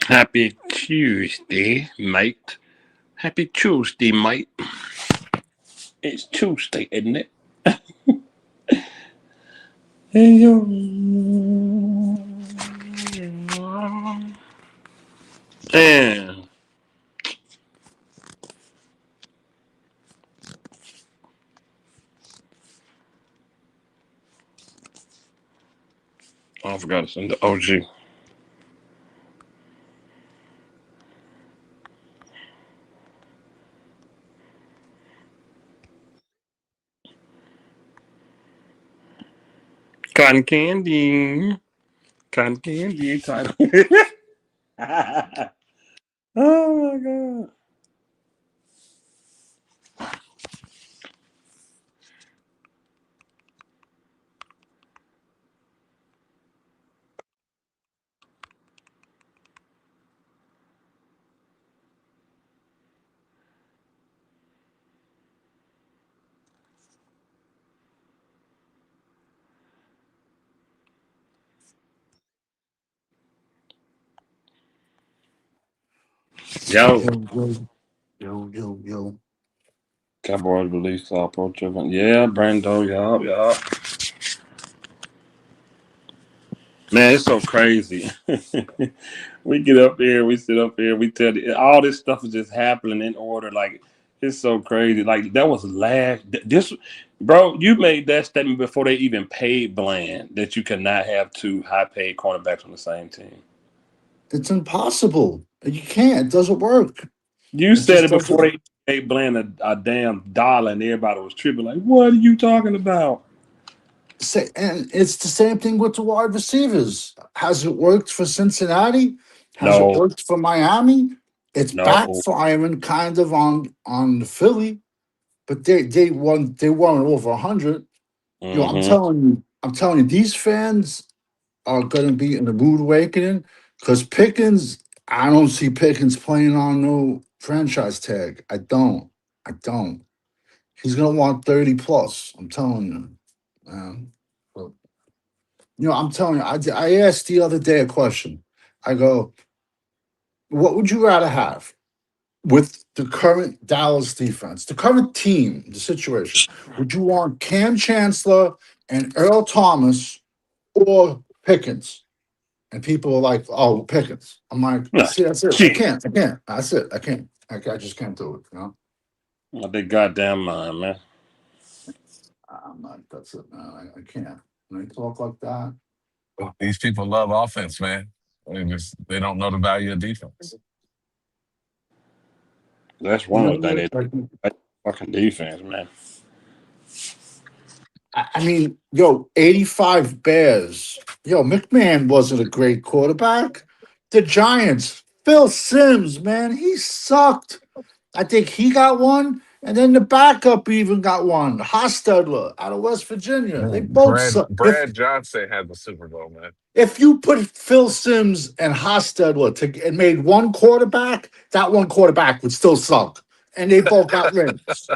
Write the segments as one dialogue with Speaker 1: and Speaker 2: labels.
Speaker 1: Happy Tuesday, mate. Happy Tuesday, mate. It's Tuesday, isn't it? Hey, yo. And I forgot to send the OG. Cotton candy. Cotton candy title. Oh my god. Yo.
Speaker 2: Yo, yo, yo.
Speaker 1: Cowboys released Pro Travon. Yeah, Brando. Yup, yup. Man, it's so crazy. We get up here, we sit up here, we tell all this stuff is just happening in order. Like it's so crazy. Like that was last this, bro. You made that statement before they even paid Bland that you cannot have two high paid cornerbacks on the same team.
Speaker 2: It's impossible. You can't. It doesn't work.
Speaker 1: You
Speaker 2: It
Speaker 1: said
Speaker 2: just
Speaker 1: it before
Speaker 2: doesn't.
Speaker 1: they paid Bland a damn dollar, and everybody was tripping. Like, what are you talking about?
Speaker 2: Say, and it's the same thing with the wide receivers. Has it worked for Cincinnati? Has it
Speaker 1: No,
Speaker 2: worked for Miami? It's
Speaker 1: no.
Speaker 2: backfiring kind of on the Philly, but they won over 100. Yo,
Speaker 1: Mm-hmm.
Speaker 2: I'm telling you, these fans are gonna be in the rude awakening because Pickens, I don't see Pickens playing on no franchise tag. I don't. I don't. He's gonna want 30 plus. I'm telling you. But, I'm telling you, I asked the other day a question. I go, what would you rather have with the current Dallas defense, the current team, the situation? Would you want Cam Chancellor and Earl Thomas or Pickens? And people are like, "Oh, Pickens." I'm like,
Speaker 1: No,
Speaker 2: "See, that's it. I
Speaker 1: shit.
Speaker 2: can't. I can't. That's it. I can't. I just can't do it."
Speaker 1: What they goddamn mind, man.
Speaker 2: I'm not. That's it, man. I can't. When they talk like that,
Speaker 3: These people love offense, man. They don't know the value of defense.
Speaker 1: That's
Speaker 2: you
Speaker 1: one
Speaker 2: know
Speaker 1: of the things
Speaker 2: what? Like,
Speaker 1: they fucking defense, man.
Speaker 2: I mean, yo, 85 Bears. Yo, McMahon wasn't a great quarterback. The Giants, Phil Sims, man, he sucked. I think he got one, and then the backup even got one. Hostetler out of West Virginia. They
Speaker 3: Man,
Speaker 2: both suck.
Speaker 3: Brad Johnson had the Super Bowl, man.
Speaker 2: If you put Phil Sims and Hostetler and made one quarterback, that one quarterback would still suck, and they both got rings.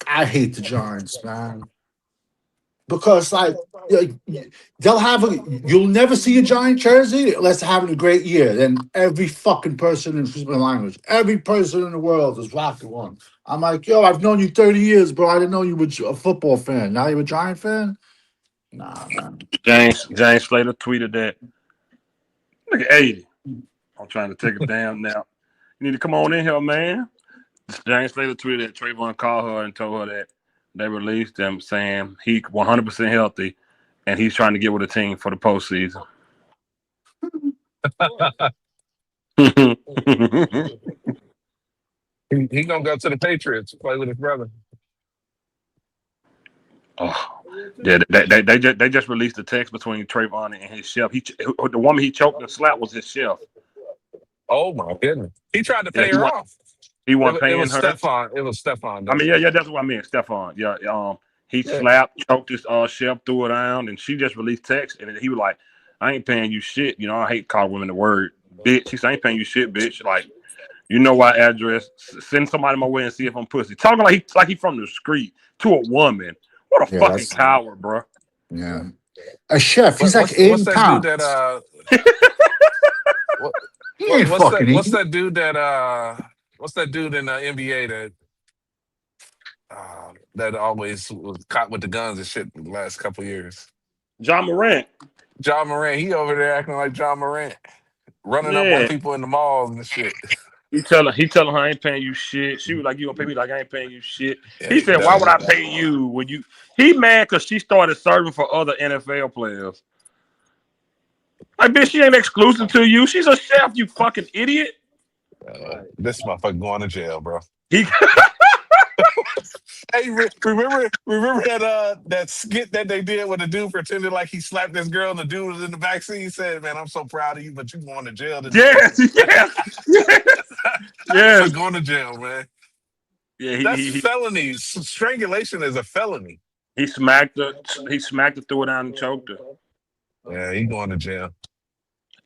Speaker 2: I hate the Giants, man, because like they'll have you'll never see a Giant jersey unless they're having a great year. Then every fucking person in my language, every person in the world is rocking one. I'm like, yo, I've known you 30 years, bro. I didn't know you were a football fan. Now you're a Giant fan? Nah, man.
Speaker 1: James Slater tweeted that. Look at 80. I'm trying to take it down now. You need to come on in here, man. James Slater tweeted that Travon called her and told her that they released him, saying he 100% healthy and he's trying to get with the team for the postseason.
Speaker 3: He gonna go to the Patriots, play with his brother.
Speaker 1: Oh, yeah, they just released the text between Trayvon and his chef. The woman he choked and slapped was his chef.
Speaker 3: Oh my goodness. He tried to
Speaker 1: Yeah,
Speaker 3: pay her off.
Speaker 1: he
Speaker 3: It,
Speaker 1: wasn't
Speaker 3: wa- it
Speaker 1: paying
Speaker 3: was
Speaker 1: her.
Speaker 3: Stefan. It was Stefan
Speaker 1: I
Speaker 3: though.
Speaker 1: mean, yeah, that's what I mean, Stephon. Yeah, he
Speaker 3: Yeah.
Speaker 1: slapped, choked his chef, threw it down, and she just released text, and he was like, "I ain't paying you shit." I hate calling women the word bitch. He said, "I ain't paying you shit, bitch." Like, my address. Send somebody my way and see if I'm pussy. Talking like he from the street to a woman. What a
Speaker 2: Yeah,
Speaker 1: fucking
Speaker 2: that's
Speaker 1: coward, bro.
Speaker 2: yeah. A chef. He's like
Speaker 3: What's
Speaker 2: 80
Speaker 3: that dude that
Speaker 2: pounds. He ain't fucking
Speaker 3: What's
Speaker 2: eating.
Speaker 3: that dude what's that dude in the NBA that always was caught with the guns and shit the last couple years?
Speaker 1: John Morant.
Speaker 3: John Morant. He over there acting like John Morant, running up on
Speaker 1: Yeah.
Speaker 3: people in the malls and shit.
Speaker 1: He telling her I ain't paying you shit. She was like, you gonna pay me like I ain't paying you shit.
Speaker 3: Yeah,
Speaker 1: He
Speaker 3: he
Speaker 1: said, why would
Speaker 3: definitely.
Speaker 1: I pay you when you he mad because she started serving for other NFL players. Like, bitch, she ain't exclusive to you. She's a chef, you fucking idiot.
Speaker 3: This motherfucker going to jail, bro.
Speaker 1: He
Speaker 3: Hey, remember that skit that they did when the dude pretended like he slapped this girl and the dude was in the backseat. He said, "Man, I'm so proud of you, but you going to jail today."
Speaker 1: yes, yes, yes,
Speaker 3: For
Speaker 1: yes.
Speaker 3: going to jail, man.
Speaker 1: Yeah,
Speaker 3: That's felony. Strangulation is a felony.
Speaker 1: he smacked her. He smacked her, threw her down, and choked her.
Speaker 3: Yeah, he going to jail.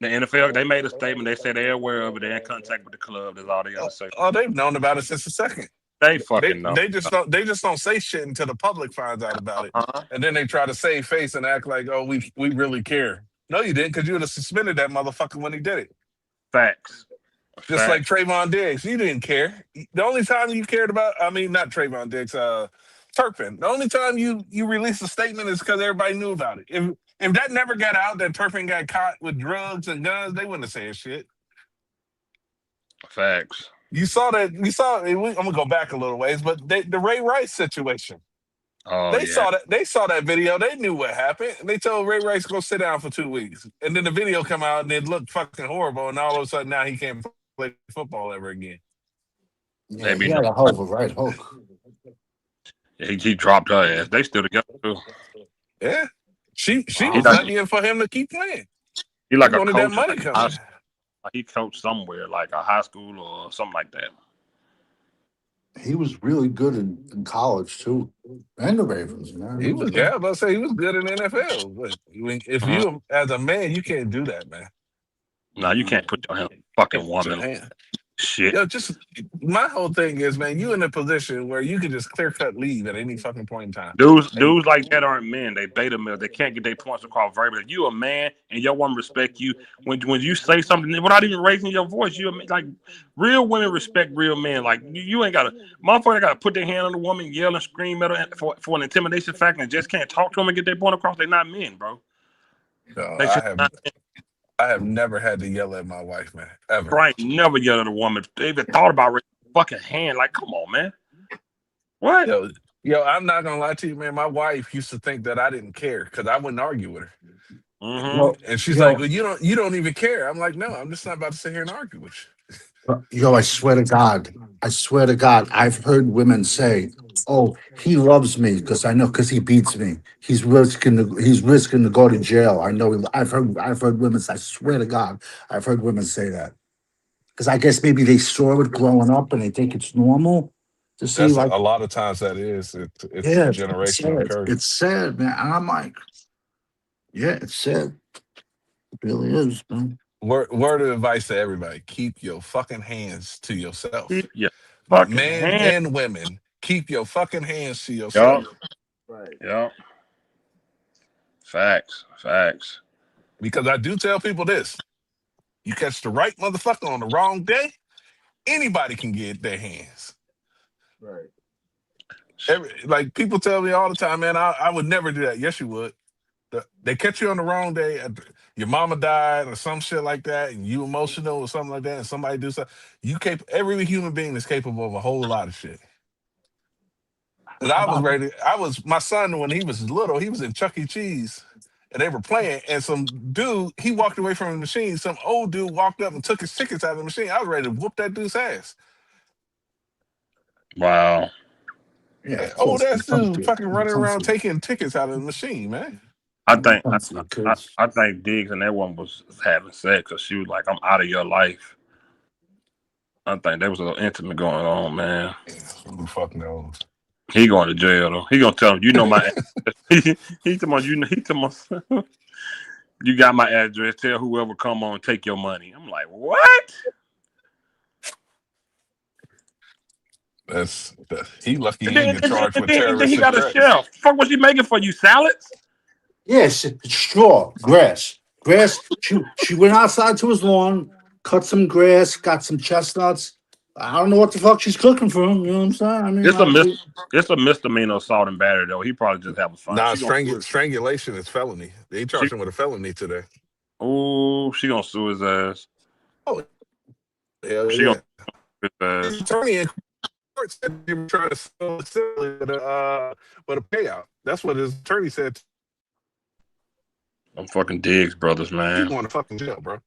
Speaker 1: The NFL they made a statement. They said they're aware of it. They're in contact with the club. That's all they gotta say.
Speaker 3: Oh, they've known about it since the second.
Speaker 1: They
Speaker 3: They
Speaker 1: fucking know.
Speaker 3: they just don't say shit until the public finds out about it,
Speaker 1: Uh-huh.
Speaker 3: and then they try to save face and act like, oh, we really care. No, you didn't, because you would have suspended that motherfucker when he did it.
Speaker 1: Facts.
Speaker 3: Just like
Speaker 1: Facts.
Speaker 3: Trayvon Diggs, you didn't care. The only time you cared about, I mean, not Trayvon Diggs, Turpin. The only time you released a statement is because everybody knew about it. If that never got out, that Turpin got caught with drugs and guns, they wouldn't have said shit.
Speaker 1: Facts.
Speaker 3: You saw that. You saw. I'm gonna go back a little ways, but the Ray Rice situation.
Speaker 1: Oh
Speaker 3: They
Speaker 1: yeah.
Speaker 3: saw that. They saw that video. They knew what happened. And they told Ray Rice to go sit down for 2 weeks. And then the video come out and it looked fucking horrible. And all of a sudden now he can't play football ever again.
Speaker 2: Yeah,
Speaker 1: They
Speaker 2: he
Speaker 1: be
Speaker 2: had
Speaker 1: no.
Speaker 2: a hell of a right hook.
Speaker 1: He dropped her ass. They still together too.
Speaker 3: Yeah, she
Speaker 1: He
Speaker 3: was
Speaker 2: Wow.
Speaker 1: like
Speaker 3: lucky for him to keep playing.
Speaker 1: he
Speaker 3: He
Speaker 1: like a
Speaker 3: wanted that
Speaker 1: coach.
Speaker 3: money
Speaker 1: Like
Speaker 3: coming.
Speaker 1: he coached somewhere, like a high school or something like that.
Speaker 2: He was really good in college too. And the Ravens, man. He
Speaker 3: He
Speaker 2: was
Speaker 3: was,
Speaker 2: good.
Speaker 3: yeah, but I say he was good in the NFL. But if
Speaker 1: Mhm.
Speaker 3: you as a man, you can't do that, man.
Speaker 1: No, you can't put your hand on a fucking
Speaker 3: Can't put your
Speaker 1: woman.
Speaker 3: hand.
Speaker 1: Shit.
Speaker 3: Yo, just my whole thing is, man, you in a position where you can just clear cut leave at any fucking point in time. Hey,
Speaker 1: Dudes like that aren't men. They beta males. They can't get their points across verbally. You a man and your woman respect you. When you say something without even raising your voice, you like real women respect real men. Like you ain't gotta motherfucker gotta put their hand on the woman, yell and scream at her for an intimidation factor and just can't talk to them and get their point across. They're not men, bro.
Speaker 3: no,
Speaker 1: They should not
Speaker 3: I have never had to yell at my wife, man, ever.
Speaker 1: I ain't never yell at a woman. They even thought about raising a fucking hand. Like, come on, man. What?
Speaker 3: Yo, I'm not gonna lie to you, man. My wife used to think that I didn't care because I wouldn't argue with her,
Speaker 1: Mm-hmm.
Speaker 2: Yo,
Speaker 3: and she's like,
Speaker 2: yo,
Speaker 3: "Well, you don't even care." I'm like, "No, I'm just not about to sit here and argue with
Speaker 2: yo, I swear to God. I swear to God, I've heard women say, "Oh, he loves me because I know because he beats me. He's risking to go to jail. I know. I've heard women. I swear to God, I've heard women say that because I guess maybe they saw it growing up and they think it's normal to see
Speaker 3: That's
Speaker 2: like,
Speaker 3: a lot of times that is it's a
Speaker 2: yeah, it's
Speaker 3: generational
Speaker 2: sad.
Speaker 3: curse.
Speaker 2: It's sad, man. And I'm like, yeah, it's sad. It really is, man.
Speaker 3: Word of advice to everybody: keep your fucking hands to yourself.
Speaker 1: Keep your fucking
Speaker 3: Men
Speaker 1: hand.
Speaker 3: and women, keep your fucking hands to
Speaker 1: Yup.
Speaker 3: yourself.
Speaker 2: Right.
Speaker 1: Yup. Facts. Facts.
Speaker 3: Because I do tell people this: you catch the right motherfucker on the wrong day, anybody can get their hands.
Speaker 2: Right.
Speaker 3: Like people tell me all the time, man, I would never do that. Yes, you would. They catch you on the wrong day. Your mama died or some shit like that, and you emotional or something like that, and somebody do something. Every human being is capable of a whole lot of shit. And
Speaker 2: How
Speaker 3: I was
Speaker 2: about
Speaker 3: ready. I was my son when he was little. He was in Chuck E. Cheese, and they were playing. And some dude, he walked away from the machine. Some old dude walked up and took his tickets out of the machine. I was ready to whoop that dude's ass.
Speaker 1: Wow.
Speaker 2: yeah, of
Speaker 3: Old
Speaker 2: course.
Speaker 3: ass dude fucking running around taking tickets out of the machine, man.
Speaker 1: I
Speaker 2: When it
Speaker 1: think I,
Speaker 2: comes to the
Speaker 1: I,
Speaker 2: kids.
Speaker 1: I think Diggs and that one was having sex because she was like, "I'm out of your life." I think there was a little intimate going on, man.
Speaker 3: Yeah, who the fuck knows?
Speaker 1: He going to jail though. He gonna tell him, "You know my." He told me, he told me, "You got my address. Tell whoever come on, take your money." I'm like, "What?"
Speaker 3: He lucky
Speaker 1: And
Speaker 3: he ain't
Speaker 1: then,
Speaker 3: get
Speaker 1: and then,
Speaker 3: charged
Speaker 1: and
Speaker 3: with
Speaker 1: then, and then he
Speaker 3: terroristic
Speaker 1: got a
Speaker 3: threats.
Speaker 1: chef. Fuck, was he making for you? Salads?
Speaker 2: Yes, straw, grass. She went outside to his lawn. cut some grass, got some chestnuts. I don't know what the fuck she's cooking for him. You know what I'm saying? I mean,
Speaker 1: It's a
Speaker 2: like,
Speaker 1: mis it's a misdemeanor assault and battery though. He probably just having fun.
Speaker 3: Nah,
Speaker 1: She gonna sue.
Speaker 3: strangulation is felony. They
Speaker 1: She
Speaker 3: charged him with a felony today.
Speaker 1: oh she gonna sue his ass.
Speaker 3: Oh hell
Speaker 1: She
Speaker 3: yeah!
Speaker 1: gonna sue his
Speaker 3: The
Speaker 1: ass.
Speaker 3: attorney in court said he was trying to sell with a payout. That's what his attorney said.
Speaker 1: I'm fucking Diggs brothers,
Speaker 3: He
Speaker 1: man.
Speaker 3: going to fucking jail, bro.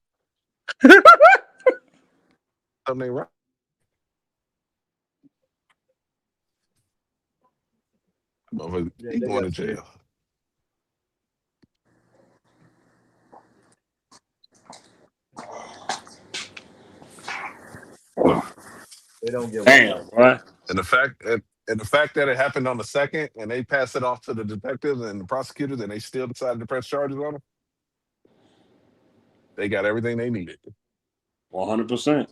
Speaker 3: Something ain't right. Motherfucker,
Speaker 4: Yeah,
Speaker 3: he
Speaker 4: they
Speaker 3: going
Speaker 4: got
Speaker 3: to
Speaker 4: serious.
Speaker 3: jail.
Speaker 4: They don't give a
Speaker 1: Damn,
Speaker 4: fuck.
Speaker 1: what?
Speaker 3: And the fact that it happened on the second, and they passed it off to the detectives and the prosecutors, and they still decided to press charges on him. They got everything they needed.
Speaker 1: 100%.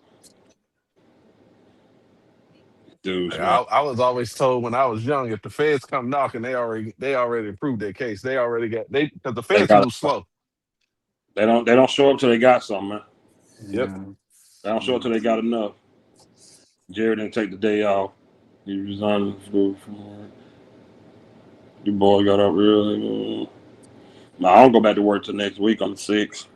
Speaker 1: Dudes,
Speaker 3: Like,
Speaker 1: man.
Speaker 3: I was always told when I was young, if the feds come knocking, they already proved their case. They already got they because the
Speaker 1: They
Speaker 3: feds
Speaker 1: got
Speaker 3: move slow.
Speaker 1: they don't show up till they got something, man.
Speaker 3: Yep.
Speaker 2: yeah.
Speaker 1: They don't show up till they got enough. Jerry didn't take the day off. He resigned from school from work. Your boy got up early. No, I don't go back to work till next week on the 6th.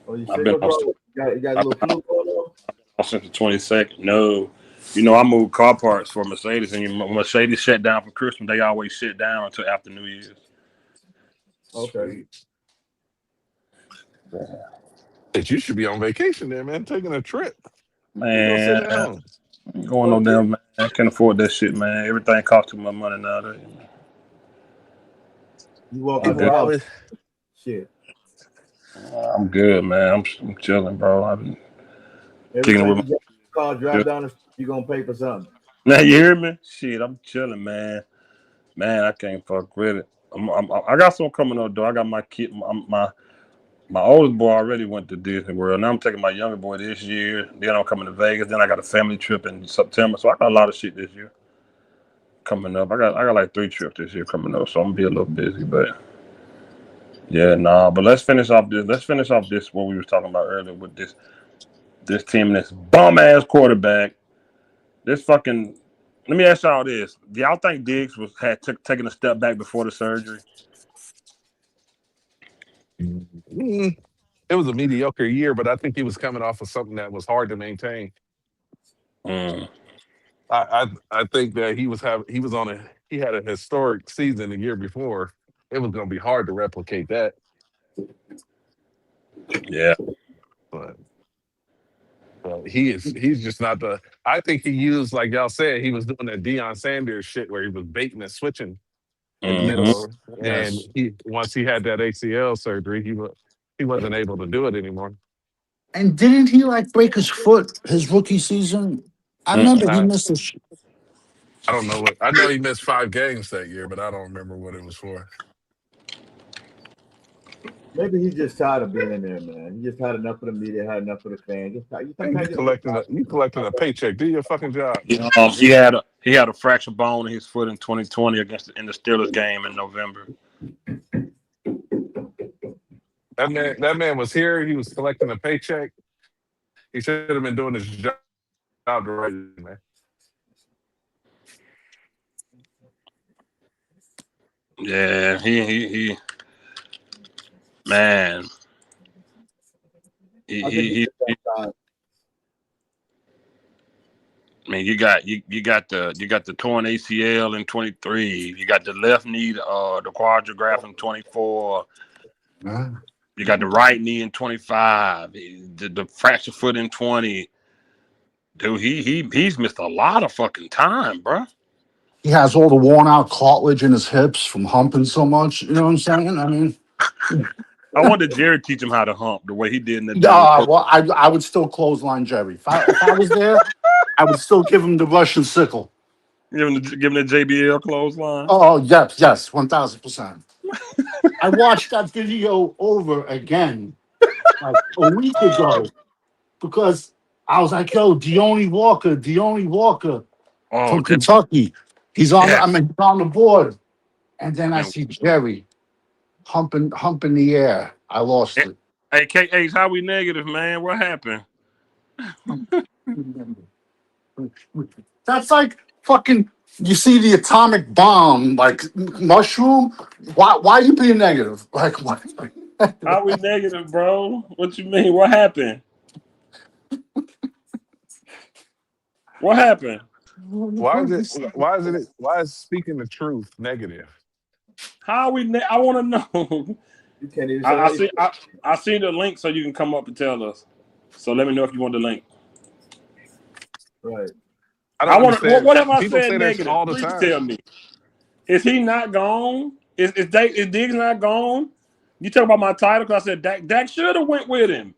Speaker 4: Oh, you
Speaker 1: I've
Speaker 4: sick,
Speaker 1: been
Speaker 4: little
Speaker 1: off,
Speaker 4: bro? You got a
Speaker 1: I've
Speaker 4: little
Speaker 1: been
Speaker 4: flu going on?
Speaker 1: off since the 22nd. No. I moved car parts for Mercedes, and when Mercedes shut down for Christmas, they always shut down until after New Year's.
Speaker 4: Okay.
Speaker 3: Sweet. That you should be on vacation there, man. Taking a trip. You go sitting at
Speaker 1: Man,
Speaker 3: home.
Speaker 1: ain't going no
Speaker 4: Fuck it.
Speaker 1: damn man. I can't afford that shit, man. Everything costs too much money nowadays.
Speaker 4: You walk
Speaker 1: I'm
Speaker 4: in
Speaker 3: People
Speaker 1: good.
Speaker 4: the house.
Speaker 3: always
Speaker 4: Shit.
Speaker 1: I'm good, man. I'm chilling, bro. I've been
Speaker 4: Every
Speaker 1: kicking it
Speaker 4: time
Speaker 1: with my
Speaker 4: you get in the car,
Speaker 1: shit.
Speaker 4: drive down the street, you gonna pay for something.
Speaker 1: Now you hear me? Shit, I'm chilling, man. Man, I can't fuck with it. I got something coming up, though. I got my kid, my oldest boy already went to Disney World. Now I'm taking my younger boy this year. Then I'm coming to Vegas. Then I got a family trip in September. So I got a lot of shit this year coming up. I got like 3 trips this year coming up. So I'm gonna be a little busy, but yeah, nah. But let's finish off this. Let's finish off this what we was talking about earlier with this team and this bum ass quarterback. This fucking. Let me ask y'all this: do y'all think Diggs taken a step back before the surgery?
Speaker 3: mm, it was a mediocre year, but I think he was coming off of something that was hard to maintain.
Speaker 1: Mm,
Speaker 3: I think that he had a historic season the year before. It was going to be hard to replicate that,
Speaker 1: yeah.
Speaker 3: but he's just not the. I think he used like y'all said he was doing that Deion Sanders shit where he was baiting and switching in the
Speaker 1: Mm-hmm.
Speaker 2: Yes.
Speaker 3: middle, and
Speaker 2: Yes.
Speaker 3: he once he had that ACL surgery, he wasn't able to do it anymore.
Speaker 2: And didn't he like break his foot his rookie season? I remember he
Speaker 3: I,
Speaker 2: missed a.
Speaker 3: I don't know what I know. He missed 5 games that year, but I don't remember what it was for.
Speaker 4: Maybe he's just tired of being there, man. He just had enough of the media, had enough of the fans. Just tired.
Speaker 3: Man,
Speaker 4: Sometimes you just get tired.
Speaker 3: you collecting a paycheck. Do your fucking job.
Speaker 1: He had a fractured bone in his foot in 2020 in the Steelers game in November.
Speaker 3: That man was here. He was collecting a paycheck. He should have been doing his job the right way, man.
Speaker 1: Yeah, he man, he
Speaker 4: I think
Speaker 1: he
Speaker 4: he
Speaker 1: he.
Speaker 4: just got
Speaker 1: he
Speaker 4: tired.
Speaker 1: I mean, you got the torn ACL in 23. You got the left knee, the quadrigraph in 24.
Speaker 2: Huh?
Speaker 1: You got the right knee in 25. The fractured foot in 20. Dude, he's missed a lot of fucking time, bro.
Speaker 2: He has all the worn out cartilage in his hips from humping so much. You know what I'm saying? I mean,
Speaker 1: I wanted Jerry to teach him how to hump the way he did in the damn.
Speaker 2: well, I would still clothesline Jerry. If I was there, I would still give him the Russian sickle.
Speaker 1: Giving the JBL clothesline.
Speaker 2: Oh, yes, yes, 1000%. I watched that video over again like a week ago because I was like, yo, Deone Walker
Speaker 1: Oh,
Speaker 2: from Kentucky.
Speaker 1: yes.
Speaker 2: He's on the board. And then I
Speaker 1: Man,
Speaker 2: see Jerry humping the air. I lost
Speaker 1: e-
Speaker 2: it.
Speaker 1: Hey, KH, how we negative, man? What happened?
Speaker 2: That's like fucking. You see the atomic bomb, like mushroom. Why you being negative? Like why?
Speaker 1: How we negative, bro? What you mean? What happened? What happened?
Speaker 3: Why is it? Why is it? Why is speaking the truth negative?
Speaker 1: How we? I want to know.
Speaker 4: You can't even
Speaker 1: I,
Speaker 4: say
Speaker 1: I
Speaker 4: how you
Speaker 1: see.
Speaker 4: feel.
Speaker 1: I seen the link, so you can come up and tell us. So let me know if you want the link.
Speaker 4: Right.
Speaker 3: I
Speaker 1: I
Speaker 3: don't
Speaker 1: want to.
Speaker 3: understand.
Speaker 1: What have I
Speaker 3: People
Speaker 1: said
Speaker 3: say that
Speaker 1: negative?
Speaker 3: all the
Speaker 1: Please
Speaker 3: time.
Speaker 1: tell me. Is he not gone? Is Diggs not gone? You talk about my title because I said Dak should have went with him.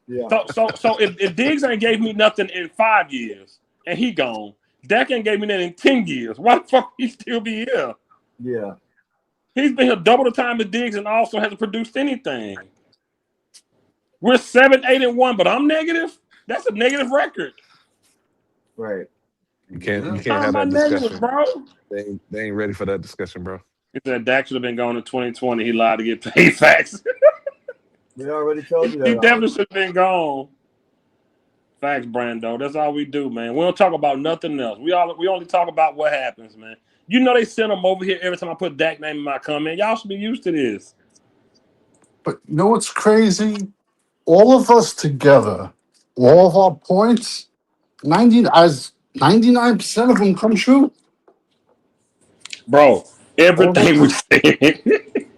Speaker 4: Yeah.
Speaker 1: So if Diggs ain't gave me nothing in 5 years and he gone, Dak ain't gave me that in 10 years. Why the fuck he still be here?
Speaker 4: Yeah.
Speaker 1: He's been here double the time as Diggs and also hasn't produced anything. We're 7-8-1, but I'm negative. That's a negative record.
Speaker 4: Right.
Speaker 3: You can't
Speaker 1: How
Speaker 3: have
Speaker 1: am I
Speaker 3: that
Speaker 1: negative,
Speaker 3: discussion.
Speaker 1: bro?
Speaker 3: They ain't ready for that discussion, bro.
Speaker 1: He said Dak should have been gone in 2020. He lied to get paid. Facts.
Speaker 4: We already told you
Speaker 1: He
Speaker 4: that
Speaker 1: definitely
Speaker 4: already.
Speaker 1: should have been gone. Facts, Brando. That's all we do, man. We don't talk about nothing else. We only talk about what happens, man. You know they send them over here every time I put Dak name in my comment. Y'all should be used to this.
Speaker 2: But you know what's crazy? All of us together, all of our points, 99% of them come true.
Speaker 1: Bro,
Speaker 2: All of
Speaker 1: everything we
Speaker 2: them.
Speaker 1: said.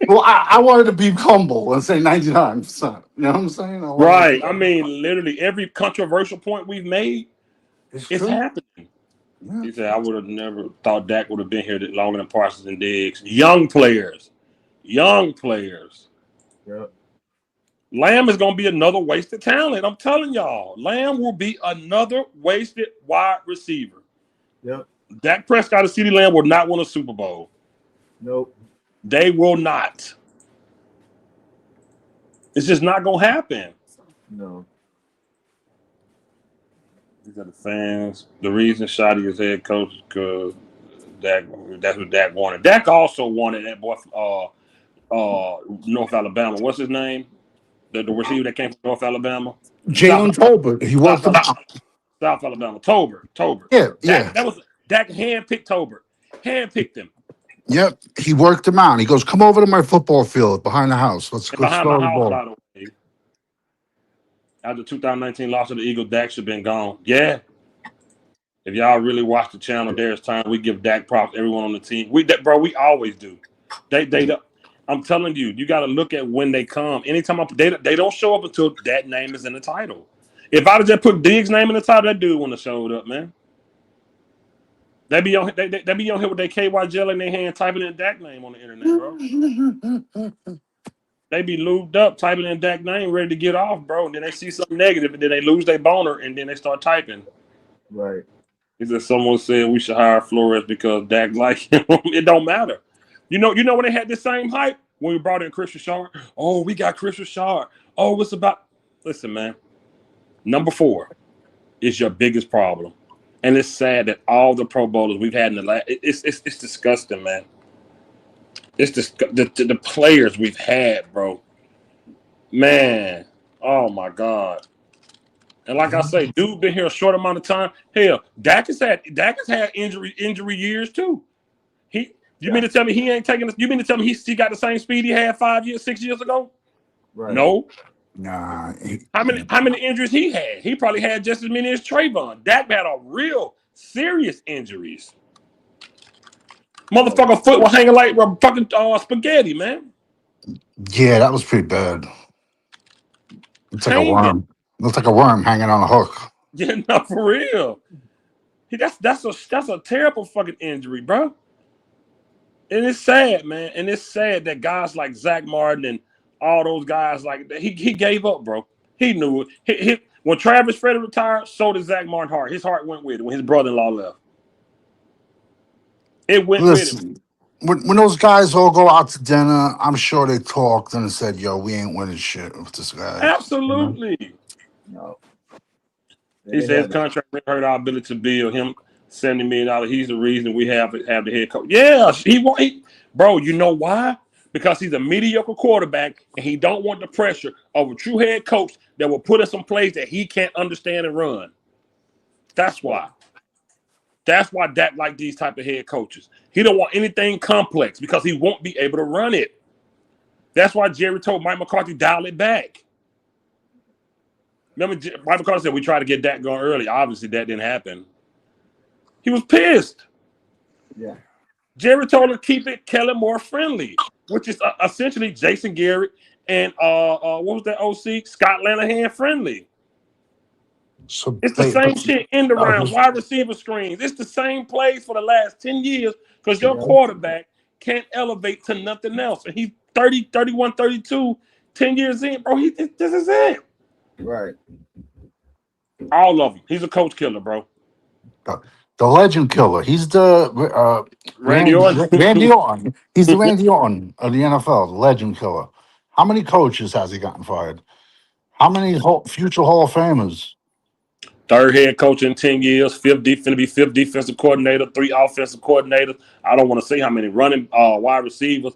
Speaker 2: Well, I wanted to be humble and say 99%. You know what I'm saying? I wanted to
Speaker 1: Right.
Speaker 2: be.
Speaker 1: I mean, literally every controversial point we've made
Speaker 2: It's
Speaker 1: is
Speaker 2: true.
Speaker 1: happening.
Speaker 2: Yeah.
Speaker 1: He said, I would have never thought Dak would have been here longer than Parsons and Diggs. Young players. Young players.
Speaker 4: Yep.
Speaker 1: Lamb is going to be another wasted talent. I'm telling y'all. Lamb will be another wasted wide receiver.
Speaker 4: Yep.
Speaker 1: Dak Prescott and CeeDee Lamb will not win a Super Bowl.
Speaker 4: Nope.
Speaker 1: They will not. It's just not going to happen.
Speaker 4: No.
Speaker 1: These are the fans. The reason Shotty is head coach is because that's what Dak wanted. Dak also wanted that boy from North Alabama. What's his name? The receiver that came from North Alabama? South
Speaker 2: Jalen Tolbert, he
Speaker 1: South
Speaker 2: worked him
Speaker 1: Alabama.
Speaker 2: out.
Speaker 1: South Alabama. Tolbert.
Speaker 2: Yeah,
Speaker 1: Dak
Speaker 2: yeah.
Speaker 1: that was Dak handpicked Tolbert. Handpicked him.
Speaker 2: Yep, he worked him out. He goes, "Come over to my football field behind the house.
Speaker 1: And
Speaker 2: Let's
Speaker 1: behind my
Speaker 2: throw the
Speaker 1: house,
Speaker 2: ball."
Speaker 1: by the way, after 2019 loss to the Eagles, Dak should have been gone. Yeah. If y'all really watch the channel, there's time we give Dak props. Everyone on the team, we always do. They I'm telling you, you got to look at when they come. Anytime they don't show up until that name is in the title. If I'd have just put Diggs' name in the title, that dude wouldn't have showed up, man. They be on here with their KY gel in their hand, typing in Dak name on the internet, bro. They be lubed up, typing in Dak name, ready to get off, bro. And then they see something negative, and then they lose their boner, and then they start typing.
Speaker 4: Right.
Speaker 1: Is that someone said we should hire Flores because Dak like him? It don't matter. You know when they had the same hype when we brought in Chris Richard. Oh, we got Chris Richard. Oh, it's about. Listen, man. Number 4 is your biggest problem, and it's sad that all the Pro Bowlers we've had in the last. It's disgusting, man. It's the players we've had, bro. Man, oh my God. And like I say, dude been here a short amount of time. Hell, Dak has had injury years too. You
Speaker 4: Yeah.
Speaker 1: mean to tell me he ain't taking? You mean to tell me he got the same speed he had 6 years ago?
Speaker 4: Right.
Speaker 1: No.
Speaker 2: Nah,
Speaker 1: How many injuries he had? He probably had just as many as Travon. Dak had a real serious injuries.
Speaker 4: Right.
Speaker 1: Motherfucker foot was hanging like fucking spaghetti, man.
Speaker 2: yeah, that was pretty bad. It's like a
Speaker 1: Hanging.
Speaker 2: worm. Looks like a worm hanging on a hook.
Speaker 1: Yeah, not for real. That's a terrible fucking injury, bro. And it's sad, man. And it's sad that guys like Zach Martin and all those guys like that, he gave up, bro. He knew it. When Travis Frederick retired, so did Zach Martin's heart. His heart went with it when his brother-in-law left. It went with him.
Speaker 2: Listen, when those guys all go out to dinner, I'm sure they talked and said, "Yo, we ain't winning shit with this guy." You know?
Speaker 1: Absolutely.
Speaker 4: No. They
Speaker 1: He
Speaker 4: ain't
Speaker 1: said his
Speaker 4: having it.
Speaker 1: contract hurt our ability to bill him $70 million. He's the reason we have the head coach. Yeah, bro. You know why? because he's a mediocre quarterback and he don't want the pressure of a true head coach that will put us in plays that he can't understand and run. That's why. That's why Dak like these type of head coaches. He don't want anything complex because he won't be able to run it. That's why Jerry told Mike McCarthy dial it back. Remember, Mike McCarthy said we tried to get Dak going early. Obviously, that didn't happen. He was pissed.
Speaker 4: Yeah.
Speaker 1: Jerry told him keep it Kellen Moore friendly, which is essentially Jason Garrett and what was that OC? Scott Lanahan friendly.
Speaker 2: So
Speaker 1: It's the same shit in the round, wide receiver screens. It's the same plays for the last 10 years because your quarterback can't elevate to nothing else. And he's 30, 31, 32, 10 years in, bro. This is it.
Speaker 4: Right.
Speaker 1: All of them. He's a coach killer, bro.
Speaker 2: The legend killer. He's the
Speaker 1: Randy Orton.
Speaker 2: Randy Orton. He's the Randy Orton of the NFL, the legend killer. How many coaches has he gotten fired? How many future Hall of Famers?
Speaker 1: Third head coach in 10 years, fifth defensive coordinator, 3 offensive coordinators. I don't want to say how many running wide receivers.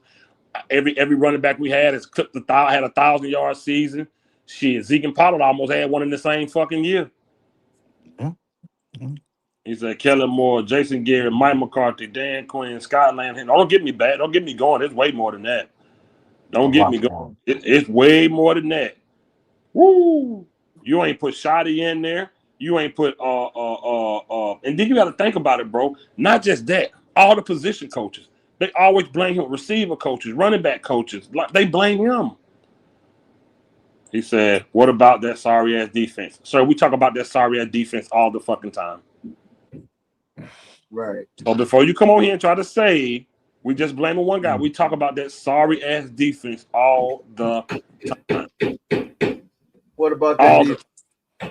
Speaker 1: Every running back we had has clipped had a 1,000-yard season. Shit, Zeke and Pollard almost had one in the same fucking year.
Speaker 2: Yeah. Mm-hmm.
Speaker 1: He said Kellen Moore, Jason Garrett, Mike McCarthy, Dan Quinn, Scott Lanahan. Don't get me bad. Don't get me going. It's way more than that. Don't get me going. It's way more than that. Woo! You ain't put Shotty in there. You ain't put and then you got to think about it, bro. Not just that. All the position coaches, they always blame him. Receiver coaches, running back coaches, they blame him. He said, "What about that sorry ass defense, sir? We talk about that sorry ass defense all the fucking time."
Speaker 4: Right.
Speaker 1: So before you come on here and try to say we just blaming one guy, we talk about that sorry ass defense all the time.
Speaker 4: What about that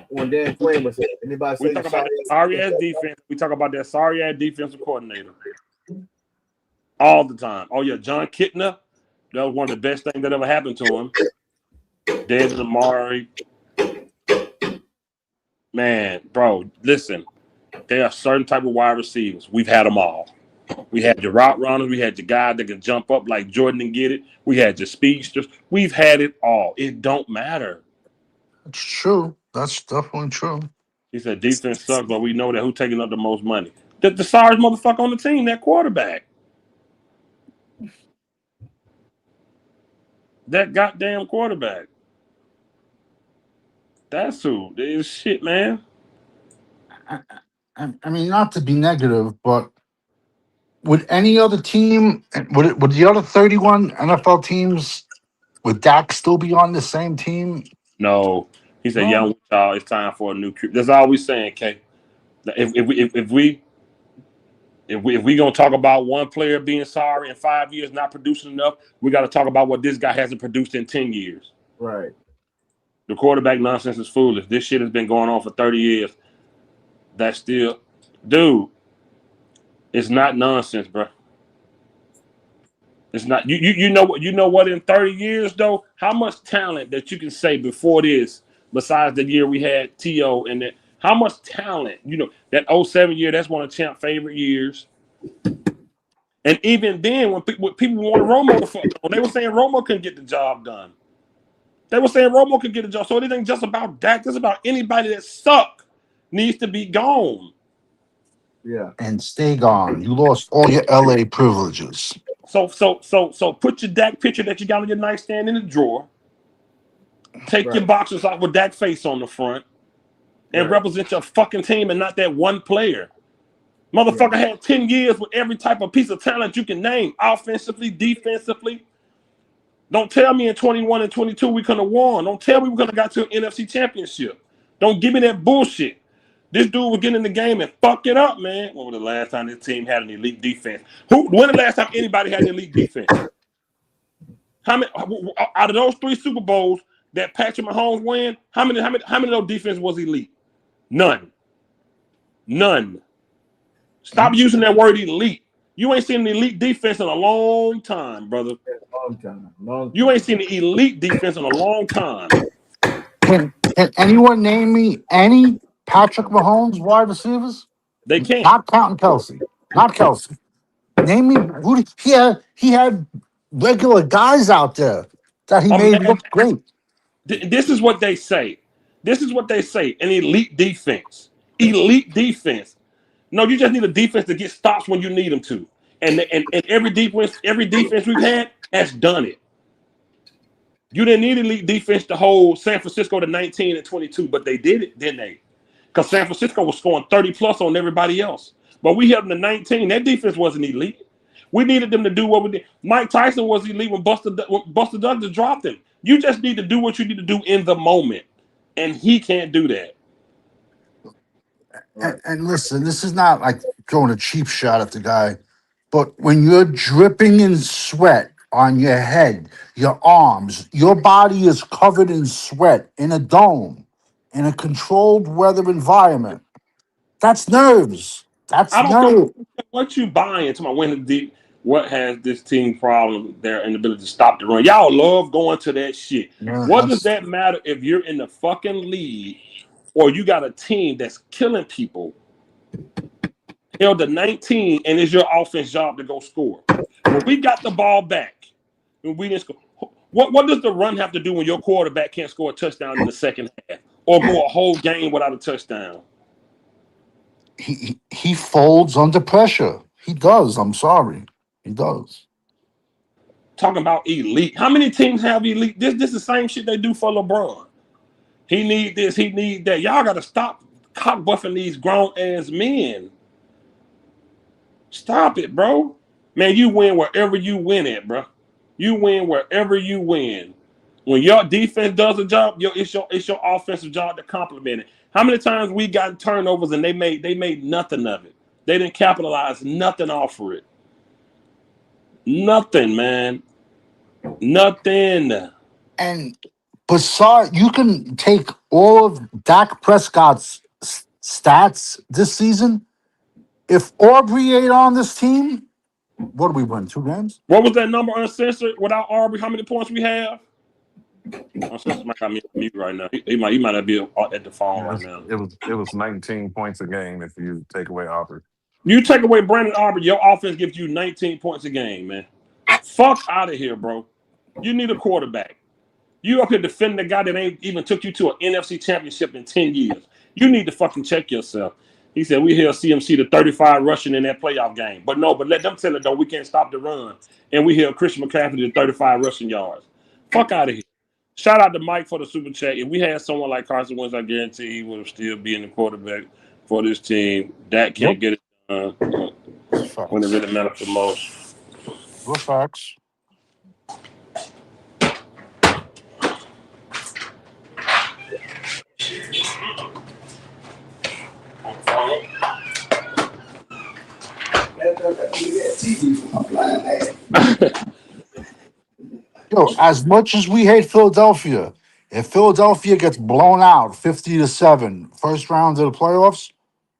Speaker 4: when Dan Quinn was here? Anybody say
Speaker 1: we talk about that sorry ass defense? We talk about that sorry ass defensive coordinator all the time. Oh yeah, John Kitna, that was one of the best things that ever happened to him. David Amari, man, bro, listen. There are certain type of wide receivers. We've had them all. We had your route runners. We had your guy that can jump up like Jordan and get it. We had your speedsters. We've had it all. It don't matter.
Speaker 2: That's true. That's definitely true.
Speaker 1: He said defense sucks, but we know that who's taking up the most money. The sorriest motherfucker on the team, that quarterback. That goddamn quarterback. That's who. This shit, man.
Speaker 2: I mean, not to be negative, but would any other team, would the other 31 NFL teams, would Dak still be on the same team?
Speaker 1: No. He said, young child, it's time for a new crew. That's all we saying, Kay. If we gonna talk about one player being sorry in 5 years not producing enough, we got to talk about what this guy hasn't produced in 10 years.
Speaker 4: Right.
Speaker 1: The quarterback nonsense is foolish. This shit has been going on for 30 years. That's still, dude. It's not nonsense, bro. It's not. You know what? In 30 years, though, how much talent that you can say before this, besides the year we had T.O. and that, how much talent, that 07 year, that's one of Champ's favorite years. And even then, when people wanted Romo to fuck on, they were saying Romo couldn't get the job done. They were saying Romo could get a job. So it ain't just about Dak. It's about anybody that suck needs to be gone.
Speaker 4: Yeah.
Speaker 2: And stay gone. You lost all your LA privileges.
Speaker 1: So put your Dak picture that you got on your nightstand in the drawer. Take your boxers off with Dak face on the front and represent your fucking team and not that one player. Motherfucker had 10 years with every type of piece of talent you can name, offensively, defensively. Don't tell me in 21 and 22 we couldn't have won. Don't tell me we could have got to an NFC championship. Don't give me that bullshit. This dude was getting in the game and fuck it up, man. When was the last time this team had an elite defense? When the last time anybody had an elite defense? How many out of those 3 Super Bowls that Patrick Mahomes won? How many of those defense was elite? None. Stop using that word elite. You ain't seen an elite defense in a long time, brother.
Speaker 4: Long time.
Speaker 1: You ain't seen an elite defense in a long time.
Speaker 2: Can anyone name me any Patrick Mahomes wide receivers?
Speaker 1: They can't.
Speaker 2: Not counting Kelsey. Not Kelsey. Name me who he had regular guys out there that he made
Speaker 1: Imagine,
Speaker 2: look great.
Speaker 1: this is what they say. This is what they say. An elite defense. Elite defense. No, you just need a defense to get stops when you need them to. And every defense we've had has done it. You didn't need elite defense to hold San Francisco to 19 and 22, but they did it, didn't they? Because San Francisco was scoring 30 plus on everybody else. But we held them to 19. That defense wasn't elite. We needed them to do what we did. Mike Tyson was elite when Buster Douglas dropped him. You just need to do what you need to do in the moment. And he can't do that.
Speaker 2: And listen, this is not like throwing a cheap shot at the guy, but when you're dripping in sweat on your head, your arms, your body is covered in sweat in a dome, in a controlled weather environment. That's nerves. That's
Speaker 1: I don't care
Speaker 2: nerves.
Speaker 1: what you buying to my winning deep. What has this team problem? Their inability to stop the run. Y'all love going to that shit.
Speaker 2: Yeah,
Speaker 1: What does
Speaker 2: that's
Speaker 1: that matter if you're in the fucking league or you got a team that's killing people, held to 19, and it's your offense job to go score? When we got the ball back, and we didn't score, what does the run have to do when your quarterback can't score a touchdown in the second half or go a whole game without a touchdown?
Speaker 2: he folds under pressure. He does. I'm sorry. He does.
Speaker 1: Talking about elite. How many teams have elite? This is the same shit they do for LeBron. He need this, he need that. Y'all got to stop cock buffing these grown ass men. Stop it, bro. Man, you win wherever you win at, bro. You win wherever you win. When your defense does a job, it's your offensive job to compliment it. How many times we got turnovers and they made nothing of it? They didn't capitalize nothing off of it. Nothing, man. Nothing.
Speaker 2: And besides, you can take all of Dak Prescott's stats this season. If Aubrey ain't on this team, what do we win? 2 games?
Speaker 1: What was that number uncensored without Aubrey? How many points we have? Uncensored might got me on mute right now. He might not be at the phone
Speaker 3: Yeah,
Speaker 1: right now.
Speaker 3: it was 19 points a game if you take away Aubrey.
Speaker 1: You take away Brandon Aubrey, your offense gives you 19 points a game, man. Fuck out of here, bro. You need a quarterback. You up here defending the guy that ain't even took you to an NFC championship in 10 years. You need to fucking check yourself. He said, we held CMC to 35 rushing in that playoff game. But no, but let them tell it, though, we can't stop the run. And we held Christian McCaffrey to 35 rushing yards. Fuck out of here. Shout out to Mike for the super chat. If we had someone like Carson Wentz, I guarantee he would have still been the quarterback for this team. Dak
Speaker 2: Yep.
Speaker 1: can't get it done when it
Speaker 2: Facts.
Speaker 1: really matters the most.
Speaker 2: What facts? Yo, as much as we hate Philadelphia, if Philadelphia gets blown out 50-7, first round of the playoffs,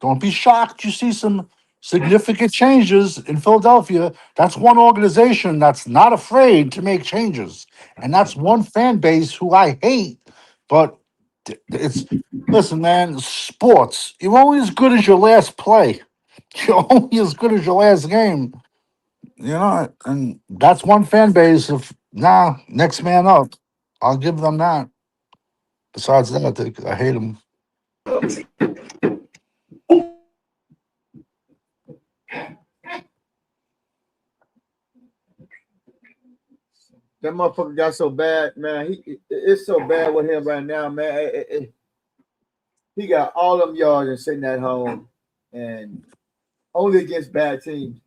Speaker 2: don't be shocked. You see some significant changes in Philadelphia. That's one organization that's not afraid to make changes. And that's one fan base who I hate. But it's listen, man, sports. You're only as good as your last play. You're only as good as your last game. And that's one fan base of next man up. I'll give them that. Besides that, I hate them.
Speaker 4: That motherfucker got so bad, man. It's so bad with him right now, man. He got all them yards and sitting at home, and only against bad teams.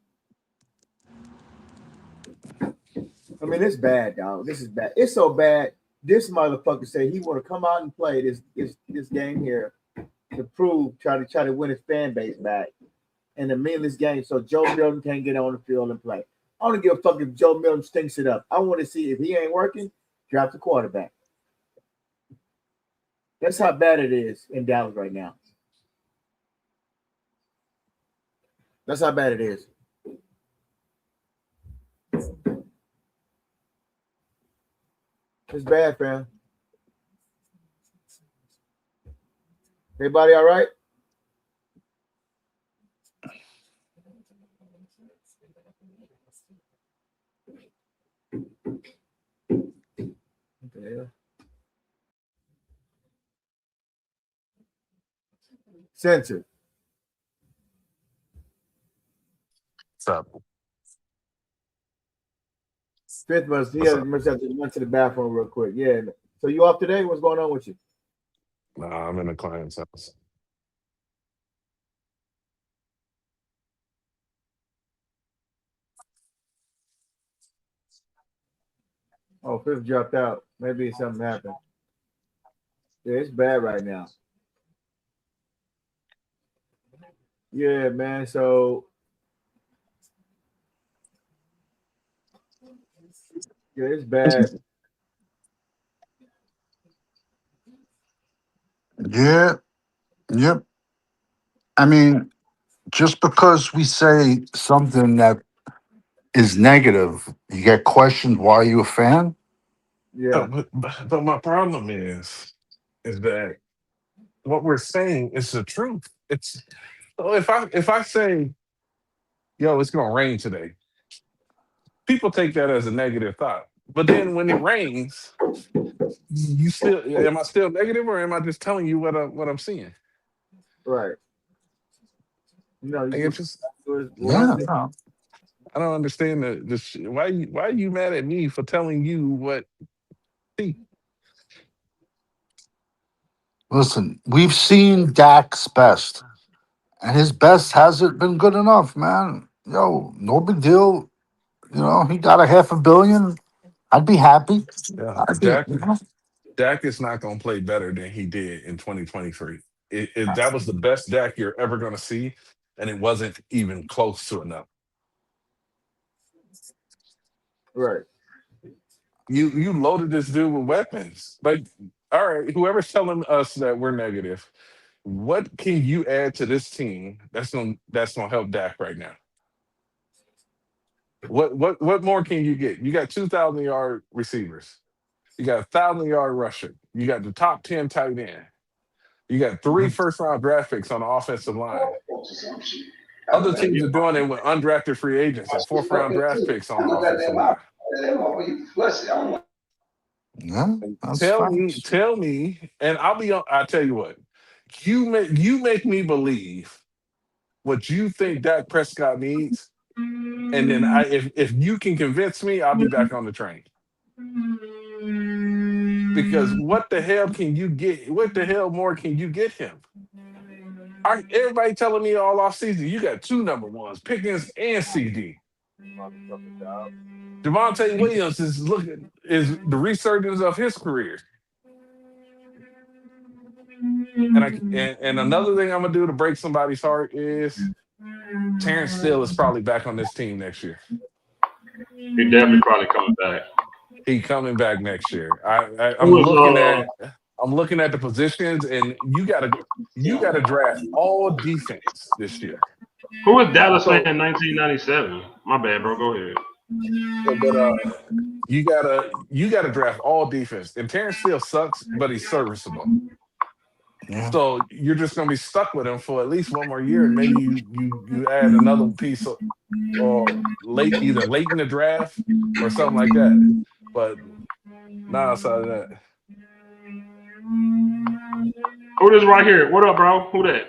Speaker 4: I mean, it's bad, dog. This is bad. It's so bad. This motherfucker said he want to come out and play this game here to prove, try to win his fan base back in a meaningless game, so Joe Milton can't get on the field and play. I don't give a fuck if Joe Milton stinks it up. I want to see if he ain't working, draft the quarterback. That's how bad it is in Dallas right now. That's how bad it is. It's bad, fam. Everybody all right? Censored.
Speaker 3: So
Speaker 4: Fifth must he
Speaker 3: what's
Speaker 4: had
Speaker 3: up?
Speaker 4: must have just went to the bathroom real quick. Yeah. So you off today? What's going on with you?
Speaker 3: Nah, I'm in the client's house.
Speaker 4: Oh, fifth dropped out. Maybe something happened. Yeah, it's bad right now. Yeah, man. So yeah, it's bad.
Speaker 2: Yeah, yep. I mean, just because we say something that is negative, you get questioned why are you a fan?
Speaker 3: No,
Speaker 4: Yeah,
Speaker 3: but my problem is that what we're saying is the truth. It's so if I say, yo, it's gonna rain today, people take that as a negative thought. But then when it rains, you still am I still negative or am I just telling you what I'm seeing?
Speaker 4: right. No,
Speaker 3: Like
Speaker 4: you
Speaker 3: it's just
Speaker 4: one
Speaker 2: Yeah,
Speaker 4: thing.
Speaker 2: no.
Speaker 3: I don't understand why are you mad at me for telling you what see?
Speaker 2: Listen, we've seen Dak's best, and his best hasn't been good enough, man. Yo, no big deal. He got a half a billion. I'd be happy.
Speaker 3: Yeah,
Speaker 2: I'd be,
Speaker 3: Dak Dak is not gonna play better than he did in 2023. That was the best Dak you're ever gonna see, and it wasn't even close to enough.
Speaker 4: Right.
Speaker 3: You loaded this dude with weapons. Like, all right, whoever's telling us that we're negative, what can you add to this team that's gonna help Dak right now? What more can you get? You got 2,000-yard receivers. You got 1,000-yard rusher. You got the top 10 tight end. You got three first-round draft picks on the offensive line. Other
Speaker 1: Man,
Speaker 3: teams are doing it with undrafted free agents and fourth-round draft picks on the offensive line.
Speaker 2: yeah,
Speaker 3: And
Speaker 2: that's facts.
Speaker 3: tell me, and I'll tell you what. You make me believe what you think Dak Prescott needs, and then if you can convince me, I'll be back on the train. Because what the hell can you get? What the hell more can you get him? Everybody telling me all off season, you got two number ones, Pickens and CD.
Speaker 4: Motherfucker, dog.
Speaker 3: Javante Williams is the resurgence of his career. And another thing I'm gonna do to break somebody's heart is Terrence Steele is probably back on this team next year.
Speaker 1: he definitely probably coming back.
Speaker 3: He coming back next year.
Speaker 1: Who
Speaker 3: I'm
Speaker 1: was
Speaker 3: looking at the positions, and you gotta draft all defense this year.
Speaker 1: who was Dallas fan
Speaker 3: So,
Speaker 1: in 1997? My bad, bro. Go ahead.
Speaker 3: but you gotta draft all defense. And Terrence Steele sucks, but he's serviceable.
Speaker 2: Yeah.
Speaker 3: So you're just gonna be stuck with him for at least one more year, and maybe you add another piece or either late in the draft or something like that. But not outside of that.
Speaker 1: Who this right here? What up, bro? Who that?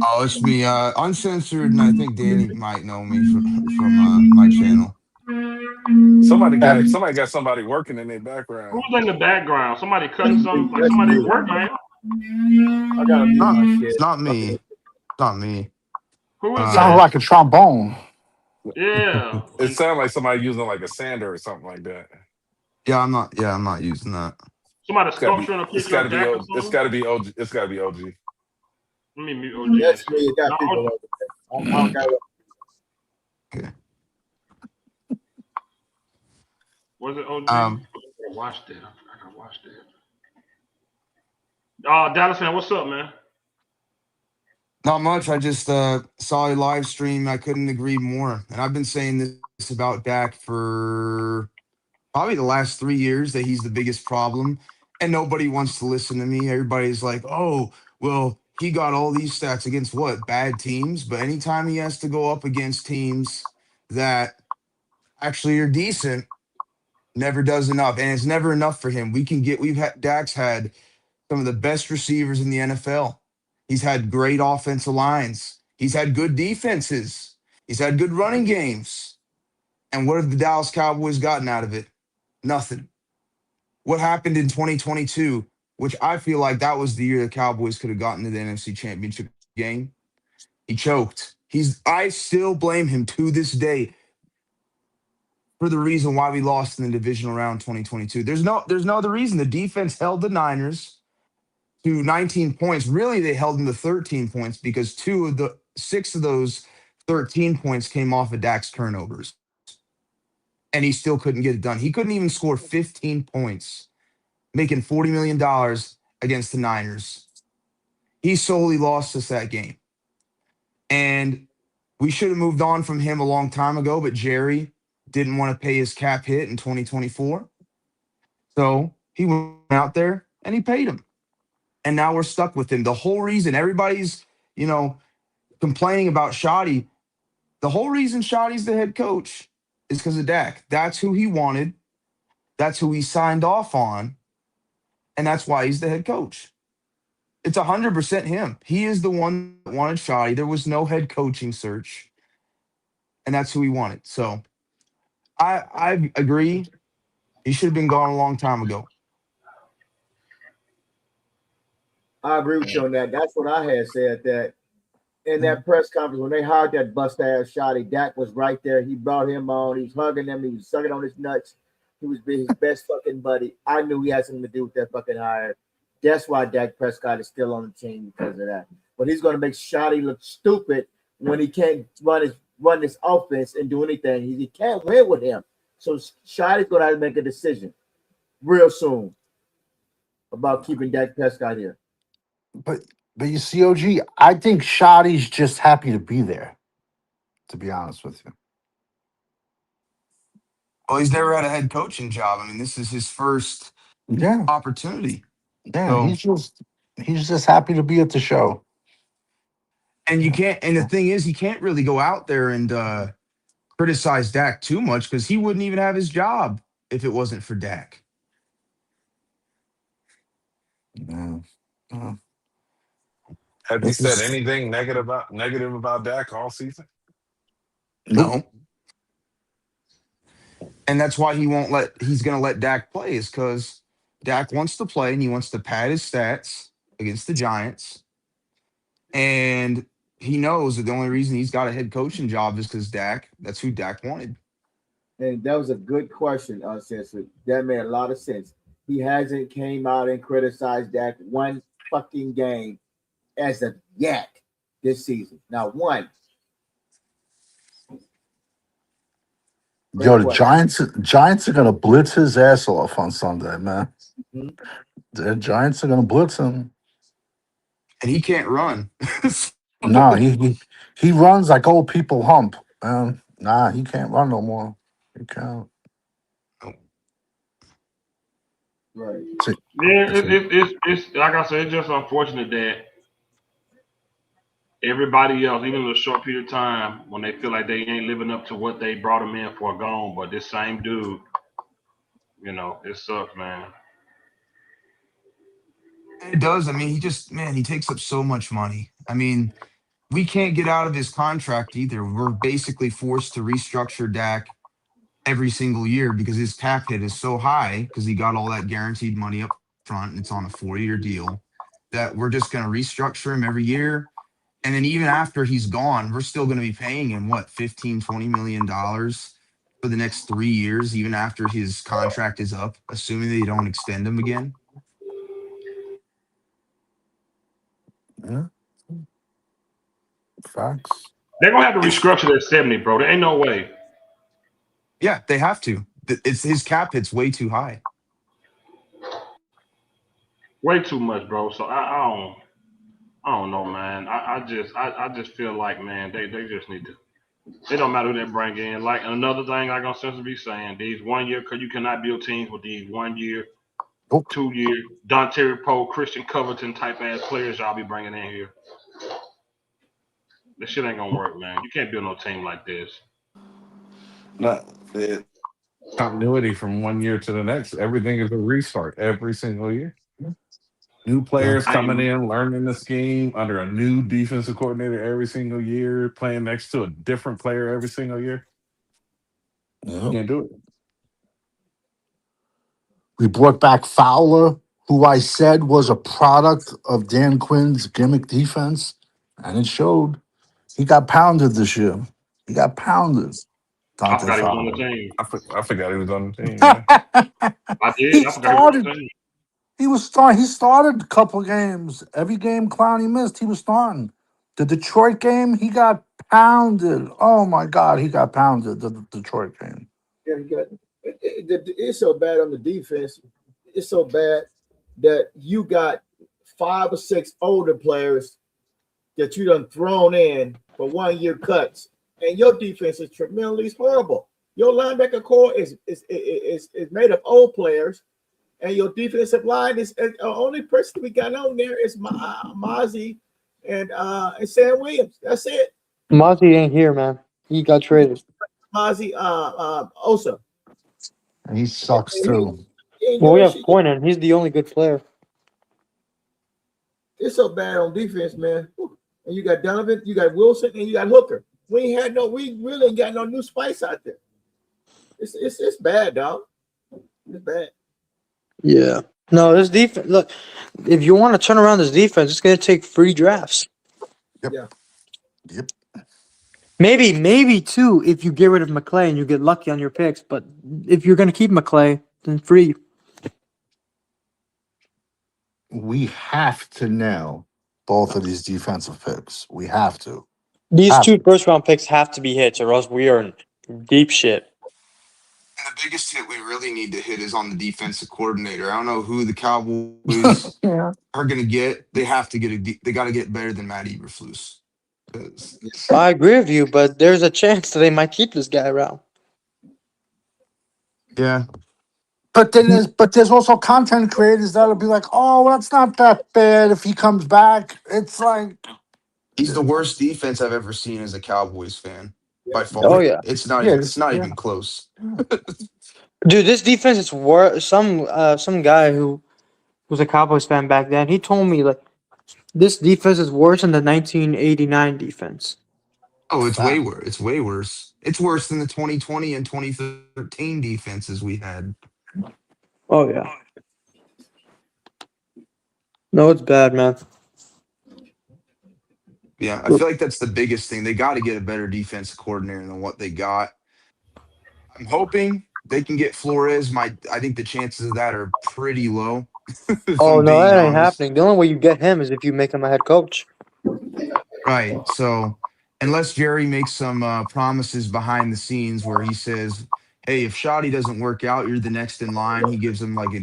Speaker 5: Oh, it's me, uncensored, and I think Danny might know me from my channel.
Speaker 3: Somebody got somebody working in their background.
Speaker 1: Who's in the background? Somebody cutting something? Like
Speaker 4: That's
Speaker 1: somebody
Speaker 4: me.
Speaker 1: working? Man.
Speaker 4: I gotta mute
Speaker 5: Not,
Speaker 4: my
Speaker 5: it's
Speaker 4: shit.
Speaker 5: not me. It's not me.
Speaker 1: Who is
Speaker 2: Sounded
Speaker 5: Um,
Speaker 1: that?
Speaker 2: like a trombone.
Speaker 1: Yeah.
Speaker 3: It sounds like somebody using like a sander or something like that.
Speaker 5: yeah, I'm not. Yeah, I'm not using that.
Speaker 1: Somebody
Speaker 3: It's gotta be.
Speaker 1: sculpturing a
Speaker 3: It's
Speaker 1: picture
Speaker 3: gotta
Speaker 1: of
Speaker 3: be.
Speaker 1: Dak or
Speaker 3: It's
Speaker 1: something?
Speaker 3: gotta be OG. It's gotta be OG.
Speaker 1: Let me mute OG real
Speaker 4: That's me.
Speaker 1: quick.
Speaker 4: It got
Speaker 1: No,
Speaker 4: people over there. I don't got.
Speaker 5: Okay.
Speaker 1: was it OG? I
Speaker 5: Um,
Speaker 1: gotta watch that. I gotta watch that. Dallas fan, what's up, man?
Speaker 5: Not much. I just saw a live stream. I couldn't agree more. And I've been saying this about Dak for probably the last 3 years that he's the biggest problem. And nobody wants to listen to me. Everybody's like, oh, well, he got all these stats against what? Bad teams. But anytime he has to go up against teams that actually are decent, never does enough. And it's never enough for him. We've had Dak's had some of the best receivers in the NFL. He's had great offensive lines. He's had good defenses. He's had good running games. And what have the Dallas Cowboys gotten out of it? Nothing. What happened in 2022, which I feel like that was the year the Cowboys could have gotten to the NFC Championship game? He choked. I still blame him to this day for the reason why we lost in the divisional round 2022. There's no other reason. The defense held the Niners to 19 points. Really, they held them to 13 points because 6 of those 13 points came off of Dak's turnovers. And he still couldn't get it done. He couldn't even score 15 points, making $40 million against the Niners. He solely lost us that game. And we should have moved on from him a long time ago, but Jerry didn't want to pay his cap hit in 2024. So he went out there and he paid him. And now we're stuck with him. The whole reason everybody's, complaining about Shoddy, the whole reason Shoddy's the head coach is because of Dak. That's who he wanted. That's who he signed off on. And that's why he's the head coach. It's 100% him. He is the one that wanted Shoddy. There was no head coaching search. And that's who he wanted. So I agree. He should have been gone a long time ago.
Speaker 4: I agree with you on that. That's what I had said that in that press conference when they hired that bust ass shotty. Dak was right there. He brought him on. He's hugging him. He was sucking on his nuts. He was his best fucking buddy. I knew he had something to do with that fucking hire. That's why Dak Prescott is still on the team because of that. But he's going to make Shoddy look stupid when he can't run this offense and do anything. He can't win with him. So Shoddy's going to have to make a decision real soon about keeping Dak Prescott here.
Speaker 2: But you see, OG, I think Shoddy's just happy to be there. To be honest with you.
Speaker 5: Well, he's never had a head coaching job. I mean, this is his first
Speaker 2: Yeah,
Speaker 5: opportunity.
Speaker 2: yeah.
Speaker 5: So,
Speaker 2: He's just happy to be at the show.
Speaker 5: and you can't. And the thing is, he can't really go out there and criticize Dak too much because he wouldn't even have his job if it wasn't for Dak.
Speaker 2: Yeah.
Speaker 3: Has he
Speaker 2: This
Speaker 3: said
Speaker 2: is
Speaker 3: anything negative about Dak all season?
Speaker 2: nope.
Speaker 5: No, and that's why he's going to let Dak play is because Dak wants to play and he wants to pad his stats against the Giants. And he knows that the only reason he's got a head coaching job is because that's who Dak wanted.
Speaker 4: And that was a good question, Cecily. That made a lot of sense. He hasn't came out and criticized Dak one fucking game as of yet this season. Now one.
Speaker 2: Yo,
Speaker 4: Great
Speaker 2: the
Speaker 4: question.
Speaker 2: Giants are gonna blitz his ass off on Sunday, man.
Speaker 4: Mhm.
Speaker 2: The Giants are gonna blitz him.
Speaker 5: And he can't run.
Speaker 2: No, he runs like old people hump. Nah, he can't run no more. He can't.
Speaker 4: Right.
Speaker 2: It's a-
Speaker 1: Yeah,
Speaker 2: it's a-
Speaker 1: it's like I said, it's just unfortunate that everybody else, even in a short period of time, when they feel like they ain't living up to what they brought them in for, gone. But this same dude, it sucks, man.
Speaker 5: It does. I mean, he takes up so much money. I mean, we can't get out of his contract either. We're basically forced to restructure Dak every single year because his cap hit is so high because he got all that guaranteed money up front and it's on a 4-year deal that we're just going to restructure him every year. And then even after he's gone, we're still going to be paying him what, 15, $20 million for the next 3 years, even after his contract is up, assuming they don't extend him again.
Speaker 2: yeah, facts.
Speaker 1: They're gonna have to
Speaker 5: It's
Speaker 1: restructure that 70, bro. There ain't no way.
Speaker 5: Yeah, they have to. It's his cap hit's way too high.
Speaker 1: Way too much, bro. So I don't know, man. I just feel like, man, they just need to. It don't matter who they bring in. Like another thing, like I'm supposed to be saying, these 1 year, cause you cannot build teams with these 1 year,
Speaker 2: Nope.
Speaker 1: 2 year, Dante Poe, Christian Covington type ass players y'all be bringing in here. This shit ain't gonna work, man. You can't build no team like this.
Speaker 3: No, the continuity from one year to the next. Everything is a restart every single year. New
Speaker 2: Yeah.
Speaker 3: players
Speaker 1: I
Speaker 3: coming
Speaker 1: ain't,
Speaker 3: in, learning the scheme under a new defensive coordinator every single year, playing next to a different player every single year.
Speaker 2: Yeah.
Speaker 3: Can't do it.
Speaker 2: We brought back Fowler, who I said was a product of Dan Quinn's gimmick defense, and it showed. He got pounded this year. He got pounded.
Speaker 1: I
Speaker 2: Dante
Speaker 1: forgot he was on the
Speaker 2: Fowler.
Speaker 1: team.
Speaker 3: I forgot he was on the team. Yeah.
Speaker 1: I did.
Speaker 2: He
Speaker 1: I forgot he was on
Speaker 2: started.
Speaker 1: the team.
Speaker 2: He started a couple games. Every game Clowney missed, he was starting. The Detroit game, he got pounded. Oh my God, he got pounded. The Detroit game.
Speaker 4: Yeah, you got it's so bad on the defense. It's so bad that you got 5 or 6 older players that you done thrown in for 1 year cuts, and your defense is tremendously horrible. Your linebacker core is made of old players, and your defensive line is the only person we got on there is Mozzie and Sam Williams. That's it.
Speaker 6: Monty ain't here, man. He got traded.
Speaker 4: Mozzie Osa.
Speaker 2: And he sucks
Speaker 4: And
Speaker 2: too.
Speaker 4: he ain't
Speaker 6: Well, we
Speaker 4: doing
Speaker 6: have
Speaker 4: shit.
Speaker 6: Quinn, he's the only good player.
Speaker 4: It's so bad on defense, man. Whew. And you got Donovan, you got Wilson, and you got Hooker. We really ain't got no new spice out there. It's bad, dog. It's bad.
Speaker 6: Yeah. No, this defense. Look, if you want to turn around this defense, it's going to take free drafts.
Speaker 2: Yep.
Speaker 4: Yeah.
Speaker 2: Yep.
Speaker 6: Maybe two if you get rid of McClay and you get lucky on your picks. But if you're going to keep McClay, then free.
Speaker 2: We have to nail both of these defensive picks. We have to.
Speaker 6: These
Speaker 2: Have
Speaker 6: two
Speaker 2: to.
Speaker 6: first round picks have to be hits, or else we are in deep shit.
Speaker 5: And the biggest hit we really need to hit is on the defensive coordinator. I don't know who the Cowboys
Speaker 2: Yeah.
Speaker 5: are going to get. They have to get they got to get better than Matt Eberflus. 'Cause-
Speaker 6: I agree with you, but there's a chance that they might keep this guy around.
Speaker 5: yeah,
Speaker 2: But there's also content creators that'll be like, oh, that's not that bad if he comes back. It's like,
Speaker 5: he's the worst defense I've ever seen as a Cowboys fan by
Speaker 4: Yeah.
Speaker 6: Oh
Speaker 2: yeah,
Speaker 5: far.
Speaker 6: yeah,
Speaker 2: yeah,
Speaker 5: It's not
Speaker 2: yeah.
Speaker 5: even close.
Speaker 6: dude, this defense is worse. Some guy who was a Cowboys fan back then. He told me like this defense is worse than the 1989 defense.
Speaker 5: Oh, it's way
Speaker 2: Fact.
Speaker 5: worse. It's way worse. It's worse than the 2020 and 2013 defenses we had.
Speaker 6: Oh yeah, no, it's bad, man.
Speaker 5: Yeah, I feel like that's the biggest thing. They got to get a better defense coordinator than what they got. I'm hoping they can get Flores. I think the chances of that are pretty low, if
Speaker 6: Oh
Speaker 5: I'm
Speaker 6: no,
Speaker 5: being
Speaker 6: that ain't
Speaker 5: honest.
Speaker 6: happening. The only way you get him is if you make him a head coach.
Speaker 5: Right. So unless Jerry makes some promises behind the scenes where he says, "Hey, if Shoddy doesn't work out, you're the next in line," he gives him like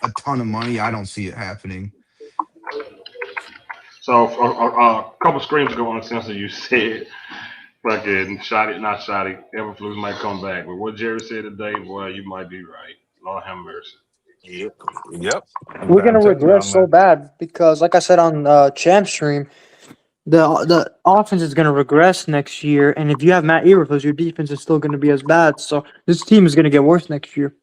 Speaker 5: a ton of money. I don't see it happening.
Speaker 1: So a couple screams ago on the sensor, you said fucking shot it, not shot it. Everflux might come back, but what Jerry said today, boy, you might be right. Lord have mercy.
Speaker 3: Yep. Yep.
Speaker 6: We're gonna
Speaker 3: I'm telling
Speaker 6: regress
Speaker 3: y'all,
Speaker 6: so
Speaker 3: man.
Speaker 6: bad because, like I said on Champ Stream, the offense is gonna regress next year, and if you have Matt Eberflus, your defense is still gonna be as bad. So this team is gonna get worse next year.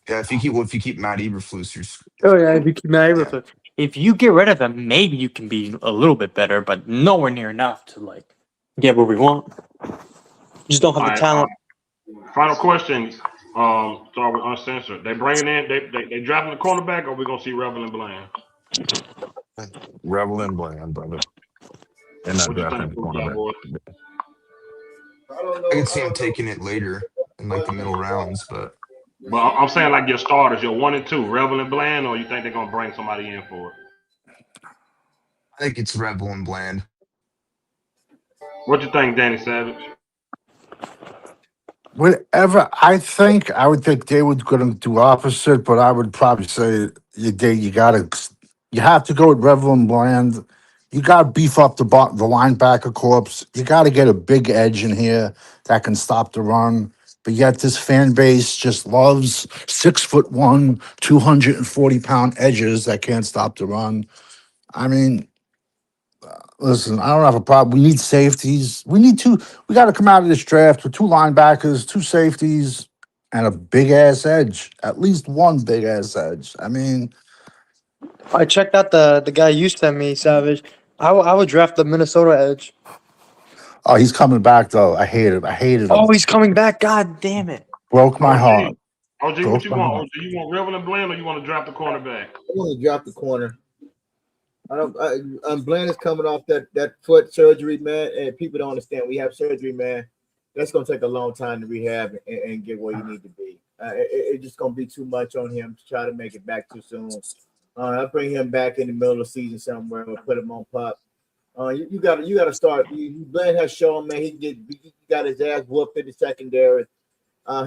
Speaker 5: Yeah, if you keep Matt Eberflus,
Speaker 6: Oh yeah, if you keep Matt
Speaker 5: yeah.
Speaker 6: Eberflus, if you get rid of him, maybe you can be a little bit better, but nowhere near enough to like get what we want. Just don't have
Speaker 1: All
Speaker 6: the
Speaker 1: right.
Speaker 6: talent.
Speaker 1: Final question. Start with uncensored. They bringing in. They dropping the cornerback, or we gonna see Revel and Bland?
Speaker 3: Revel and Bland, brother. They're not
Speaker 1: What you think,
Speaker 3: drafting the
Speaker 1: for
Speaker 3: cornerback.
Speaker 1: Cowboys?
Speaker 4: I don't
Speaker 5: I
Speaker 4: know.
Speaker 5: could
Speaker 4: I
Speaker 5: see him
Speaker 4: don't know.
Speaker 5: taking it later in like the middle rounds, but
Speaker 1: But I'm saying like your starters, your 1 and 2, Revel and Bland, or you think they're gonna bring somebody in for it?
Speaker 5: I think it's Rebel and Bland.
Speaker 1: What you think, Danny Savage?
Speaker 2: Whatever I would think they were going to do opposite, but I would probably say you have to go with Revel and Bland. You got to beef up the linebacker corps. You got to get a big edge in here that can stop the run. But yet this fan base just loves 6'1", 240-pound edges that can't stop the run. I mean, listen, I don't have a problem. We need safeties. We need two. We got to come out of this draft with two linebackers, two safeties, and a big ass edge. At least one big ass edge. I mean,
Speaker 6: I checked out the guy you sent me, Savage. I would draft the Minnesota edge.
Speaker 2: Oh, he's coming back though. I hate him. I hated
Speaker 6: Oh,
Speaker 2: him.
Speaker 6: he's coming back. God damn it.
Speaker 2: Broke my
Speaker 1: OG,
Speaker 2: heart.
Speaker 1: OG, what
Speaker 2: Broke
Speaker 1: you
Speaker 2: my
Speaker 1: want?
Speaker 2: heart.
Speaker 1: OG, you want Revel and Bland, or you want to drop the cornerback?
Speaker 4: I want to drop the corner. I don't. Bland is coming off that foot surgery, man, and people don't understand. We have surgery, man. That's gonna take a long time to rehab and get where you need to be. It's just gonna be too much on him to try to make it back too soon. I bring him back in the middle of the season somewhere or put him on pup. You gotta start. Bland has shown, man, he got his ass whooped in the secondary.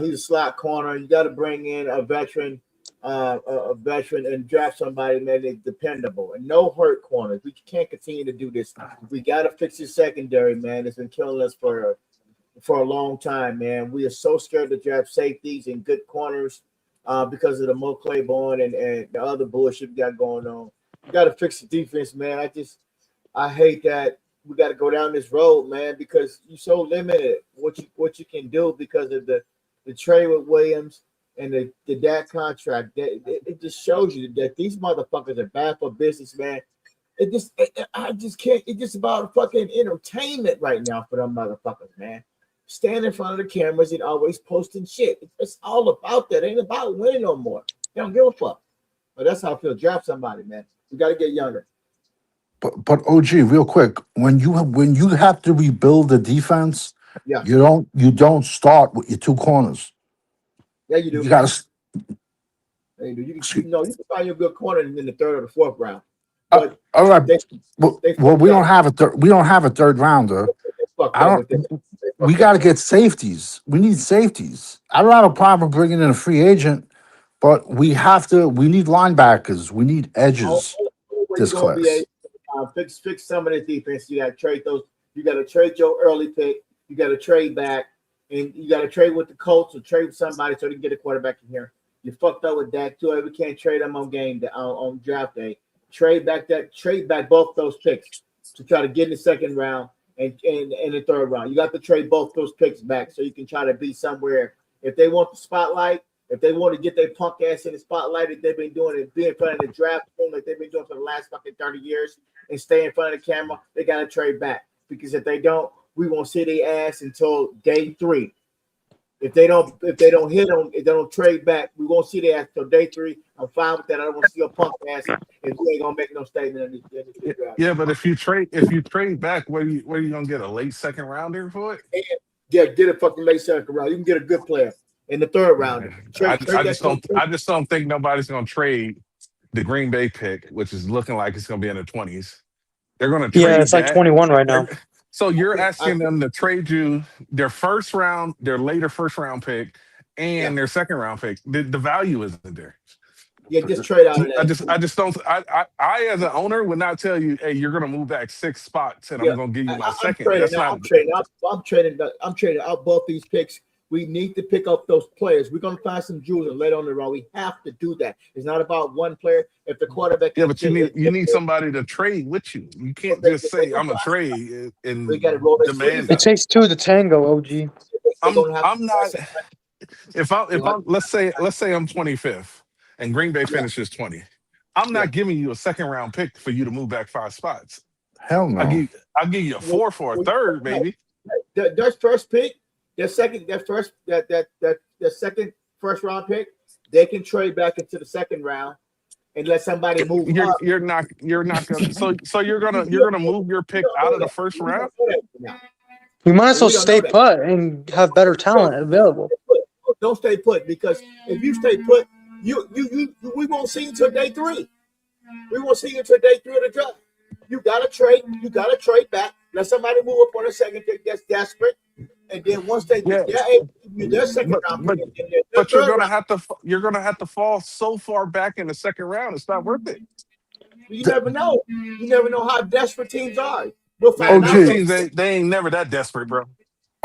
Speaker 4: He's a slot corner. You got to bring in a veteran, and draft somebody, man, that's dependable and no hurt corners. We can't continue to do this. We got to fix this secondary, man. It's been killing us for a long time, man. We are so scared to draft safeties and good corners because of the Mo Claiborne and the other bullshit we got going on. You got to fix the defense, man. I hate that we got to go down this road, man, because you're so limited what you can do because of the trade with Williams and the Dak contract. It just shows you that these motherfuckers are bad for business, man. I just can't. It's just about fucking entertainment right now for them motherfuckers, man. Stand in front of the cameras and always posting shit. It's all about that. It ain't about winning no more. They don't give a fuck. But that's how I feel. Draft somebody, man. We got to get younger.
Speaker 2: But OG, real quick, when you have to rebuild the defense,
Speaker 4: Yeah,
Speaker 2: you don't start with your two corners.
Speaker 4: yeah, you
Speaker 2: You
Speaker 4: do.
Speaker 2: gotta.
Speaker 4: Yeah, you do. You can find your good corner in the third or the fourth round,
Speaker 2: Uh,
Speaker 4: but
Speaker 2: all right.
Speaker 4: they they
Speaker 2: Well,
Speaker 4: fucked up.
Speaker 2: we don't have a third rounder.
Speaker 4: They fucked
Speaker 2: I
Speaker 4: up
Speaker 2: don't.
Speaker 4: with this. They
Speaker 2: We
Speaker 4: fucked
Speaker 2: got
Speaker 4: up
Speaker 2: to
Speaker 4: with
Speaker 2: get safeties. We need safeties. I don't have a problem bringing in a free agent, but we have to. We need linebackers. We need edges
Speaker 4: only way you're
Speaker 2: this
Speaker 4: gonna be able
Speaker 2: class.
Speaker 4: to fix some of the defense. You got to trade those. You got to trade your early pick. You got to trade back, and you got to trade with the Colts or trade with somebody so they can get a quarterback in here. You fucked up with Dak too. We can't trade them on game day, on draft day. Trade back both those picks to try to get in the second round and in the third round. You got to trade both those picks back so you can try to be somewhere. If they want the spotlight, if they want to get their punk ass in the spotlight, if they've been doing it, be in front of the draft room like they've been doing for the last fucking 30 years and stay in front of the camera, they got to trade back. Because if they don't, we won't see their ass until day 3. If they don't hit them, if they don't trade back, we won't see their ass until day 3. I'm fine with that. I don't want to see your punk ass if you ain't gonna make no statement in this draft.
Speaker 3: Yeah, but if you trade back, what are you gonna get, a late second rounder for it?
Speaker 4: And, yeah, get a fucking late second round. You can get a good player in the third round.
Speaker 3: I,
Speaker 4: Trade
Speaker 3: I
Speaker 4: that.
Speaker 3: just don't I just don't think nobody's gonna trade the Green Bay pick, which is looking like it's gonna be in the 20s. They're gonna
Speaker 6: Yeah, it's
Speaker 3: trade
Speaker 6: like
Speaker 3: that.
Speaker 6: 21 right now.
Speaker 3: So you're
Speaker 4: I
Speaker 3: asking them to trade you their first round, their later first round pick,
Speaker 4: yeah,
Speaker 3: and their second round pick. The value isn't there.
Speaker 4: yeah, just trade out of
Speaker 3: I
Speaker 4: that.
Speaker 3: just I just don't I as an owner would not tell you, hey, you're gonna move back 6 spots and
Speaker 4: Yeah,
Speaker 3: I'm gonna give you my
Speaker 4: I'm
Speaker 3: second.
Speaker 4: trading
Speaker 3: That's
Speaker 4: now.
Speaker 3: not
Speaker 4: I'm trading out both these picks. We need to pick up those players. We're gonna find some jewels and later on the road. We have to do that. It's not about one player. If the quarterback
Speaker 3: yeah,
Speaker 4: is
Speaker 3: but you need somebody to trade with you. You can't just
Speaker 4: they
Speaker 3: say
Speaker 4: gonna
Speaker 3: I'm a
Speaker 4: buy.
Speaker 3: trade
Speaker 4: We
Speaker 3: and
Speaker 4: got to roll their sleeves
Speaker 3: demand
Speaker 6: It
Speaker 3: it.
Speaker 4: up.
Speaker 6: takes two to tango, OG.
Speaker 4: They're
Speaker 3: I'm
Speaker 4: gonna have to
Speaker 3: I'm
Speaker 4: buy
Speaker 3: not
Speaker 4: somebody.
Speaker 3: if I'm let's say I'm 25th and Green Bay
Speaker 4: Yeah,
Speaker 3: finishes 20. I'm
Speaker 4: yeah.
Speaker 3: not giving you a second round pick for you to move back 5 spots.
Speaker 2: Hell
Speaker 3: I
Speaker 2: no.
Speaker 3: give I'll give you a
Speaker 4: Well,
Speaker 3: 4 for a
Speaker 4: well,
Speaker 3: third,
Speaker 4: no,
Speaker 3: maybe.
Speaker 4: their first pick, their second first round pick, they can trade back into the second round and let somebody move
Speaker 3: You're
Speaker 4: up.
Speaker 3: you're not gonna so you're gonna
Speaker 4: We
Speaker 3: you're gonna
Speaker 4: don't
Speaker 3: move your
Speaker 4: we
Speaker 3: pick
Speaker 4: don't
Speaker 3: out
Speaker 4: know
Speaker 3: of the
Speaker 4: that.
Speaker 3: first
Speaker 4: We
Speaker 3: round.
Speaker 4: don't know that now.
Speaker 6: We might as well
Speaker 4: We don't know
Speaker 6: stay
Speaker 4: that.
Speaker 6: put and have better talent available.
Speaker 4: Don't stay put because if you stay put, we won't see you until day 3. We won't see you until day 3 of the draft. You gotta trade. You gotta trade back. Let somebody move up on a second pick that's desperate, and then once they
Speaker 3: Yeah,
Speaker 4: they're able to give you their second
Speaker 3: but
Speaker 4: round pick
Speaker 3: but
Speaker 4: and then their
Speaker 3: but you're
Speaker 4: third
Speaker 3: gonna
Speaker 4: round,
Speaker 3: have to fall so far back in the second round. It's not worth it,
Speaker 4: you
Speaker 2: The
Speaker 4: never know. You never know how desperate teams are. We'll
Speaker 3: man.
Speaker 4: find
Speaker 3: These
Speaker 4: out though.
Speaker 2: OG,
Speaker 3: teams they ain't never that desperate, bro.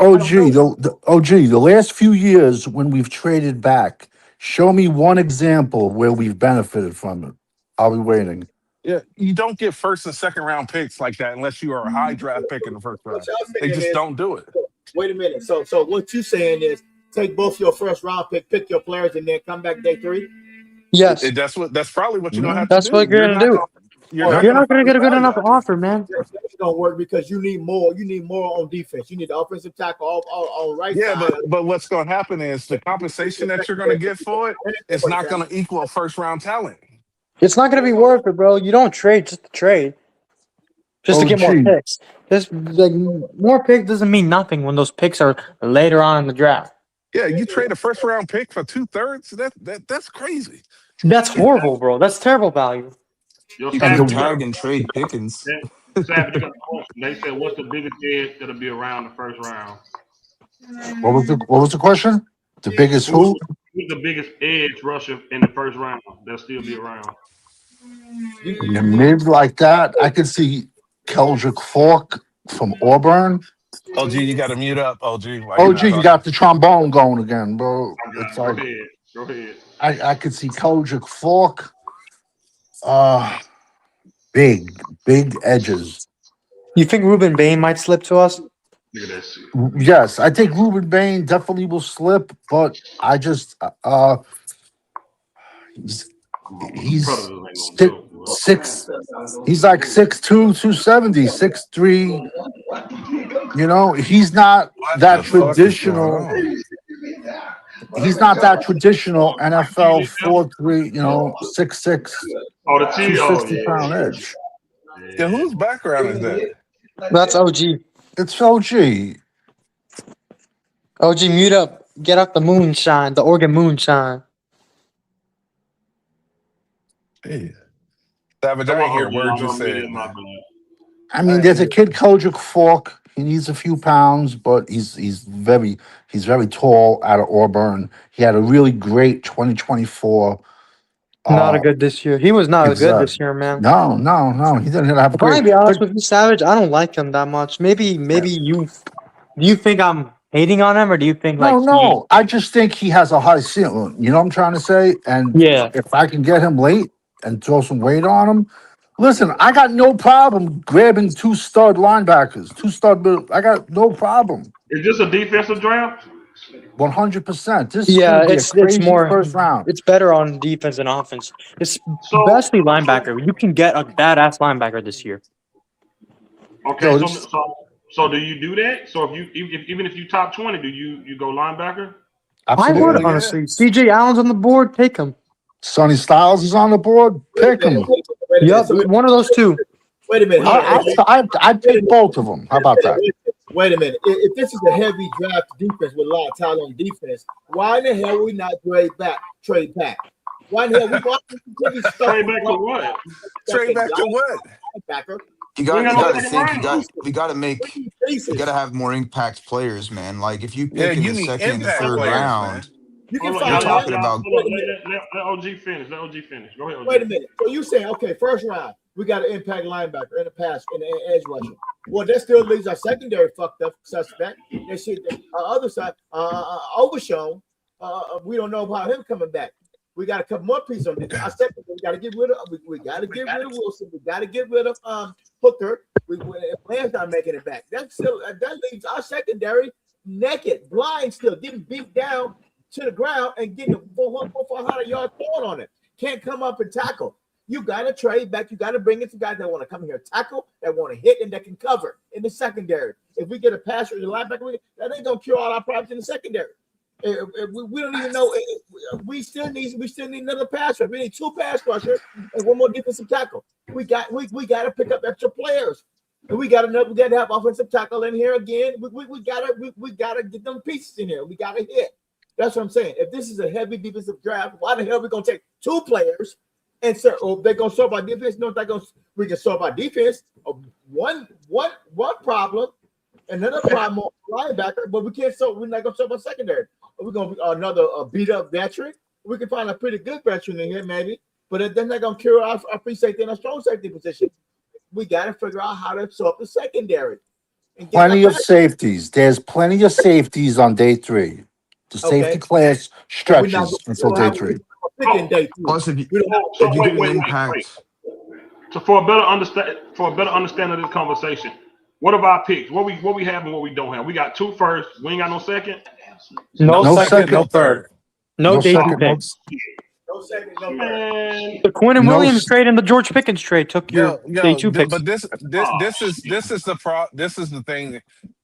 Speaker 4: I
Speaker 2: OG,
Speaker 4: don't know.
Speaker 2: the OG, the last few years when we've traded back, show me one example where we've benefited from it. I'll be waiting.
Speaker 3: Yeah, you don't get first and second round picks like that unless you are a high draft pick in the first
Speaker 4: What
Speaker 3: round.
Speaker 4: y'all
Speaker 3: They
Speaker 4: saying
Speaker 3: just
Speaker 4: is,
Speaker 3: don't do it.
Speaker 4: wait a minute. So what you saying is take both your first round pick your players, and then come back day 3.
Speaker 6: Yes,
Speaker 3: That's probably what you're gonna
Speaker 2: Yeah.
Speaker 3: have to
Speaker 6: that's what
Speaker 3: do.
Speaker 6: you're gonna do.
Speaker 3: You're
Speaker 4: Or
Speaker 3: not
Speaker 6: You're
Speaker 3: gonna
Speaker 6: not gonna
Speaker 3: find
Speaker 6: get a good
Speaker 3: value
Speaker 6: enough
Speaker 3: out there.
Speaker 6: offer, man.
Speaker 4: that's gonna work because you need more. You need more on defense. You need the offensive tackle on right
Speaker 3: Yeah,
Speaker 4: side.
Speaker 3: but what's gonna happen is the compensation that you're gonna get for it is not gonna equal first round talent.
Speaker 6: It's not gonna be worth it, bro. You don't trade just to trade, just to get more
Speaker 2: OG.
Speaker 6: picks. Just like more picks doesn't mean nothing when those picks are later on in the draft.
Speaker 3: Yeah, you trade a first round pick for 2/3. That's crazy.
Speaker 6: That's horrible, bro. That's terrible value.
Speaker 1: Yo,
Speaker 5: You
Speaker 2: And
Speaker 1: Savage,
Speaker 5: could
Speaker 1: you
Speaker 2: the
Speaker 1: got
Speaker 5: tag and trade Pickens.
Speaker 1: Savage, you got a question. They said, what's the biggest edge that'll be around the first round?
Speaker 2: what was the question? The biggest
Speaker 1: Who's,
Speaker 2: who?
Speaker 1: who's the biggest edge rusher in the first round that'll still be around?
Speaker 2: In the mid like that, I could see Keldrick Falk from Auburn.
Speaker 3: OG, you got to mute up. OG, while you're
Speaker 2: OG,
Speaker 3: not
Speaker 2: you
Speaker 3: talking.
Speaker 2: got the trombone going again, bro.
Speaker 1: I got
Speaker 2: It's
Speaker 1: it. Go
Speaker 2: like
Speaker 1: ahead. Go ahead.
Speaker 2: I could see Keldrick Falk. Uh big edges.
Speaker 6: You think Ruben Bain might slip to us?
Speaker 1: Look at that shit.
Speaker 2: Yes, I think Ruben Bain definitely will slip, but I just he's he's
Speaker 1: Predators ain't no
Speaker 2: six,
Speaker 1: joke, bro.
Speaker 2: six he's like 6'2", 270, 6'3". He's not
Speaker 3: What
Speaker 2: that
Speaker 3: the fuck is going
Speaker 2: traditional.
Speaker 3: on?
Speaker 2: He's not that traditional NFL
Speaker 1: TJ Edwards?
Speaker 2: 4'3", 6'6",
Speaker 1: Oh, the
Speaker 2: two
Speaker 1: T. Oh,
Speaker 2: sixty
Speaker 1: yeah.
Speaker 2: pound edge.
Speaker 3: Yeah,
Speaker 1: Yeah.
Speaker 3: whose background is that?
Speaker 6: That's OG.
Speaker 2: It's OG.
Speaker 6: OG, mute up. Get out the moonshine, the Oregon moonshine.
Speaker 3: Hey. Savage,
Speaker 1: Come
Speaker 3: I ain't
Speaker 1: on,
Speaker 3: hear a
Speaker 1: OG.
Speaker 3: word
Speaker 1: I'm
Speaker 3: you
Speaker 1: going to meet
Speaker 3: said,
Speaker 1: him, my
Speaker 3: man.
Speaker 1: bad.
Speaker 2: I
Speaker 3: I
Speaker 2: mean,
Speaker 3: ain't
Speaker 2: there's a
Speaker 3: hear.
Speaker 2: kid Kojic Falk. He needs a few pounds, but he's very tall out of Auburn. He had a really great 2024.
Speaker 6: Not a
Speaker 2: Uh,
Speaker 6: good this year. He was not a good
Speaker 2: exact.
Speaker 6: this year, man.
Speaker 2: No. He didn't have
Speaker 6: If I
Speaker 2: great.
Speaker 6: be honest
Speaker 2: But
Speaker 6: with you, Savage, I don't like him that much. Maybe you. Do you think I'm hating on him, or do you think like he?
Speaker 2: no. I just think he has a high ceiling. You know what I'm trying to say? And
Speaker 6: Yeah,
Speaker 2: if I can get him late and throw some weight on him, listen, I got no problem grabbing two stud linebackers, two stud. I got no problem.
Speaker 1: Is this a defensive draft?
Speaker 2: 100%. This is going
Speaker 6: yeah.
Speaker 2: to be a
Speaker 6: It's
Speaker 2: crazy
Speaker 6: more.
Speaker 2: first round.
Speaker 6: It's better on defense than offense. It's
Speaker 1: So,
Speaker 6: especially linebacker. You can get a badass linebacker this year.
Speaker 1: okay,
Speaker 2: Yo,
Speaker 1: so
Speaker 2: this
Speaker 1: so so do you do that? So even if you top 20, do you go linebacker?
Speaker 6: I would
Speaker 3: Hell
Speaker 2: absolutely.
Speaker 3: yeah.
Speaker 6: honestly. CJ Allen's on the board. Take him.
Speaker 2: Sonny Styles is on the board. Pick him.
Speaker 4: Wait a minute.
Speaker 6: Yep,
Speaker 4: So
Speaker 6: one of those two.
Speaker 4: wait a minute.
Speaker 1: What's
Speaker 4: Hold on.
Speaker 1: up,
Speaker 2: I,
Speaker 1: OG?
Speaker 2: I, I'd
Speaker 4: Wait a
Speaker 2: pick
Speaker 4: minute.
Speaker 2: both of them. How about that?
Speaker 4: Wait a minute. If this is a heavy draft defense with a lot of talent on defense, why in the hell we not trade back? Why in the hell we stuck
Speaker 1: Trade back to what?
Speaker 3: Trade back to what?
Speaker 4: linebacker?
Speaker 5: You
Speaker 1: We
Speaker 5: got
Speaker 1: ain't
Speaker 5: you
Speaker 1: got
Speaker 5: got
Speaker 1: no
Speaker 5: to
Speaker 1: second
Speaker 5: think.
Speaker 1: round.
Speaker 5: We got to make. You got to have more impact players, man. Like if you
Speaker 3: Yeah,
Speaker 5: pick in
Speaker 3: you
Speaker 5: the
Speaker 3: need
Speaker 5: second and the
Speaker 3: impact
Speaker 5: third
Speaker 3: players, man.
Speaker 5: round,
Speaker 4: You can
Speaker 1: Hold on,
Speaker 5: you're
Speaker 4: find
Speaker 5: talking
Speaker 4: him.
Speaker 5: about.
Speaker 1: hold on. Let OG finish. Let OG finish. Go ahead, OG.
Speaker 4: Wait a minute. So you say, okay, first round, we got an impact linebacker in the pass in the edge rusher. Well, that still leaves our secondary fucked up suspect. That shit, other side, overshown. We don't know about him coming back. We got a couple more pieces on this. I said we got to get rid of. We got to get rid of Wilson. We got to get rid of Hooker. Lamb's not making it back. That leaves our secondary naked, blind, still getting beat down to the ground and getting a 400-yard thrown on it. Can't come up and tackle. You got to trade back. You got to bring in some guys that want to come here, tackle, that want to hit, and that can cover in the secondary. If we get a pass or the linebacker, that ain't gonna cure all our problems in the secondary. We don't even know. We still need another pass rusher. We need two pass rushers and one more defensive tackle. We got to pick up extra players. And we got to have offensive tackle in here again. We gotta get them pieces in here. We gotta hit. That's what I'm saying. If this is a heavy defensive draft, why the hell are we gonna take two players and say, oh, they're gonna solve our defense? No, we can solve our defense. One problem, another problem on linebacker, but we can't solve. We're not gonna solve our secondary. We're gonna be another beat up veteran. We can find a pretty good veteran in here, maybe, but they're not gonna cure our free safety and our strong safety position. We got to figure out how to solve the secondary. And
Speaker 2: Plenty of safeties. There's plenty of safeties on day 3. The safety class stretches until day 3.
Speaker 5: Plus,
Speaker 1: So
Speaker 5: if you get an
Speaker 1: wait.
Speaker 5: impact,
Speaker 1: So for a better understanding of this conversation, what are our picks? What we have and what we don't have? We got 2 first. We ain't got no second.
Speaker 6: No
Speaker 2: No
Speaker 6: second, no
Speaker 2: second.
Speaker 6: third. No
Speaker 2: No
Speaker 6: day two
Speaker 2: second. No,
Speaker 6: picks.
Speaker 4: No second, no third.
Speaker 1: Man,
Speaker 6: The Quinn and
Speaker 2: No,
Speaker 6: Williams trade and the George Pickens trade took your day two picks.
Speaker 3: but
Speaker 1: oh
Speaker 3: this is this is the thing.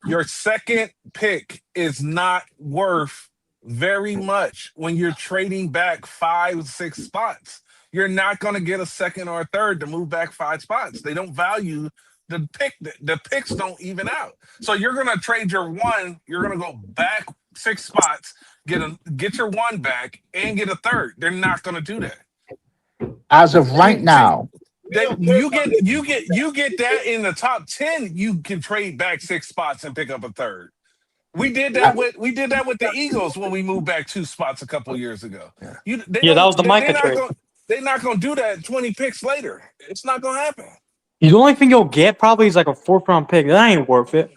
Speaker 3: Your second pick is not worth very much when you're trading back 5, 6 spots. You're not going to get a second or a third to move back 5 spots. They don't value the pick. The picks don't even out. So you're going to trade your one. You're going to go back 6 spots, get your one back, and get a third. They're not going to do that.
Speaker 2: as of right
Speaker 3: See,
Speaker 2: now,
Speaker 4: We
Speaker 3: that
Speaker 4: don't care about this.
Speaker 3: you get that in the top 10, you can trade back 6 spots and pick up a third. We did that with the Eagles when we moved back 2 spots a couple years ago.
Speaker 2: yeah.
Speaker 6: Yeah, that was the Micah trade.
Speaker 3: They're not gonna do that 20 picks later. It's not gonna happen.
Speaker 6: The only thing you'll get probably is like a 4th-round pick. That ain't worth it.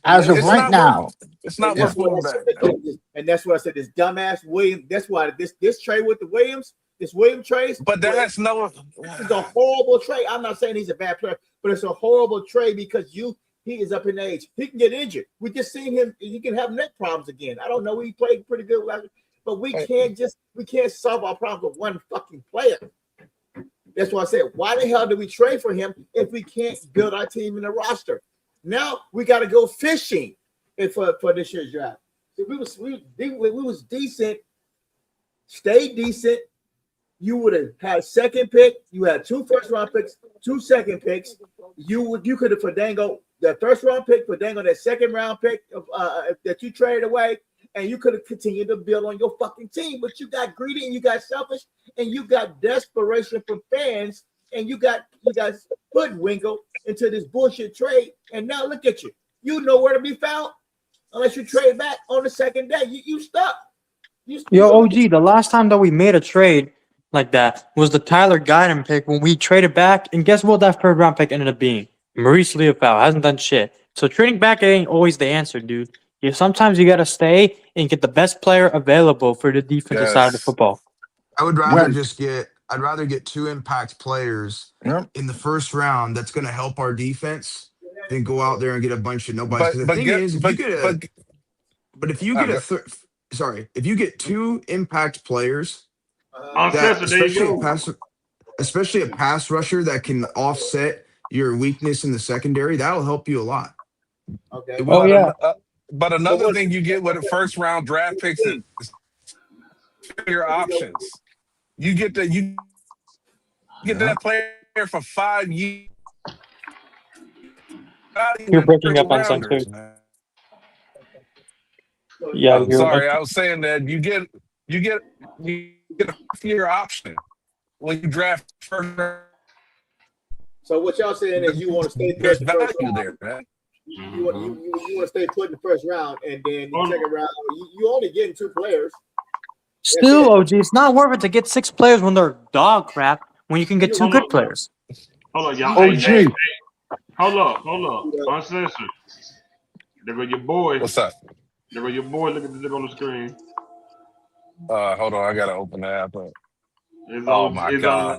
Speaker 2: As of
Speaker 3: It's
Speaker 2: right
Speaker 3: not
Speaker 2: now,
Speaker 3: worth it's not
Speaker 4: And that's
Speaker 3: worth
Speaker 4: what
Speaker 3: moving
Speaker 4: I
Speaker 3: back.
Speaker 4: said. And that's what I said. This dumbass Williams. That's why this trade with the Williams, this Williams trade.
Speaker 3: But that's no
Speaker 4: This is a horrible trade. I'm not saying he's a bad player, but it's a horrible trade because he is up in age. He can get injured. We just seen him. He can have neck problems again. I don't know. He played pretty good last, but we can't solve our problems with one fucking player. That's why I said, why the hell do we trade for him if we can't build our team in the roster? Now we got to go fishing for this year's draft. We was decent, stayed decent. You would have had second pick. You had 2 first-round picks, 2 second picks. You could have for Dango the first-round pick, for Dango that second-round pick that you traded away, and you could have continued to build on your fucking team. But you got greedy and you got selfish and you got desperation from fans and you got hoodwinkled into this bullshit trade. And now look at you. You know where to be found unless you trade back on the second day. You stuck.
Speaker 6: Yo, OG, the last time that we made a trade like that was the Tyler Guyton pick when we traded back. And guess what that 3rd-round pick ended up being? Maurice Leofau hasn't done shit. So trading back ain't always the answer, dude. Sometimes you got to stay and get the best player available for the defensive side of the
Speaker 3: Yes.
Speaker 6: football.
Speaker 5: I would rather
Speaker 2: when
Speaker 5: I'd rather get 2 impact players
Speaker 2: Yep.
Speaker 5: in the first round that's going to help our defense than go out there and get a bunch of nobodies. Because the thing is, if you get a if you get 2 impact players that
Speaker 1: uncensored. There you
Speaker 5: especially a pass rusher that can offset your weakness in the secondary, that'll help you a lot.
Speaker 4: Okay.
Speaker 5: It will.
Speaker 6: Oh, yeah.
Speaker 3: But another thing you get with a first round draft picks is your options. You get that player for 5 years.
Speaker 6: You're breaking up on some too. Yeah,
Speaker 3: I'm sorry, I was saying that you get a year option when you draft first round.
Speaker 4: So what y'all saying is you want to stay put
Speaker 3: There's
Speaker 4: in the first
Speaker 3: value
Speaker 4: round.
Speaker 3: there, man.
Speaker 4: You want to stay put in the first round, and then the second round you only getting 2 players.
Speaker 6: Still, OG, it's not worth it to get 6 players when they're dog crap when you can get 2 good players.
Speaker 1: Hold on, y'all.
Speaker 2: OG.
Speaker 1: Hey, hold up. Uncensored. There go your boy.
Speaker 3: What's up?
Speaker 1: There go your boy. Look on the screen.
Speaker 3: Hold on, I gotta open the app up.
Speaker 1: It's
Speaker 3: Oh
Speaker 1: on,
Speaker 3: my
Speaker 1: it's
Speaker 3: god.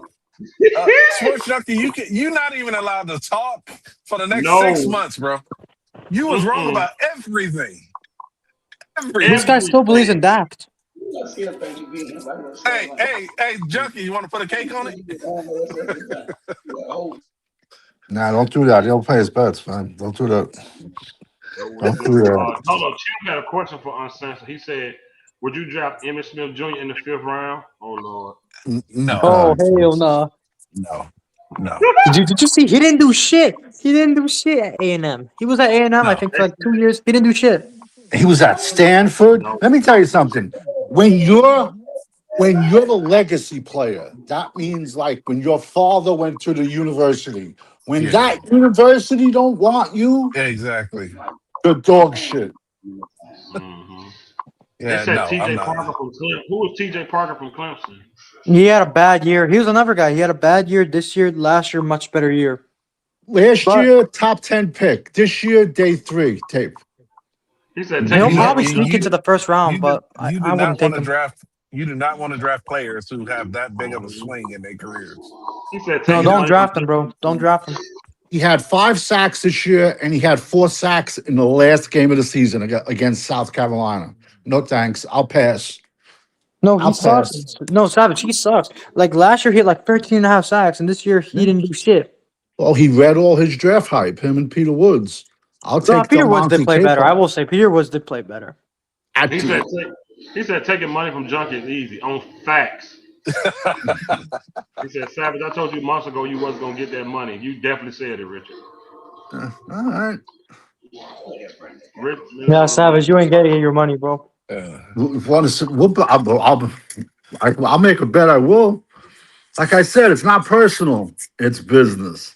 Speaker 3: Sports Junkie, you're not even allowed to talk for the next 6 months, bro. You was wrong about everything.
Speaker 6: This guy still believes in Dak.
Speaker 3: Hey, Junkie, you want to put a cake on it?
Speaker 2: Nah, don't do that. He'll pay his bets, man. Don't do that. Don't do that.
Speaker 1: Hold on, Chill got a question for Uncensored. He said, "Would you draft Emmitt Smith Jr. in the 5th round?" Oh Lord.
Speaker 3: No,
Speaker 6: Oh, hell no.
Speaker 3: no.
Speaker 6: Did you see? He didn't do shit. He didn't do shit at A&M. He was at A&M, I think, for like 2 years. He didn't do shit.
Speaker 2: He was at Stanford. Let me tell you something. When you're the legacy player, that means like when your father went to the university. When that university don't want you,
Speaker 3: Exactly.
Speaker 2: the dog shit.
Speaker 1: Mm-hmm.
Speaker 3: Yeah,
Speaker 1: they said
Speaker 3: no,
Speaker 1: T.J.
Speaker 3: I'm not.
Speaker 1: Parker from Clemson. Who was T.J. Parker from Clemson?
Speaker 6: He had a bad year. He was another guy. He had a bad year this year. Last year, much better year.
Speaker 2: Last year, top 10 pick. This year, day 3 tape.
Speaker 1: He said,
Speaker 6: He'll
Speaker 1: "Take
Speaker 6: probably sneak into the first round, but I wouldn't take him.
Speaker 3: You do not want to draft players who have that big of a swing in their careers.
Speaker 1: He said,
Speaker 6: No, don't draft him, bro. Don't draft him.
Speaker 2: He had 5 sacks this year, and he had 4 sacks in the last game of the season against South Carolina. No thanks. I'll pass.
Speaker 6: No, he
Speaker 2: I'll
Speaker 6: sucks.
Speaker 2: pass.
Speaker 6: No, Savage, he sucks. Like last year, he had like 13 and a half sacks, and this year he
Speaker 2: Yeah.
Speaker 6: didn't do shit.
Speaker 2: Well, he read all his draft hype, him and Peter Woods. I'll
Speaker 6: No,
Speaker 2: take the
Speaker 6: Peter Woods did
Speaker 2: Monte
Speaker 6: play better. I
Speaker 2: Capo.
Speaker 6: will say Peter Woods did play better.
Speaker 1: He said, he said taking money from junkie is easy on facts. He said, Savage, I told you months ago you wasn't gonna get that money. You definitely said it, Richard.
Speaker 2: All right.
Speaker 6: Yeah,
Speaker 1: Minnesota
Speaker 6: Savage, you
Speaker 1: Vikings.
Speaker 6: ain't getting your money, bro.
Speaker 2: If want to, I'll make a bet. I will. Like I said, it's not personal. It's business,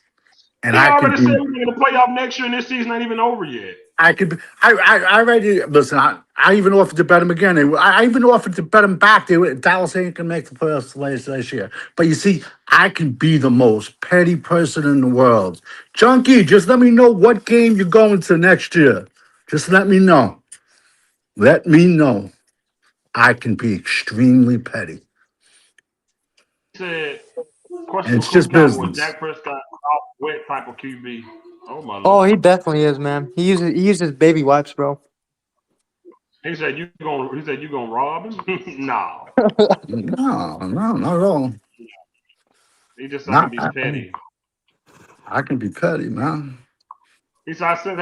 Speaker 2: and
Speaker 1: He
Speaker 2: I could
Speaker 1: already said
Speaker 2: be.
Speaker 1: we're gonna play off next year, and this season ain't even over yet.
Speaker 2: I could. I already listen. I even offered to bet him again. I even offered to bet him back. Dallas ain't gonna make the playoffs last year. But you see, I can be the most petty person in the world. Junkie, just let me know what game you're going to next year. Just let me know. Let me know. I can be extremely petty,
Speaker 1: He said,
Speaker 2: and
Speaker 1: question for
Speaker 2: it's
Speaker 1: Cool
Speaker 2: just
Speaker 1: Cowboys,
Speaker 2: business.
Speaker 1: Dak Prescott off wet type of QB. Oh my
Speaker 6: Oh, he
Speaker 1: lord.
Speaker 6: definitely is, man. He uses baby wipes, bro.
Speaker 1: He said you gonna rob him? No.
Speaker 2: No, not at all.
Speaker 1: He just so can
Speaker 2: Not.
Speaker 1: be petty.
Speaker 2: I can be petty, man.
Speaker 1: He said I sent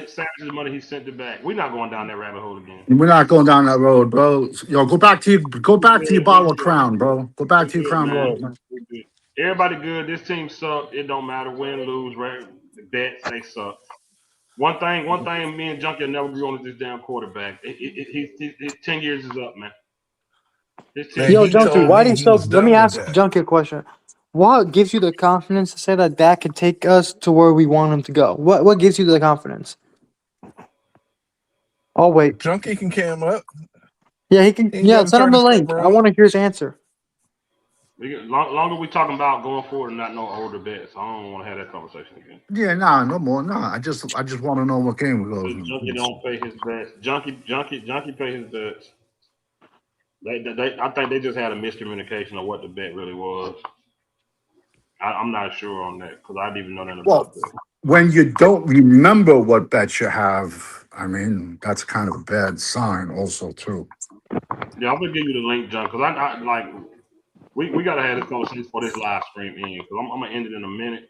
Speaker 1: Savage's money, he sent it back. We're not going down that rabbit hole again.
Speaker 2: We're not going down that road, bro. Yo, go
Speaker 1: We
Speaker 2: back to your
Speaker 1: good, we
Speaker 2: bottle of
Speaker 1: good,
Speaker 2: Crown, bro. Go back
Speaker 1: we
Speaker 2: to your
Speaker 1: good,
Speaker 2: Crown
Speaker 1: man.
Speaker 2: Royal, man.
Speaker 1: We good. Everybody good. This team sucked. It don't matter win, lose, right? The bets they suck. One thing. Me and Junkie will never agree on is this damn quarterback. His 10 years is up, man. His ten
Speaker 3: Man,
Speaker 6: Yo,
Speaker 1: years
Speaker 3: he
Speaker 1: is
Speaker 6: Junkie,
Speaker 3: told
Speaker 1: up.
Speaker 6: why do
Speaker 3: me
Speaker 6: you
Speaker 3: he
Speaker 6: so?
Speaker 3: was
Speaker 6: Let me
Speaker 3: done with
Speaker 6: ask
Speaker 3: that.
Speaker 6: Junkie a question. What gives you the confidence to say that Dak can take us to where we want him to go? What gives you the confidence? Oh wait,
Speaker 3: Junkie can cam up.
Speaker 6: yeah, he can.
Speaker 3: He ain't
Speaker 6: Yeah,
Speaker 3: got to
Speaker 6: send him
Speaker 3: turn
Speaker 6: the
Speaker 3: his camera
Speaker 6: link. I
Speaker 3: around.
Speaker 6: want to hear his answer.
Speaker 1: Longer we talking about going forward and not no older bets. I don't want to have that conversation again.
Speaker 2: Yeah, nah, no more. Nah, I just want to know what game we goes
Speaker 1: Junkie
Speaker 2: in.
Speaker 1: don't pay his bets. Junkie pay his bets. I think they just had a miscommunication of what the bet really was. I'm not sure on that because I didn't even know nothing
Speaker 2: Well,
Speaker 1: about that.
Speaker 2: when you don't remember what bets you have, I mean, that's kind of a bad sign, also, too.
Speaker 1: Yeah, I'm gonna give you the link, John, because I like we gotta have this conversation for this live stream in because I'm gonna end it in a minute.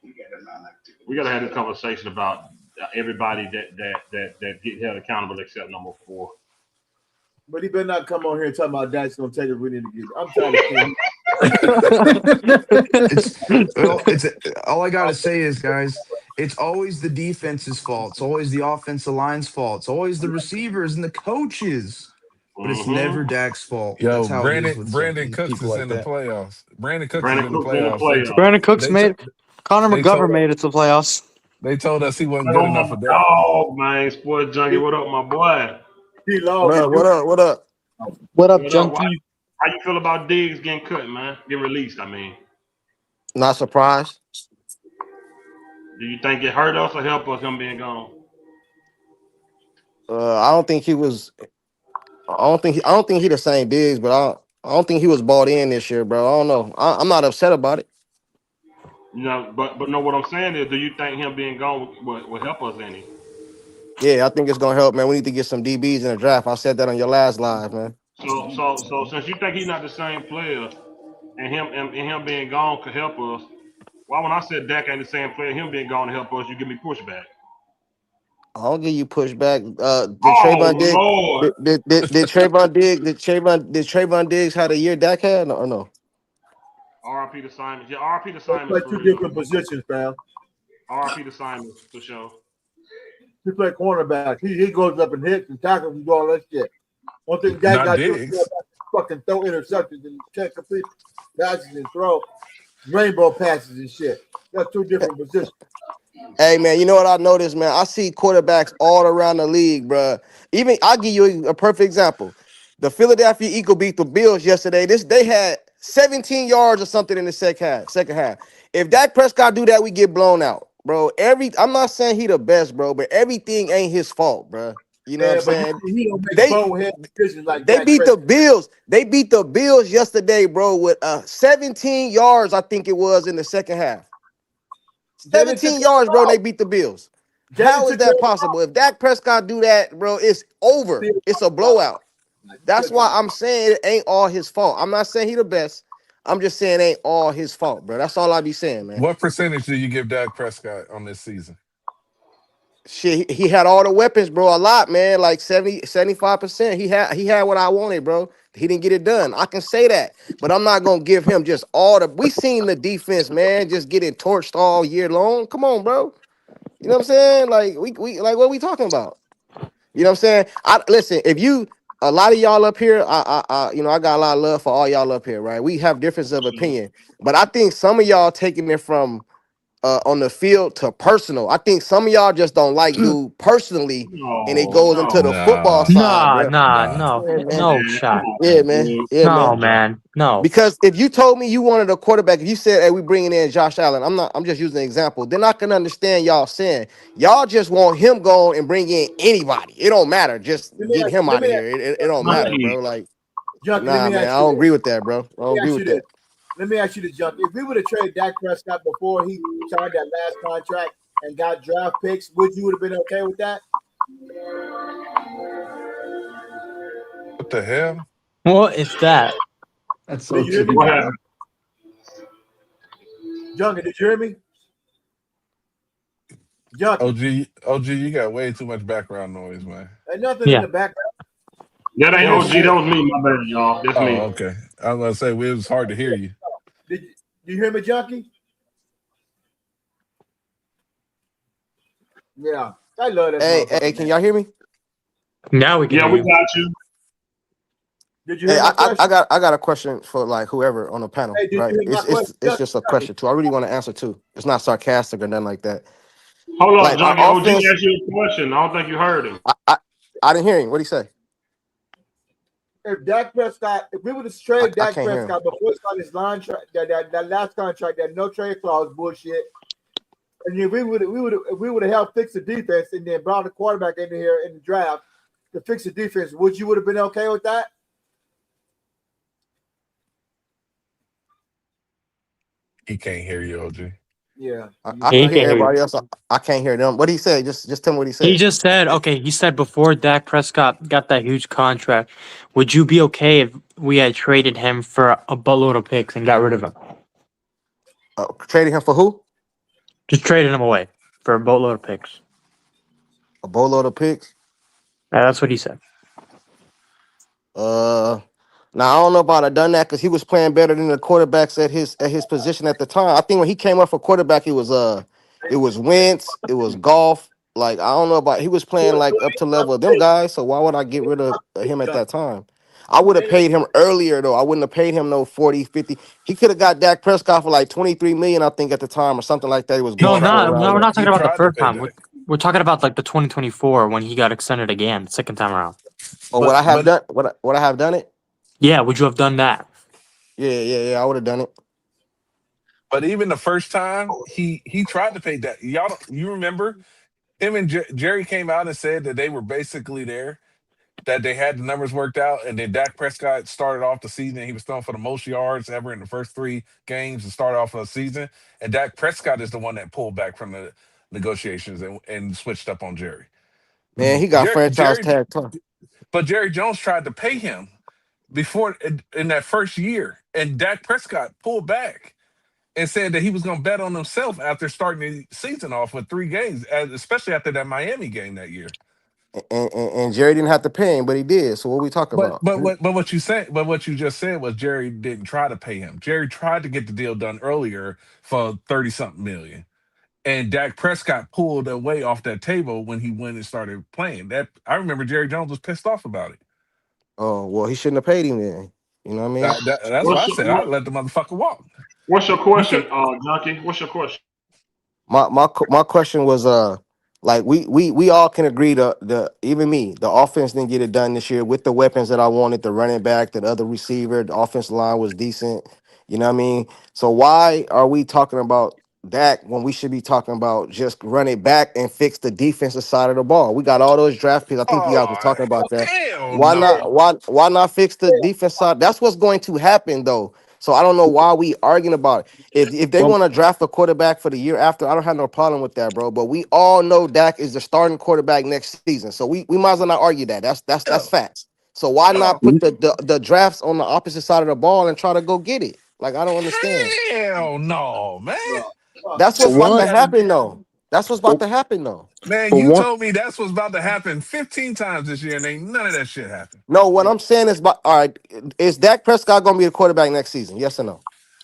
Speaker 1: We gotta have this conversation about everybody that get held accountable except number four.
Speaker 4: But he better not come on here and talk about that's gonna take us. We need to get. I'm tired of seeing.
Speaker 5: It's all I gotta say is, guys, it's always the defense's fault. It's always the offensive line's fault. It's always the receivers and the coaches. But it's never
Speaker 1: Mm-hmm.
Speaker 5: Dak's fault.
Speaker 3: Yo,
Speaker 5: That's how it
Speaker 3: Brandon
Speaker 5: is with some
Speaker 3: Brandon Cooks
Speaker 5: people
Speaker 3: is
Speaker 5: like
Speaker 3: in the
Speaker 5: that.
Speaker 3: playoffs. Brandon Cooks is
Speaker 1: Brandon
Speaker 3: in the
Speaker 1: Cook's in the
Speaker 3: playoffs.
Speaker 1: playoffs.
Speaker 6: Brandon Cooks
Speaker 3: They t-
Speaker 6: made Connor
Speaker 3: they told
Speaker 6: McGovern made it to the playoffs.
Speaker 3: they told us he wasn't good
Speaker 1: Oh
Speaker 3: enough
Speaker 1: my
Speaker 3: for that.
Speaker 1: dog, man, sports junkie. What up, my boy?
Speaker 4: He
Speaker 7: What
Speaker 4: lost.
Speaker 7: up? What up? What up?
Speaker 6: What up,
Speaker 1: What up?
Speaker 6: Junkie?
Speaker 1: How you feel about Diggs getting cut, man? Getting released? I mean,
Speaker 7: Not surprised.
Speaker 1: do you think it hurt us or help us him being gone?
Speaker 7: I don't think he was. I don't think he the same bigs, but I don't think he was bought in this year, bro. I don't know. I'm not upset about it.
Speaker 1: You know, but no, what I'm saying is, do you think him being gone will help us any?
Speaker 7: Yeah, I think it's gonna help, man. We need to get some DBs in the draft. I said that on your last live, man.
Speaker 1: So since you think he's not the same player, and him being gone could help us, why when I said Dak ain't the same player, him being gone to help us, you give me pushback?
Speaker 7: I'll give you pushback. Did
Speaker 1: Oh
Speaker 7: Trayvon Diggs?
Speaker 1: Lord!
Speaker 7: Did Trayvon Diggs had a year Dak had or no?
Speaker 1: R.I.P. to Simons. Yeah, R.I.P. to
Speaker 4: They
Speaker 1: Simons
Speaker 4: play
Speaker 1: for
Speaker 4: two
Speaker 1: real.
Speaker 4: different positions, fam.
Speaker 1: R.I.P. to Simons for sure.
Speaker 4: He play cornerback. He goes up and hits and tackles and do all that shit. One thing Dak
Speaker 3: Not
Speaker 4: got to do is
Speaker 3: Diggs.
Speaker 4: fucking throw interceptions and can't complete passes and throw rainbow passes and shit. That's two different positions.
Speaker 7: Hey man, you know what I noticed, man? I see quarterbacks all around the league, bro. Even I'll give you a perfect example. The Philadelphia Eagles beat the Bills yesterday. They had 17 yards or something in the second half. Second half. If Dak Prescott do that, we get blown out, bro. I'm not saying he the best, bro, but everything ain't his fault, bro. You know what I'm
Speaker 4: Yeah, but
Speaker 7: saying?
Speaker 4: he don't make
Speaker 7: They
Speaker 4: bonehead decisions like
Speaker 7: they
Speaker 4: Dak
Speaker 7: beat
Speaker 4: Prescott.
Speaker 7: the Bills. They beat the Bills yesterday, bro, with 17 yards, I think it was in the second half.
Speaker 4: Jalen took
Speaker 7: 17
Speaker 4: care
Speaker 7: yards, bro, and
Speaker 4: of
Speaker 7: they beat the Bills.
Speaker 4: Jalen
Speaker 7: How is
Speaker 4: took care
Speaker 7: that
Speaker 4: of
Speaker 7: possible? If Dak Prescott do that, bro, it's over.
Speaker 4: the
Speaker 7: It's a blowout. That's why I'm saying it ain't all his fault. I'm not saying he the best. I'm just saying it ain't all his fault, bro. That's all I be saying, man.
Speaker 3: What percentage do you give Dak Prescott on this season?
Speaker 7: Shit, he had all the weapons, bro. A lot, man. Like 75%. He had what I wanted, bro. He didn't get it done. I can say that. But I'm not gonna give him just all the we seen the defense, man, just getting torched all year long. Come on, bro. You know what I'm saying? Like we like what we talking about? You know what I'm saying? I listen, if you a lot of y'all up here, I got a lot of love for all y'all up here, right? We have difference of opinion. But I think some of y'all taking it from on the field to personal. I think some of y'all just don't like dude personally, and it
Speaker 1: No,
Speaker 7: goes into the
Speaker 1: no,
Speaker 7: football
Speaker 3: Nah,
Speaker 7: side,
Speaker 6: Nah,
Speaker 7: bro.
Speaker 6: nah,
Speaker 3: nah.
Speaker 6: no,
Speaker 7: Yeah, man.
Speaker 6: no
Speaker 1: man, come
Speaker 6: shot.
Speaker 1: on,
Speaker 7: Yeah, man.
Speaker 1: man.
Speaker 7: Yeah,
Speaker 6: No,
Speaker 7: man.
Speaker 6: man, no.
Speaker 7: Because if you told me you wanted a quarterback, if you said, "Hey, we bringing in Josh Allen," I'm just using an example. Then I can understand y'all saying y'all just want him gone and bring in anybody. It don't matter. Just
Speaker 4: Let me
Speaker 7: get
Speaker 4: ask,
Speaker 7: him
Speaker 4: let
Speaker 7: out
Speaker 4: me
Speaker 7: of
Speaker 4: ask,
Speaker 7: here. It don't
Speaker 4: let me
Speaker 7: matter,
Speaker 4: ask,
Speaker 1: Monkey.
Speaker 7: bro. Like,
Speaker 4: Junkie, let
Speaker 7: nah,
Speaker 4: me
Speaker 7: man.
Speaker 4: ask
Speaker 7: I
Speaker 4: you
Speaker 7: don't
Speaker 4: this.
Speaker 7: agree with that, bro. I
Speaker 4: Let
Speaker 7: don't
Speaker 4: me
Speaker 7: agree
Speaker 4: ask
Speaker 7: with
Speaker 4: you this.
Speaker 7: that.
Speaker 4: Let me ask you this, Junkie. If we would have traded Dak Prescott before he signed that last contract and got draft picks, would you would have been okay with that?
Speaker 3: What the hell?
Speaker 6: What is that?
Speaker 2: That's so
Speaker 4: Did you hear me,
Speaker 1: What
Speaker 2: cheap.
Speaker 4: Junkie?
Speaker 1: happened?
Speaker 4: Junkie, did you hear me? Junkie,
Speaker 3: OG, you got way too much background noise, man.
Speaker 4: ain't nothing in
Speaker 6: Yeah.
Speaker 4: the background.
Speaker 1: That ain't
Speaker 3: Yeah,
Speaker 4: Junkie,
Speaker 1: OG. That was me. My bad, y'all. That's
Speaker 3: oh,
Speaker 1: me.
Speaker 3: okay. I was gonna say it was hard to hear you.
Speaker 4: did you hear me, Junkie? Yeah. I love this
Speaker 7: Hey,
Speaker 4: motherfucker,
Speaker 7: can
Speaker 4: man.
Speaker 7: y'all hear me?
Speaker 6: Now we can
Speaker 1: Yeah,
Speaker 6: hear
Speaker 1: we
Speaker 6: you.
Speaker 1: got you.
Speaker 4: Did you
Speaker 7: Hey,
Speaker 4: hear my
Speaker 7: I
Speaker 4: question?
Speaker 7: got a question for like whoever on the panel,
Speaker 4: Hey, did
Speaker 7: right?
Speaker 4: you hear my question?
Speaker 7: It's
Speaker 4: Junkie,
Speaker 7: just a
Speaker 4: Junkie.
Speaker 7: question too. I really want to answer too. It's not sarcastic or nothing like that.
Speaker 1: Hold up,
Speaker 7: Like our
Speaker 1: Junkie. OG
Speaker 7: offense,
Speaker 1: asked you a question. I don't think you heard him.
Speaker 7: I didn't hear him. What did he say?
Speaker 4: If Dak Prescott, if we would have
Speaker 7: I,
Speaker 4: traded
Speaker 7: I
Speaker 4: Dak
Speaker 7: can't hear him.
Speaker 4: Prescott before he signed his contract, that last contract, that no trade clause bullshit, and if we would have helped fix the defense and then brought the quarterback in here in the draft to fix the defense, would you would have been okay with that?
Speaker 3: He can't hear you, OG.
Speaker 4: Yeah.
Speaker 7: I
Speaker 6: He
Speaker 7: can hear
Speaker 6: can't hear you.
Speaker 7: everybody else. I can't hear them. What did he say? Just tell me what he
Speaker 6: He
Speaker 7: said.
Speaker 6: just said, okay, he said before Dak Prescott got that huge contract, would you be okay if we had traded him for a buttload of picks and got rid of him?
Speaker 7: Trading him for who?
Speaker 6: Just traded him away for a boatload of picks.
Speaker 7: A boatload of picks.
Speaker 6: That's what he said.
Speaker 7: Uh, Now I don't know about I done that because he was playing better than the quarterbacks at his position at the time. I think when he came up for quarterback, it was Wentz, it was Golf. Like I don't know about he was playing like up to level of them guys. So why would I get rid of him at that time? I would have paid him earlier though. I wouldn't have paid him no 40, 50. He could have got Dak Prescott for like 23 million, I think, at the time or something like that. He was
Speaker 3: He
Speaker 6: No,
Speaker 7: going for
Speaker 3: tried to
Speaker 7: around
Speaker 6: no, we're
Speaker 3: pay.
Speaker 7: there.
Speaker 6: not
Speaker 3: He
Speaker 6: talking about the
Speaker 3: tried to
Speaker 6: first
Speaker 3: pay
Speaker 6: time.
Speaker 3: Dak,
Speaker 6: We're talking about like the 2024 when he got extended again, the second time around.
Speaker 7: Or would
Speaker 3: but
Speaker 7: I have
Speaker 3: but
Speaker 7: done would I have done it?
Speaker 6: Yeah, would you have done that?
Speaker 7: Yeah, I would have done it.
Speaker 3: but even the first time he tried to pay Dak. You remember him and Jerry came out and said that they were basically there, that they had the numbers worked out, and then Dak Prescott started off the season. And he was throwing for the most yards ever in the first three games to start off the season. And Dak Prescott is the one that pulled back from the negotiations and switched up on Jerry. But
Speaker 7: Man, he got franchise
Speaker 3: Jerry,
Speaker 7: tag too.
Speaker 3: but Jerry Jones tried to pay him before in that first year, and Dak Prescott pulled back and said that he was going to bet on himself after starting the season off with three games, especially after that Miami game that year.
Speaker 7: And Jerry didn't have to pay him, but he did. So what we talking
Speaker 3: But
Speaker 7: about?
Speaker 3: but what you just said was Jerry didn't try to pay him. Jerry tried to get the deal done earlier for 30 something million. And Dak Prescott pulled away off that table when he went and started playing. That I remember Jerry Jones was pissed off about it.
Speaker 7: Oh well, he shouldn't have paid him then. You know what I mean?
Speaker 3: That's why
Speaker 1: What's
Speaker 3: I
Speaker 1: your,
Speaker 3: said I let the motherfucker walk.
Speaker 1: what's your
Speaker 3: You could
Speaker 1: question, Junkie? What's your question?
Speaker 7: My question was like we all can agree the even me the offense didn't get it done this year with the weapons that I wanted, the running back, the other receiver, the offensive line was decent. You know what I mean? So why are we talking about Dak when we should be talking about just run it back and fix the defensive side of the ball? We got all those draft picks. I think you guys were
Speaker 3: Oh
Speaker 7: talking about that.
Speaker 3: hell
Speaker 7: Why
Speaker 3: no.
Speaker 7: not? Why not fix the defense side? That's what's going to happen though. So I don't know why we arguing about it. If they
Speaker 6: Well,
Speaker 7: want to draft a quarterback for the year after, I don't have no problem with that, bro. But we all know Dak is the starting quarterback next season, so we might as well not argue that. That's
Speaker 3: Yeah.
Speaker 7: facts. So why
Speaker 3: Oh,
Speaker 7: not put the drafts on the opposite side of the ball and try to go get it? Like I don't understand.
Speaker 3: hell no, man.
Speaker 4: Bro, fuck
Speaker 7: That's
Speaker 1: For
Speaker 7: what's
Speaker 4: that.
Speaker 7: about to
Speaker 1: one,
Speaker 7: happen though. That's what's about
Speaker 1: for,
Speaker 7: to happen though.
Speaker 3: Man,
Speaker 1: for
Speaker 3: you
Speaker 1: one,
Speaker 3: told me that's what's about to happen 15 times this year, and ain't none of that shit happened.
Speaker 7: No, what I'm saying is, all right, is Dak Prescott gonna be the quarterback next season? Yes or no?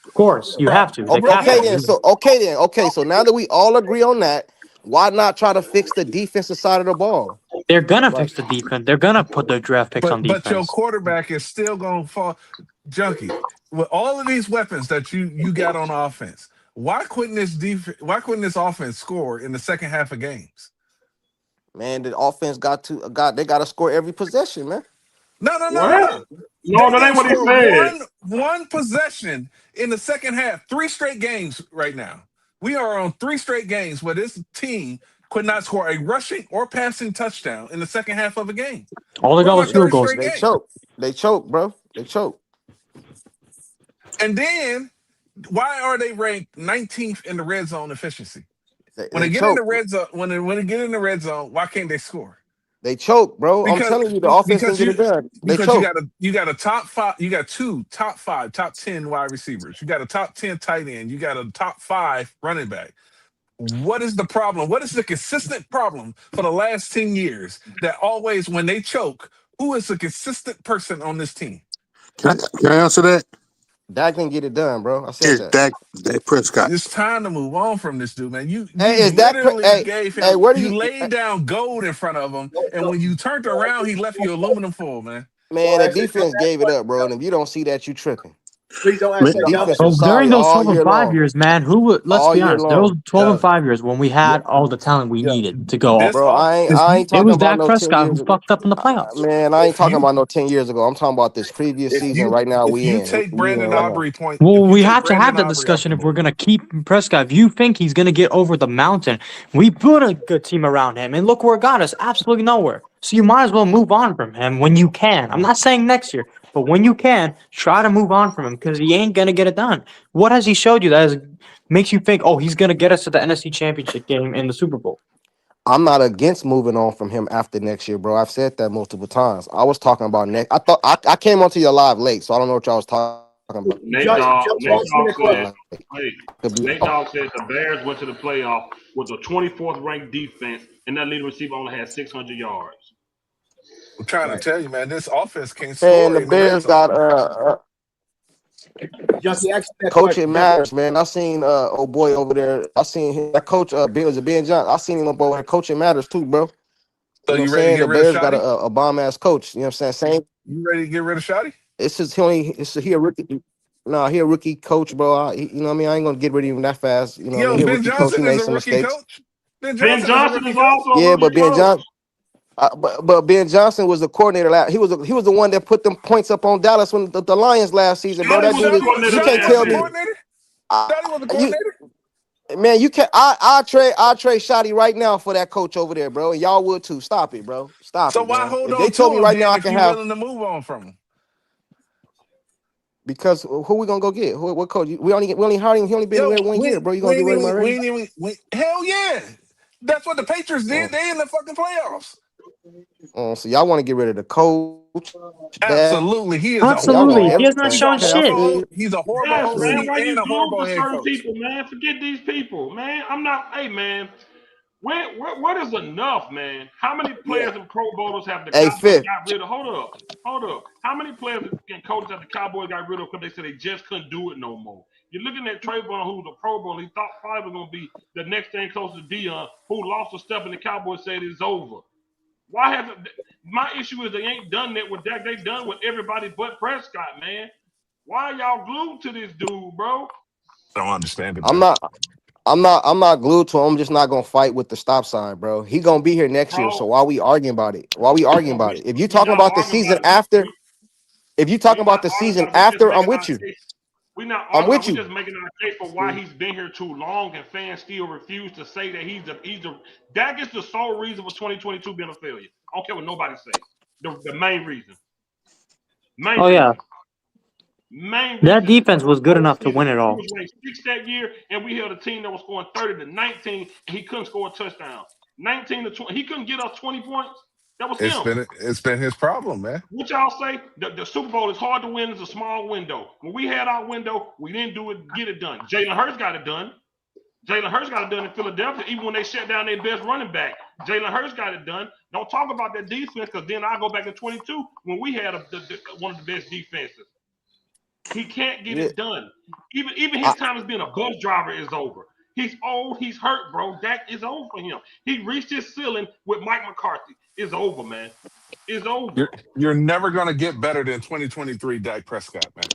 Speaker 6: Of course, you have to. They have
Speaker 7: Okay
Speaker 3: Yeah.
Speaker 7: then.
Speaker 6: to.
Speaker 7: So okay. So now that we all agree on that, why not try to fix the defensive side of the ball?
Speaker 6: They're gonna
Speaker 7: Like
Speaker 6: fix the defense. They're gonna put their draft picks on
Speaker 3: But your
Speaker 6: defense.
Speaker 3: quarterback is still gonna fall junkie. With all of these weapons that you got on offense, why couldn't this offense score in the second half of games?
Speaker 7: man, the offense they got to score every possession, man.
Speaker 3: No, no, no, no,
Speaker 1: what?
Speaker 3: no.
Speaker 1: No,
Speaker 3: They
Speaker 1: that
Speaker 3: didn't
Speaker 1: ain't what he
Speaker 3: score
Speaker 1: said.
Speaker 3: one possession in the second half. 3 straight games right now. We are on 3 straight games where this team could not score a rushing or passing touchdown in the second half of a game.
Speaker 6: All they
Speaker 3: We're
Speaker 6: got
Speaker 3: on our
Speaker 6: was field
Speaker 3: third
Speaker 6: goals.
Speaker 3: straight
Speaker 7: They
Speaker 3: game.
Speaker 7: choke. They choke, bro. They choke.
Speaker 3: And then why are they ranked 19th in the red zone efficiency? When
Speaker 7: They
Speaker 3: they get in the
Speaker 7: choke.
Speaker 3: red zone, when they get in the red zone, why can't they score?
Speaker 7: They choke, bro. I'm
Speaker 3: Because
Speaker 7: telling you, the offense can
Speaker 3: because
Speaker 7: get
Speaker 3: you
Speaker 7: it done. They
Speaker 3: because
Speaker 7: choke.
Speaker 3: you got a top five, you got 2 top 5, top 10 wide receivers. You got a top 10 tight end. You got a top 5 running back. What is the problem? What is the consistent problem for the last 10 years that always when they choke, who is the consistent person on this team?
Speaker 8: Can I answer that?
Speaker 7: Dak can get it done, bro. I said
Speaker 8: It's
Speaker 7: that.
Speaker 8: Dak Prescott.
Speaker 3: It's time to move on from this dude, man. You
Speaker 7: Hey, is Dak?
Speaker 3: literally
Speaker 7: Hey,
Speaker 3: gave
Speaker 7: hey,
Speaker 3: him
Speaker 7: where do
Speaker 3: you
Speaker 7: you,
Speaker 3: laid down gold in front of him,
Speaker 4: Don't,
Speaker 3: and
Speaker 4: don't,
Speaker 3: when you turned around, he left you aluminum foil, man.
Speaker 7: man?
Speaker 4: don't
Speaker 7: The
Speaker 4: ask that. Don't
Speaker 7: defense
Speaker 4: ask
Speaker 7: gave it
Speaker 4: questions,
Speaker 7: up, bro. And
Speaker 4: Johnny.
Speaker 7: if you don't see that, you tripping.
Speaker 4: Please don't ask
Speaker 8: Man,
Speaker 7: The
Speaker 4: that, Johnny.
Speaker 7: defense
Speaker 6: So
Speaker 7: was
Speaker 6: during
Speaker 7: sorry
Speaker 6: those
Speaker 7: all
Speaker 6: 12 and
Speaker 7: year
Speaker 6: 5
Speaker 7: long.
Speaker 6: years, man, let's
Speaker 7: All
Speaker 6: be
Speaker 7: year
Speaker 6: honest, those
Speaker 7: long.
Speaker 6: 12 and
Speaker 3: Yo,
Speaker 6: 5 years when we
Speaker 3: yo,
Speaker 6: had all the talent we
Speaker 3: yo,
Speaker 6: needed to go,
Speaker 3: this
Speaker 7: Bro,
Speaker 3: off.
Speaker 7: I ain't
Speaker 6: it
Speaker 7: talking
Speaker 6: was
Speaker 7: about
Speaker 6: Dak
Speaker 7: no 10
Speaker 6: Prescott who
Speaker 7: years ago.
Speaker 6: fucked up in the playoffs.
Speaker 7: Man, I ain't
Speaker 3: If
Speaker 7: talking
Speaker 3: you
Speaker 7: about no 10 years ago. I'm talking about this previous
Speaker 3: if
Speaker 7: season
Speaker 3: you
Speaker 7: right now
Speaker 3: if
Speaker 7: we
Speaker 3: you
Speaker 7: in.
Speaker 3: take
Speaker 7: We in
Speaker 3: Brandon
Speaker 7: right now.
Speaker 3: Aubrey point,
Speaker 6: Well,
Speaker 3: if you
Speaker 6: we
Speaker 3: take
Speaker 6: have to have
Speaker 3: Brandon
Speaker 6: that
Speaker 3: Aubrey off the
Speaker 6: discussion if we're
Speaker 3: board,
Speaker 6: going to keep Prescott. If you think he's going to get over the mountain, we put a good team around him, and look where it got us. Absolutely nowhere. So you might as well move on from him when you can. I'm not saying next year, but when you can, try to move on from him because he ain't going to get it done. What has he showed you makes you think, oh, he's going to get us to the NFC Championship game in the Super Bowl?
Speaker 7: I'm not against moving on from him after next year, bro. I've said that multiple times. I was talking about next. I thought I came onto your live late, so I don't know what y'all was talking about.
Speaker 1: Nate
Speaker 4: Johnny,
Speaker 1: Dogg,
Speaker 4: Johnny,
Speaker 1: Nate
Speaker 4: ask me
Speaker 1: Dogg
Speaker 4: that question.
Speaker 1: said,
Speaker 7: I
Speaker 1: hey,
Speaker 7: could be
Speaker 1: Nate
Speaker 7: wrong.
Speaker 1: Dogg said the Bears went to the playoff with the 24th ranked defense, and that leading receiver only had 600 yards.
Speaker 3: I'm trying to
Speaker 4: Right.
Speaker 3: tell you, man, this offense can't
Speaker 7: Man,
Speaker 3: score
Speaker 7: the
Speaker 3: in the red
Speaker 7: Bears
Speaker 3: zone.
Speaker 7: got
Speaker 4: Junkie, ask me that
Speaker 7: coaching
Speaker 4: question, Junkie.
Speaker 7: matters, man. I seen old boy over there. I seen him, that coach was it Ben Johnson. I seen him up over there. Coaching matters too, bro.
Speaker 3: So
Speaker 7: You know what I'm
Speaker 3: you ready to
Speaker 7: saying?
Speaker 3: get
Speaker 7: The
Speaker 3: rid of
Speaker 7: Bears got
Speaker 3: Shotty?
Speaker 7: a bomb ass coach. You know what I'm saying? Same.
Speaker 3: You ready to get rid of Shotty?
Speaker 7: It's just he a rookie. No, he a rookie coach, bro. You know what I mean? I ain't gonna get rid of him that fast. You know what I mean?
Speaker 3: Yo,
Speaker 7: He a
Speaker 3: Ben
Speaker 7: rookie coach. He
Speaker 3: Johnson is
Speaker 7: made
Speaker 3: a
Speaker 7: some
Speaker 3: rookie
Speaker 7: mistakes.
Speaker 3: coach. Ben
Speaker 1: Ben
Speaker 3: Johnson is a
Speaker 1: Johnson
Speaker 3: rookie
Speaker 1: is
Speaker 3: coach.
Speaker 1: also a
Speaker 7: Yeah,
Speaker 1: rookie
Speaker 7: but Ben
Speaker 1: coach.
Speaker 7: Johnson. But Ben Johnson was the coordinator. He was the one that put them points up on Dallas when the Lions last season, bro.
Speaker 1: Shotty
Speaker 7: That
Speaker 1: was
Speaker 7: dude
Speaker 1: the
Speaker 7: is.
Speaker 1: coordinator
Speaker 7: You can't
Speaker 1: last
Speaker 7: tell
Speaker 3: The
Speaker 7: me.
Speaker 1: year.
Speaker 3: coordinator.
Speaker 7: I,
Speaker 3: Shotty was the
Speaker 7: you
Speaker 3: coordinator.
Speaker 7: man, you can I trade Shotty right now for that coach over there, bro. And y'all would too. Stop it, bro. Stop
Speaker 3: So
Speaker 7: it,
Speaker 3: why
Speaker 7: man.
Speaker 3: hold
Speaker 7: If they
Speaker 3: on to
Speaker 7: told me
Speaker 3: him
Speaker 7: right now
Speaker 3: then
Speaker 7: I
Speaker 3: if
Speaker 7: can
Speaker 3: you're
Speaker 7: have
Speaker 3: willing to move on from him?
Speaker 7: because who we gonna go get? What coach? We only hired him. He only been
Speaker 3: Yo,
Speaker 7: here 1 year, bro. You gonna get rid of him
Speaker 3: we
Speaker 7: already?
Speaker 3: ain't even hell yeah. That's what the Patriots did.
Speaker 7: Oh,
Speaker 3: They in the fucking playoffs.
Speaker 7: so y'all want to get rid of the coach? That
Speaker 3: Absolutely. He is a
Speaker 7: y'all want
Speaker 6: Absolutely. He
Speaker 3: horrible,
Speaker 6: has not
Speaker 7: everything?
Speaker 3: he's a
Speaker 6: shown
Speaker 7: Okay, I
Speaker 6: shit.
Speaker 3: horrible,
Speaker 7: feel you.
Speaker 3: he's a horrible
Speaker 1: Yes,
Speaker 3: OC
Speaker 1: man.
Speaker 7: I
Speaker 1: Why
Speaker 3: and
Speaker 1: you
Speaker 3: a
Speaker 1: glued
Speaker 3: horrible
Speaker 1: to
Speaker 3: head
Speaker 1: certain
Speaker 3: coach.
Speaker 1: people, man? Forget these people, man. I'm not. Hey, man. What is enough, man? How many
Speaker 4: Yeah.
Speaker 1: players and Pro Bowlers have the
Speaker 7: Hey,
Speaker 1: Cowboys
Speaker 7: fifth.
Speaker 1: got rid of? Hold up. How many players and coaches have the Cowboys got rid of because they said they just couldn't do it no more? You're looking at Travon, who was a Pro Bowler. He thought probably was going to be the next thing close to Dion, who lost a step, and the Cowboys said it's over. Why hasn't? My issue is they ain't done that with Dak. They done with everybody but Prescott, man. Why y'all glued to this dude, bro?
Speaker 3: I don't understand it,
Speaker 7: I'm
Speaker 3: man.
Speaker 7: not. I'm not glued to him. I'm just not gonna fight with the stop sign, bro. He gonna be here next year. So
Speaker 1: Bro,
Speaker 7: why we arguing about it? Why we arguing
Speaker 1: bro,
Speaker 7: about it? If you
Speaker 1: we
Speaker 7: talking
Speaker 1: not
Speaker 7: about the
Speaker 1: arguing
Speaker 7: season
Speaker 1: about it.
Speaker 7: after, if you talking
Speaker 1: We
Speaker 7: about
Speaker 1: not
Speaker 7: the
Speaker 1: arguing
Speaker 7: season
Speaker 1: about it. We just
Speaker 7: after, I'm
Speaker 1: making
Speaker 7: with
Speaker 1: our
Speaker 7: you.
Speaker 1: case. We not
Speaker 7: I'm
Speaker 1: arguing about
Speaker 7: with
Speaker 1: it. We
Speaker 7: you.
Speaker 1: just making our case for why he's been here too long, and fans still refuse to say that he's a Dak is the sole reason for 2022 being a failure. I don't care what nobody say. The main reason. Main
Speaker 6: Oh, yeah.
Speaker 1: reason. Main
Speaker 6: That
Speaker 1: reason
Speaker 6: defense
Speaker 1: because the
Speaker 6: was good
Speaker 1: whole
Speaker 6: enough to
Speaker 1: season
Speaker 6: win it
Speaker 1: he
Speaker 6: all.
Speaker 1: was ranked 6th that year, and we held a team that was scoring 30 to 19, and he couldn't score a touchdown. 19 to 20, he couldn't get us 20 points. That was him.
Speaker 3: It's been his problem, man.
Speaker 1: What y'all say? The Super Bowl is hard to win. It's a small window. When we had our window, we didn't get it done. Jalen Hurts got it done. Jalen Hurts got it done in Philadelphia, even when they shut down their best running back. Jalen Hurts got it done. Don't talk about that defense, because then I go back to 22 when we had one of the best defenses. He can't get it done. Even his time as being a bus driver is over. He's old. He's hurt, bro. Dak is over for him. He reached his ceiling with Mike McCarthy. It's over, man. It's over.
Speaker 3: You're never gonna get better than 2023 Dak Prescott, man.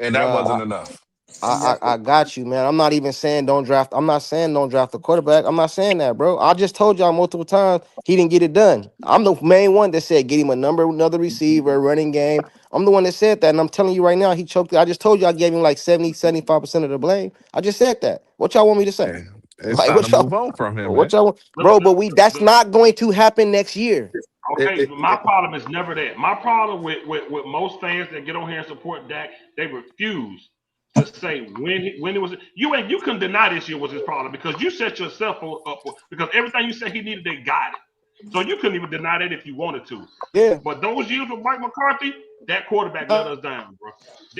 Speaker 3: And that wasn't enough.
Speaker 7: I got you, man. I'm not even saying don't draft. I'm not saying don't draft the quarterback. I'm not saying that, bro. I just told y'all multiple times he didn't get it done. I'm the main one that said get him another receiver, running game. I'm the one that said that, and I'm telling you right now, he choked. I just told you I gave him like 75% of the blame. I just said that. What y'all want me to say?
Speaker 3: Hey, it's
Speaker 7: Like
Speaker 3: time
Speaker 7: what
Speaker 3: to
Speaker 7: y'all?
Speaker 3: move on from him,
Speaker 7: What
Speaker 3: man.
Speaker 7: y'all want, bro? But that's not going to happen next year.
Speaker 1: Okay, my problem is never that. My problem with most fans that get on here and support Dak, they refuse to say when it was. You couldn't deny this year was his problem, because you set yourself up for, because everything you said he needed, they got it. So you couldn't even deny that if you wanted to.
Speaker 7: Yeah.
Speaker 1: But those years with Mike McCarthy, that quarterback let us down, bro.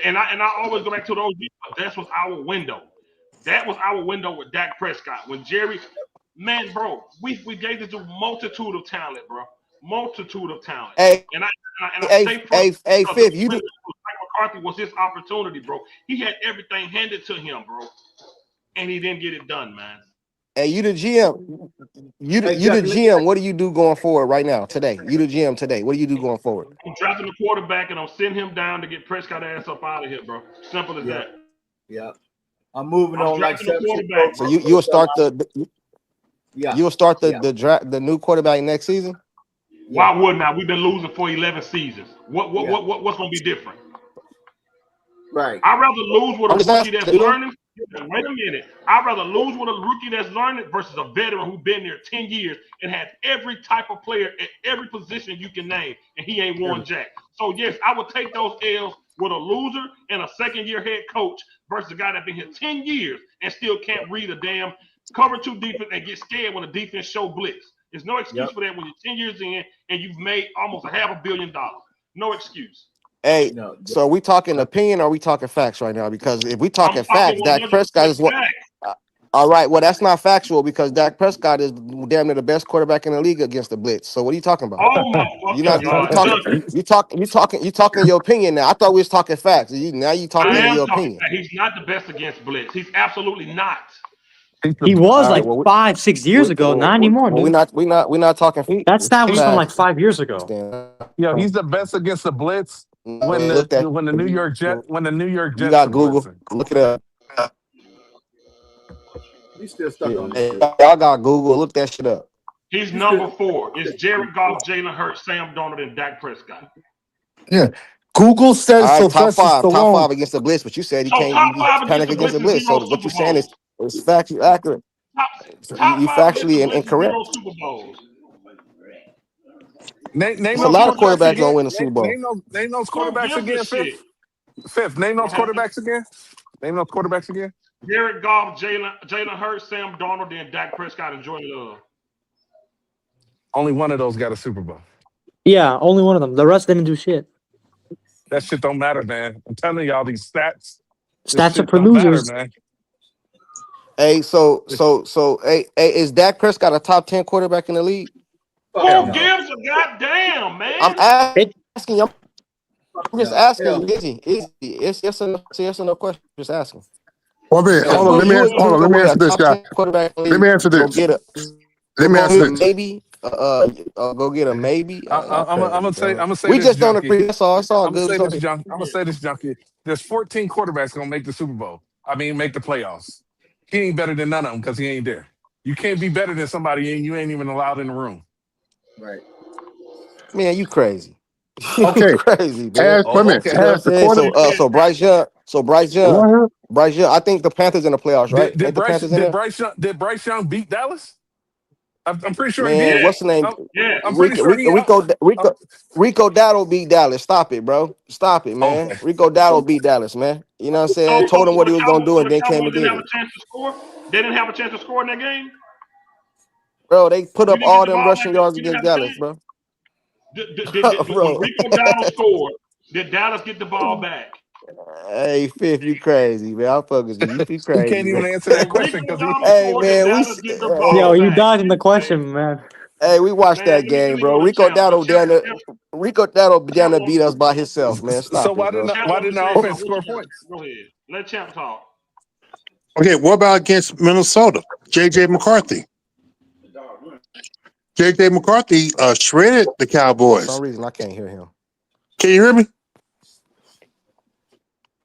Speaker 1: And I always go back to those years. That was our window. That was our window with Dak Prescott. When Jerry, man, bro, we gave this a multitude of talent, bro. Multitude of talent.
Speaker 7: Hey,
Speaker 1: and I stay frustrated because
Speaker 7: Fifth,
Speaker 1: the Mike McCarthy was his opportunity, bro. He had everything handed to him, bro, and he didn't get it done, man.
Speaker 7: Hey, you the GM. You the GM. What do you do going forward right now today? You the GM today. What do you do going forward?
Speaker 1: I'm drafting the quarterback, and I'm sending him down to get Prescott ass up out of here, bro. Simple as that.
Speaker 4: Yeah. I'm moving on like 17.
Speaker 7: So you'll start you'll start the draft, the new quarterback next season.
Speaker 1: Why wouldn't I? We've been losing for 11 seasons. What's gonna be different?
Speaker 4: Right.
Speaker 1: I'd rather lose with a rookie that's learning. Wait a minute. I'd rather lose with a rookie that's learning versus a veteran who's been there 10 years and had every type of player at every position you can name, and he ain't won jack. So yes, I would take those L's with a loser and a second-year head coach versus a guy that's been here 10 years and still can't read a damn cover two defense and get scared when the defense show blitz. There's no excuse for that when you're 10 years in and you've made almost $500 million. No excuse.
Speaker 7: Hey, so are we talking opinion or are we talking facts right now? Because if we talking facts, Dak Prescott is what. All right, well that's not factual because Dak Prescott is damn near the best quarterback in the league against the blitz. So what are you talking about?
Speaker 1: Oh my
Speaker 7: you talking your opinion now. I thought we was talking facts. Now you talking your opinion.
Speaker 1: He's not the best against blitz. He's absolutely not.
Speaker 6: He was like 5-6 years ago, not anymore.
Speaker 7: We're not talking.
Speaker 6: That stat was from like 5 years ago.
Speaker 3: Yeah, he's the best against the blitz when the New York Jets.
Speaker 7: You got Google. Look it up.
Speaker 4: We still stuck on this.
Speaker 7: Y'all got Google. Look that shit up.
Speaker 1: He's number 4. It's Jared Goff, Jalen Hurts, Sam Darnold, and Dak Prescott.
Speaker 2: Yeah. Google says
Speaker 7: right, top 5 against the blitz, but you said he can't panic against the blitz. So what you're saying is factually accurate. You factually incorrect. There's a lot of quarterbacks gonna win the Super Bowl.
Speaker 3: Name those quarterbacks again, Fifth. Name those quarterbacks again.
Speaker 1: Jared Goff, Jalen Hurts, Sam Darnold, and Dak Prescott and Jordan Love.
Speaker 3: Only one of those got a Super Bowl.
Speaker 6: Yeah, only one of them. The rest didn't do shit.
Speaker 3: That shit don't matter, man. I'm telling y'all these stats.
Speaker 6: Stats are for losers,
Speaker 3: man.
Speaker 7: Hey, so, hey, is Dak Prescott a top 10 quarterback in the league?
Speaker 1: Who gives a goddamn, man?
Speaker 7: I'm asking you. I'm just asking. Is he? It's yes or no question. Just asking.
Speaker 8: Well, man, hold on. Let me answer this guy. Let me answer this. Let me answer this.
Speaker 7: Maybe. Go get a maybe.
Speaker 3: I'm gonna say.
Speaker 7: We
Speaker 3: this,
Speaker 7: just don't
Speaker 3: junkie.
Speaker 7: agree. That's all. It's all good.
Speaker 3: I'm gonna say this, junkie. There's 14 quarterbacks gonna make the Super Bowl. I mean, make the playoffs. He ain't better than none of them because he ain't there. You can't be better than somebody and you ain't even allowed in the room.
Speaker 4: Right.
Speaker 7: Man, you crazy.
Speaker 8: Okay.
Speaker 7: Crazy, man. So Bryce Young. I think the Panthers in the playoffs, right?
Speaker 3: Did Bryce Young beat Dallas? I'm pretty sure
Speaker 7: he did. What's the name?
Speaker 3: I'm pretty sure
Speaker 7: Rico Dowdle beat Dallas. Stop it, bro. Stop it, man. Okay. Rico Dowdle beat Dallas, man. You know what I'm saying? Told him what he was gonna do and then came and did it.
Speaker 1: They didn't have a chance to score in that game.
Speaker 7: Bro, they put up all them rushing yards against Dallas, bro. bro.
Speaker 1: When Rico Dowdle scored, did Dallas get the ball back?
Speaker 7: Hey, Fifth, you crazy, man. I'm fucking with you. You
Speaker 3: He
Speaker 7: crazy,
Speaker 3: can't even
Speaker 7: man.
Speaker 3: answer that
Speaker 1: When
Speaker 3: question
Speaker 1: Rico
Speaker 3: because he.
Speaker 1: Dowdle
Speaker 7: Hey,
Speaker 1: scored, did
Speaker 7: man,
Speaker 1: Dallas get the
Speaker 6: Yo,
Speaker 1: ball
Speaker 6: you
Speaker 1: back?
Speaker 6: dodging the question, man.
Speaker 7: hey, we watched
Speaker 1: Man,
Speaker 7: that game,
Speaker 1: let me go
Speaker 7: bro.
Speaker 1: to
Speaker 7: Rico
Speaker 1: champ.
Speaker 7: Dowdle down there. Rico Dowdle down
Speaker 1: Champ
Speaker 7: there
Speaker 1: want
Speaker 7: beat us by himself, man.
Speaker 3: So
Speaker 7: Stop it, bro.
Speaker 3: why
Speaker 1: want to
Speaker 3: didn't the
Speaker 1: say
Speaker 3: offense
Speaker 1: something. What
Speaker 3: score
Speaker 1: you got?
Speaker 3: points?
Speaker 1: Go ahead. Let champ talk.
Speaker 8: Okay, what about against Minnesota? JJ McCarthy. JJ McCarthy shredded the
Speaker 7: For some
Speaker 8: Cowboys.
Speaker 7: reason, I can't hear him.
Speaker 8: Can you hear me?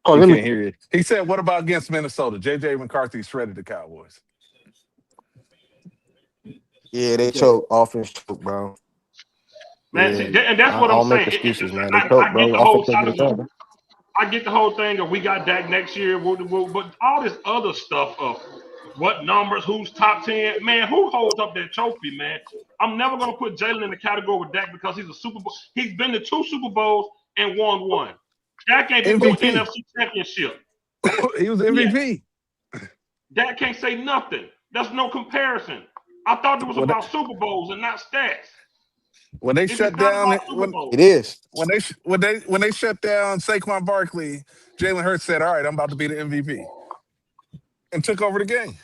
Speaker 8: Oh,
Speaker 3: He
Speaker 8: let me.
Speaker 3: can't hear you. He said, "What about against Minnesota?" JJ McCarthy shredded the Cowboys.
Speaker 7: Yeah, they choke. Offense choke, bro.
Speaker 1: Man,
Speaker 7: Yeah,
Speaker 1: see, and that's
Speaker 7: I
Speaker 1: what I'm
Speaker 7: don't make
Speaker 1: saying.
Speaker 7: excuses, man. They choke,
Speaker 1: I get
Speaker 7: bro.
Speaker 1: the
Speaker 7: Offense
Speaker 1: whole
Speaker 7: can't
Speaker 1: side
Speaker 7: get
Speaker 1: of
Speaker 7: it
Speaker 1: the
Speaker 7: done.
Speaker 1: I get the whole thing of we got Dak next year, but all this other stuff of what numbers, who's top 10, man, who holds up that trophy, man? I'm never gonna put Jalen in the category with Dak because he's a Super Bowl. He's been to 2 Super Bowls and won one. Dak ain't been to an
Speaker 3: MVP.
Speaker 1: NFC championship.
Speaker 3: He was
Speaker 1: Yeah,
Speaker 3: MVP.
Speaker 1: Dak can't say nothing. That's no comparison. I thought it was
Speaker 3: When they,
Speaker 1: about Super Bowls and not stats.
Speaker 3: when they
Speaker 1: It's
Speaker 3: shut
Speaker 1: not
Speaker 3: down
Speaker 1: about Super
Speaker 7: It
Speaker 1: Bowls.
Speaker 7: is.
Speaker 3: when they shut down Saquon Barkley, Jalen Hurts said, "All right, I'm about to be the MVP," and took over the game.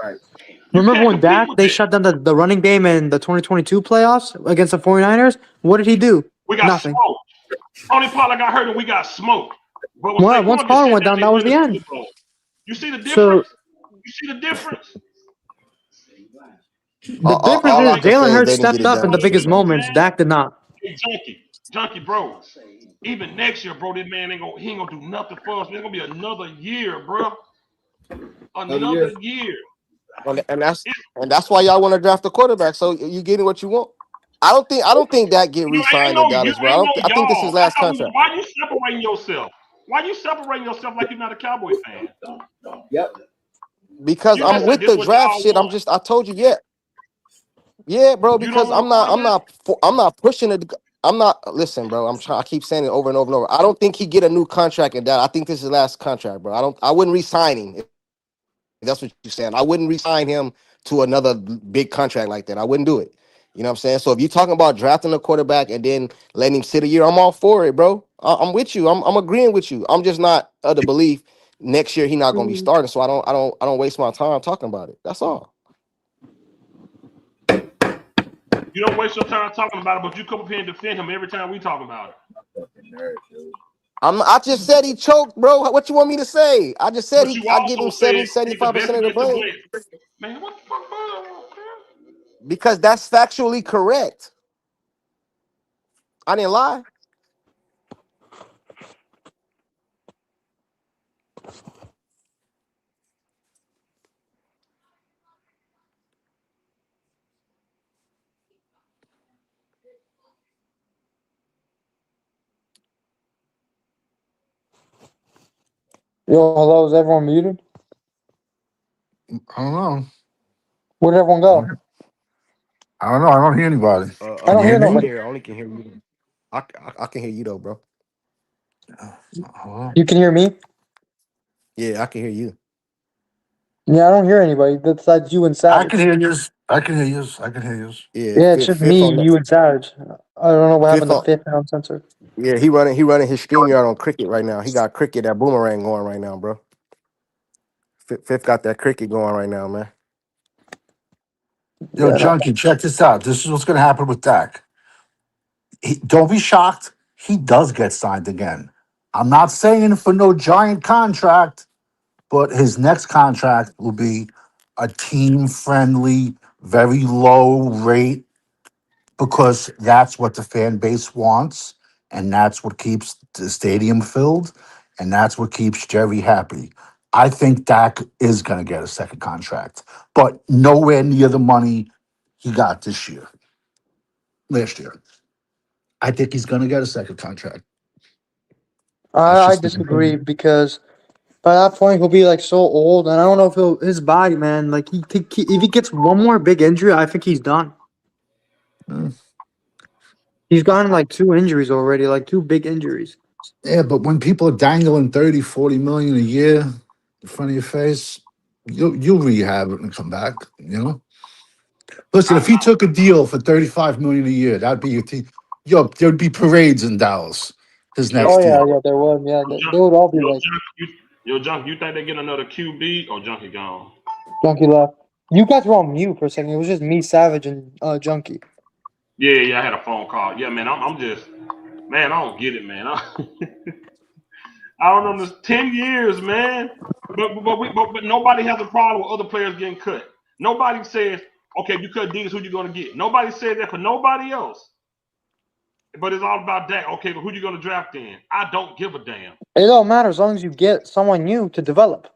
Speaker 4: Right.
Speaker 1: You
Speaker 6: Remember
Speaker 1: can't
Speaker 6: when
Speaker 1: compete
Speaker 6: Dak,
Speaker 1: with
Speaker 6: they
Speaker 1: that.
Speaker 6: shut down the running game in the 2022 playoffs against the 49ers? What did he do?
Speaker 1: We got
Speaker 6: Nothing.
Speaker 1: smoked. Only Pollard got hurt and we got smoked. But when
Speaker 6: Well, once
Speaker 1: Saquon gets
Speaker 6: Pollard
Speaker 1: shut
Speaker 6: went
Speaker 1: down,
Speaker 6: down,
Speaker 1: they
Speaker 6: that was
Speaker 1: win the
Speaker 6: the end.
Speaker 1: Super Bowl. You see the
Speaker 6: So
Speaker 1: difference? You see the difference?
Speaker 6: the difference
Speaker 7: All
Speaker 6: is
Speaker 7: I
Speaker 1: Like
Speaker 7: can
Speaker 6: Jalen
Speaker 7: say is
Speaker 6: Hurts
Speaker 7: they didn't get
Speaker 6: stepped
Speaker 7: it
Speaker 6: up in
Speaker 7: done
Speaker 6: the
Speaker 7: this year,
Speaker 6: biggest
Speaker 7: bro.
Speaker 6: moments. Dak did not.
Speaker 1: hey, junkie, bro. Even next year, bro, this man he ain't gonna do nothing for us. It's gonna be another year, bro.
Speaker 4: Another year.
Speaker 1: Another year.
Speaker 7: And that's
Speaker 1: It,
Speaker 7: and that's why y'all want to draft a quarterback. So you getting what you want. I don't think that get
Speaker 1: ain't
Speaker 7: re-signed in
Speaker 1: no you,
Speaker 7: Dallas, bro.
Speaker 1: ain't no
Speaker 7: I think this is his
Speaker 1: y'all.
Speaker 7: last contract.
Speaker 1: Why you separating yourself? Why you separating yourself like you're not a Cowboy fan?
Speaker 4: Yep.
Speaker 7: Because
Speaker 1: You just
Speaker 7: I'm
Speaker 1: said
Speaker 7: with
Speaker 1: this
Speaker 7: the
Speaker 1: what
Speaker 7: draft
Speaker 1: y'all
Speaker 7: shit.
Speaker 1: want.
Speaker 7: I told you, yeah, bro.
Speaker 1: You
Speaker 7: Because
Speaker 1: don't want a quarterback?
Speaker 7: I'm not pushing it. I'm not. Listen, bro. I keep saying it over and over and over. I don't think he get a new contract in that. I think this is his last contract, bro. I wouldn't re-sign him. If that's what you're saying. I wouldn't re-sign him to another big contract like that. I wouldn't do it. You know what I'm saying? So if you're talking about drafting a quarterback and then letting him sit a year, I'm all for it, bro. I'm with you. I'm agreeing with you. I'm just not of the belief next year he's not gonna be starting. So I don't waste my time talking about it. That's all.
Speaker 1: You don't waste your time talking about it, but you come up here and defend him every time we talk about it.
Speaker 4: Fucking nerd, dude.
Speaker 7: I just said he choked, bro. What you want me to say? I just said
Speaker 1: But you
Speaker 7: I give him
Speaker 1: also said he's the
Speaker 7: 75%
Speaker 1: best
Speaker 7: of the
Speaker 1: defensive
Speaker 7: blame
Speaker 1: player. Man, what the fuck going on, man?
Speaker 7: because that's factually correct. I didn't lie.
Speaker 6: Yo, hello, is everyone muted?
Speaker 2: I don't know.
Speaker 6: Where'd everyone go?
Speaker 2: I don't know. I don't hear anybody.
Speaker 6: I
Speaker 2: Can
Speaker 6: don't
Speaker 2: you
Speaker 6: hear
Speaker 2: hear me?
Speaker 6: nobody.
Speaker 7: I only can hear you. I can hear you though, bro.
Speaker 2: Hello?
Speaker 6: You can hear me?
Speaker 7: Yeah, I can hear you.
Speaker 6: Yeah, I don't hear anybody besides you and
Speaker 2: I can
Speaker 6: Savage.
Speaker 2: hear you. I can hear you. I can hear you.
Speaker 7: Yeah,
Speaker 6: Yeah, it's just
Speaker 7: fifth
Speaker 6: me,
Speaker 7: on the
Speaker 6: you, and Savage. I don't know what
Speaker 7: fifth
Speaker 6: happened to
Speaker 7: on.
Speaker 6: fifth now censored.
Speaker 7: Yeah, he running his stream yard on cricket right now. He got cricket that boomerang going right now, bro. Fifth got that cricket going right now, man.
Speaker 2: Yo,
Speaker 6: Yeah, no.
Speaker 2: Junkie, check this out. This is what's going to happen with Dak. Don't be shocked. He does get signed again. I'm not saying for no giant contract, but his next contract will be a team friendly, very low rate because that's what the fan base wants. And that's what keeps the stadium filled. And that's what keeps Jerry happy. I think Dak is going to get a second contract, but nowhere near the money he got last year. I think he's going to get a second contract. That's
Speaker 6: I
Speaker 2: just my
Speaker 6: disagree
Speaker 2: opinion.
Speaker 6: because by that point he'll be like so old, and I don't know if his body, man, like if he gets one more big injury, I think he's done.
Speaker 2: Mm.
Speaker 6: He's gotten like two injuries already, like two big injuries.
Speaker 2: Yeah, but when people are dangling 30, 40 million a year in front of your face, you'll rehab it and come back, you know? Listen, if he took a deal for 35 million a year, that'd be your team. Yo, there'd be parades in Dallas his
Speaker 1: Yo,
Speaker 6: Oh
Speaker 2: next
Speaker 6: yeah,
Speaker 2: year.
Speaker 6: yeah, there would. Yeah,
Speaker 1: yo,
Speaker 6: they would all be
Speaker 1: yo,
Speaker 6: like
Speaker 1: Junk, you think they get another QB or Junkie gone?
Speaker 6: Junkie left. You guys were on mute for a second. It was just me, Savage, and Junkie.
Speaker 1: Yeah, I had a phone call. Yeah, man, I'm just, man, I don't get it, man. I don't understand. 10 years, man. But nobody has a problem with other players getting cut. Nobody says, okay, if you cut Diggs, who you gonna get? Nobody said that for nobody else. But it's all about that. Okay, but who you gonna draft then? I don't give a damn.
Speaker 6: It don't matter as long as you get someone new to develop.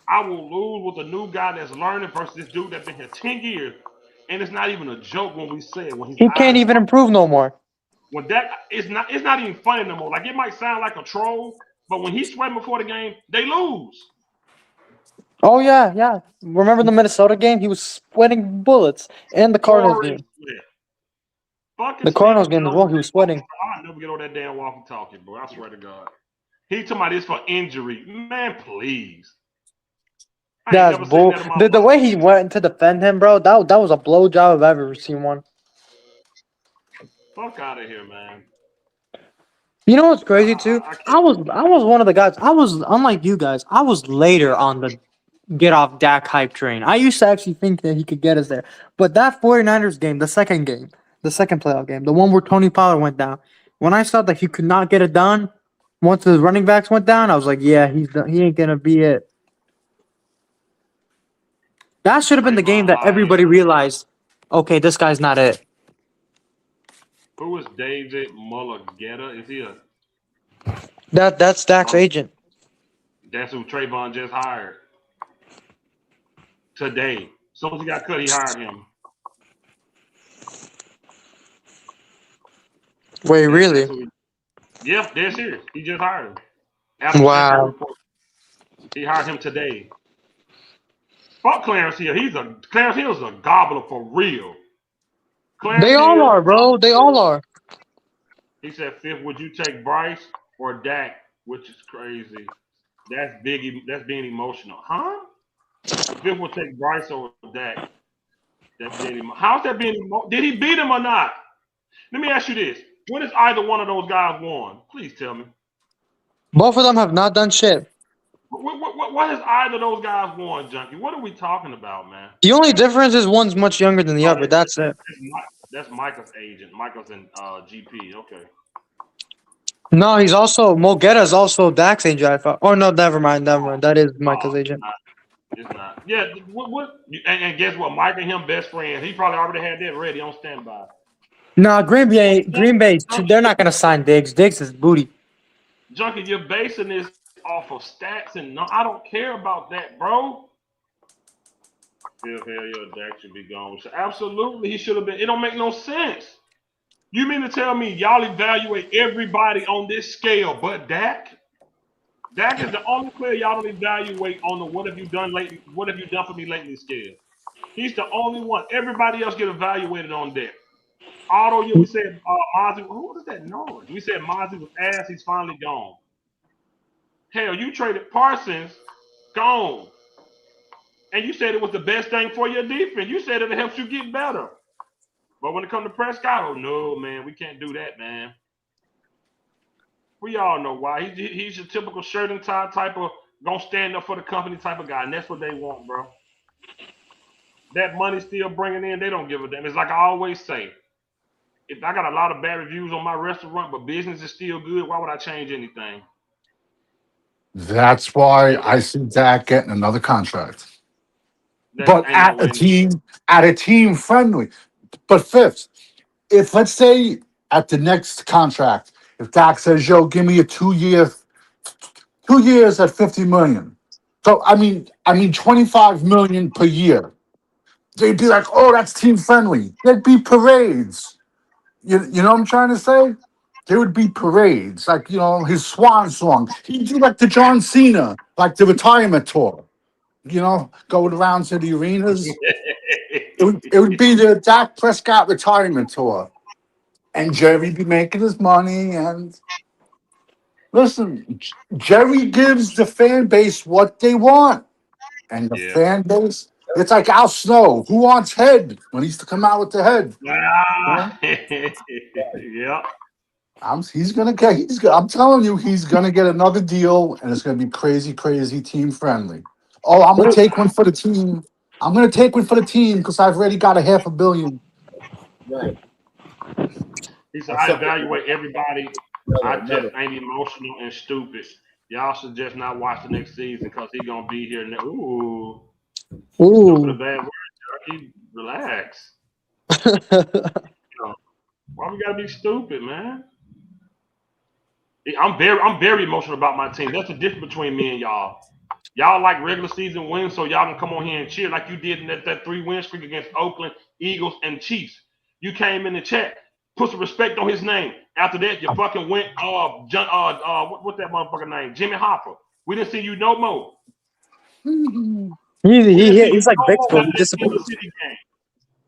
Speaker 1: I will lose with a new guy that's learning versus this dude that's been here 10 years. And it's not even a joke when we say it, when his
Speaker 6: He can't
Speaker 1: eyes
Speaker 6: even improve no more.
Speaker 1: when that it's not even funny no more. Like it might sound like a troll, but when he's sweating before the game, they lose.
Speaker 6: Oh yeah, yeah. Remember the Minnesota game? He was sweating bullets, and the Cardinals
Speaker 1: Pouring
Speaker 6: game.
Speaker 1: sweat. Fucking
Speaker 6: The
Speaker 1: Steven
Speaker 6: Cardinals
Speaker 1: get
Speaker 6: game as
Speaker 1: over
Speaker 6: well. He
Speaker 1: that
Speaker 6: was sweating.
Speaker 1: I'll never get over that damn walkie talkie, bro. I swear to God. He talking about this for injury. Man, please. I ain't
Speaker 6: That's
Speaker 1: never seen
Speaker 6: bull.
Speaker 1: that in my
Speaker 6: The
Speaker 1: life.
Speaker 6: way he went to defend him, bro. That was a blowjob if I've ever seen one.
Speaker 1: Fuck out of here, man.
Speaker 6: You know what's crazy too?
Speaker 1: I can't.
Speaker 6: I was one of the guys. I was unlike you guys. I was later on the get off Dak hype train. I used to actually think that he could get us there. But that 49ers game, the second playoff game, the one where Tony Pollard went down, when I saw that he could not get it done, once the running backs went down, I was like, yeah, he's done. He ain't gonna be it. That should have been the game
Speaker 1: Trayvon
Speaker 6: that
Speaker 1: lying.
Speaker 6: everybody realized, okay, this guy's not it.
Speaker 1: Who is David Mulligetta? Is he a
Speaker 6: That's Dak's
Speaker 1: um,
Speaker 6: agent.
Speaker 1: that's who Trayvon just hired today. As soon as he got cut, he hired him.
Speaker 6: Wait,
Speaker 1: That's
Speaker 6: really?
Speaker 1: who yep, dead serious. He just hired him. After injury
Speaker 6: Wow.
Speaker 1: report. He hired him today. Fuck Clarence Hill. Clarence Hill's a gobbler for real.
Speaker 6: They
Speaker 1: Clarence
Speaker 6: all
Speaker 1: Hill,
Speaker 6: are, bro. They all are.
Speaker 1: he said, fifth, would you take Bryce or Dak? Which is crazy. That's being emotional. Huh? Fifth would take Bryce or Dak. That's being how's that being did he beat him or not? Let me ask you this. When has either one of those guys won? Please tell me.
Speaker 6: Both of them have not done shit.
Speaker 1: What has either of those guys won, Junkie? What are we talking about, man?
Speaker 6: The only difference is one's much younger than the
Speaker 1: Oh,
Speaker 6: other. That's it.
Speaker 1: that's Micah's agent. Micah's in GP. Okay.
Speaker 6: No, he's also Mogetta is also Dak's agent. I thought. Oh no, never mind, never mind. That is Micah's
Speaker 1: Oh,
Speaker 6: agent.
Speaker 1: it's not. Yeah. And guess what? Mike and him best friends. He probably already had that ready on standby.
Speaker 6: Nah, Green Bay. They're not gonna sign Diggs. Diggs is booty.
Speaker 1: Junkie, you're basing this off of stats and no, I don't care about that, bro. Hell yeah, Dak should be gone. Absolutely, he should have been. It don't make no sense. You mean to tell me y'all evaluate everybody on this scale but Dak? Dak is the only player y'all don't evaluate on the what have you done lately, what have you done for me lately scale. He's the only one. Everybody else get evaluated on that. Although we said Mozzie, who was that noise? We said Mozzie was ass, he's finally gone. Hell, you traded Parsons, gone. And you said it was the best thing for your defense. You said it helps you get better. But when it comes to Prescott, oh no, man, we can't do that, man. We all know why. He's your typical shirt and tie type of gonna stand up for the company type of guy, and that's what they want, bro. That money still bringing in, they don't give a damn. It's like I always say, if I got a lot of bad reviews on my restaurant, but business is still good, why would I change anything?
Speaker 2: That's why I see Dak getting another contract.
Speaker 1: That
Speaker 2: But
Speaker 1: ain't no way.
Speaker 2: at a team friendly. But fifth, if let's say at the next contract, if Dak says, "Yo, give me a 2 years at 50 million," so I mean 25 million per year, they'd be like, "Oh, that's team friendly." There'd be parades. You know what I'm trying to say? There would be parades, like his swan song. He'd do like the John Cena, like the retirement tour. Going around to the arenas. It would be the Dak Prescott retirement tour. And Jerry be making his money. And listen, Jerry gives the fan base what they want. And the
Speaker 1: Yeah.
Speaker 2: fan base It's like Al Snow. Who wants head when he's to come out with the head?
Speaker 1: Ah,
Speaker 2: Well,
Speaker 1: yeah.
Speaker 2: he's gonna get. I'm telling you, he's gonna get another deal, and it's gonna be crazy, crazy team friendly. Oh, I'm gonna take one for the team. I'm gonna take one for the team because I've already got a $500 million.
Speaker 4: Right.
Speaker 1: He said,
Speaker 4: On
Speaker 1: I
Speaker 4: something.
Speaker 1: evaluate everybody. I just
Speaker 4: Another.
Speaker 1: ain't emotional and stupid. Y'all should just not watch the next season because he gonna be here. Ooh, stupid a
Speaker 6: Ooh.
Speaker 1: bad word, Chucky. Relax. You know, why we gotta be stupid, man? I'm very emotional about my team. That's the difference between me and y'all. Y'all like regular season wins, so y'all can come on here and cheer like you did in that 3-win streak against Oakland, Eagles, and Chiefs. You came in the chat, put some respect on his name. After that, you fucking went what that motherfucker name? Jimmy Hopper. We didn't see you no more. We didn't see you
Speaker 6: He's like
Speaker 1: no more
Speaker 6: Bigfoot. He
Speaker 1: after that Kansas
Speaker 6: disappears.
Speaker 1: City game.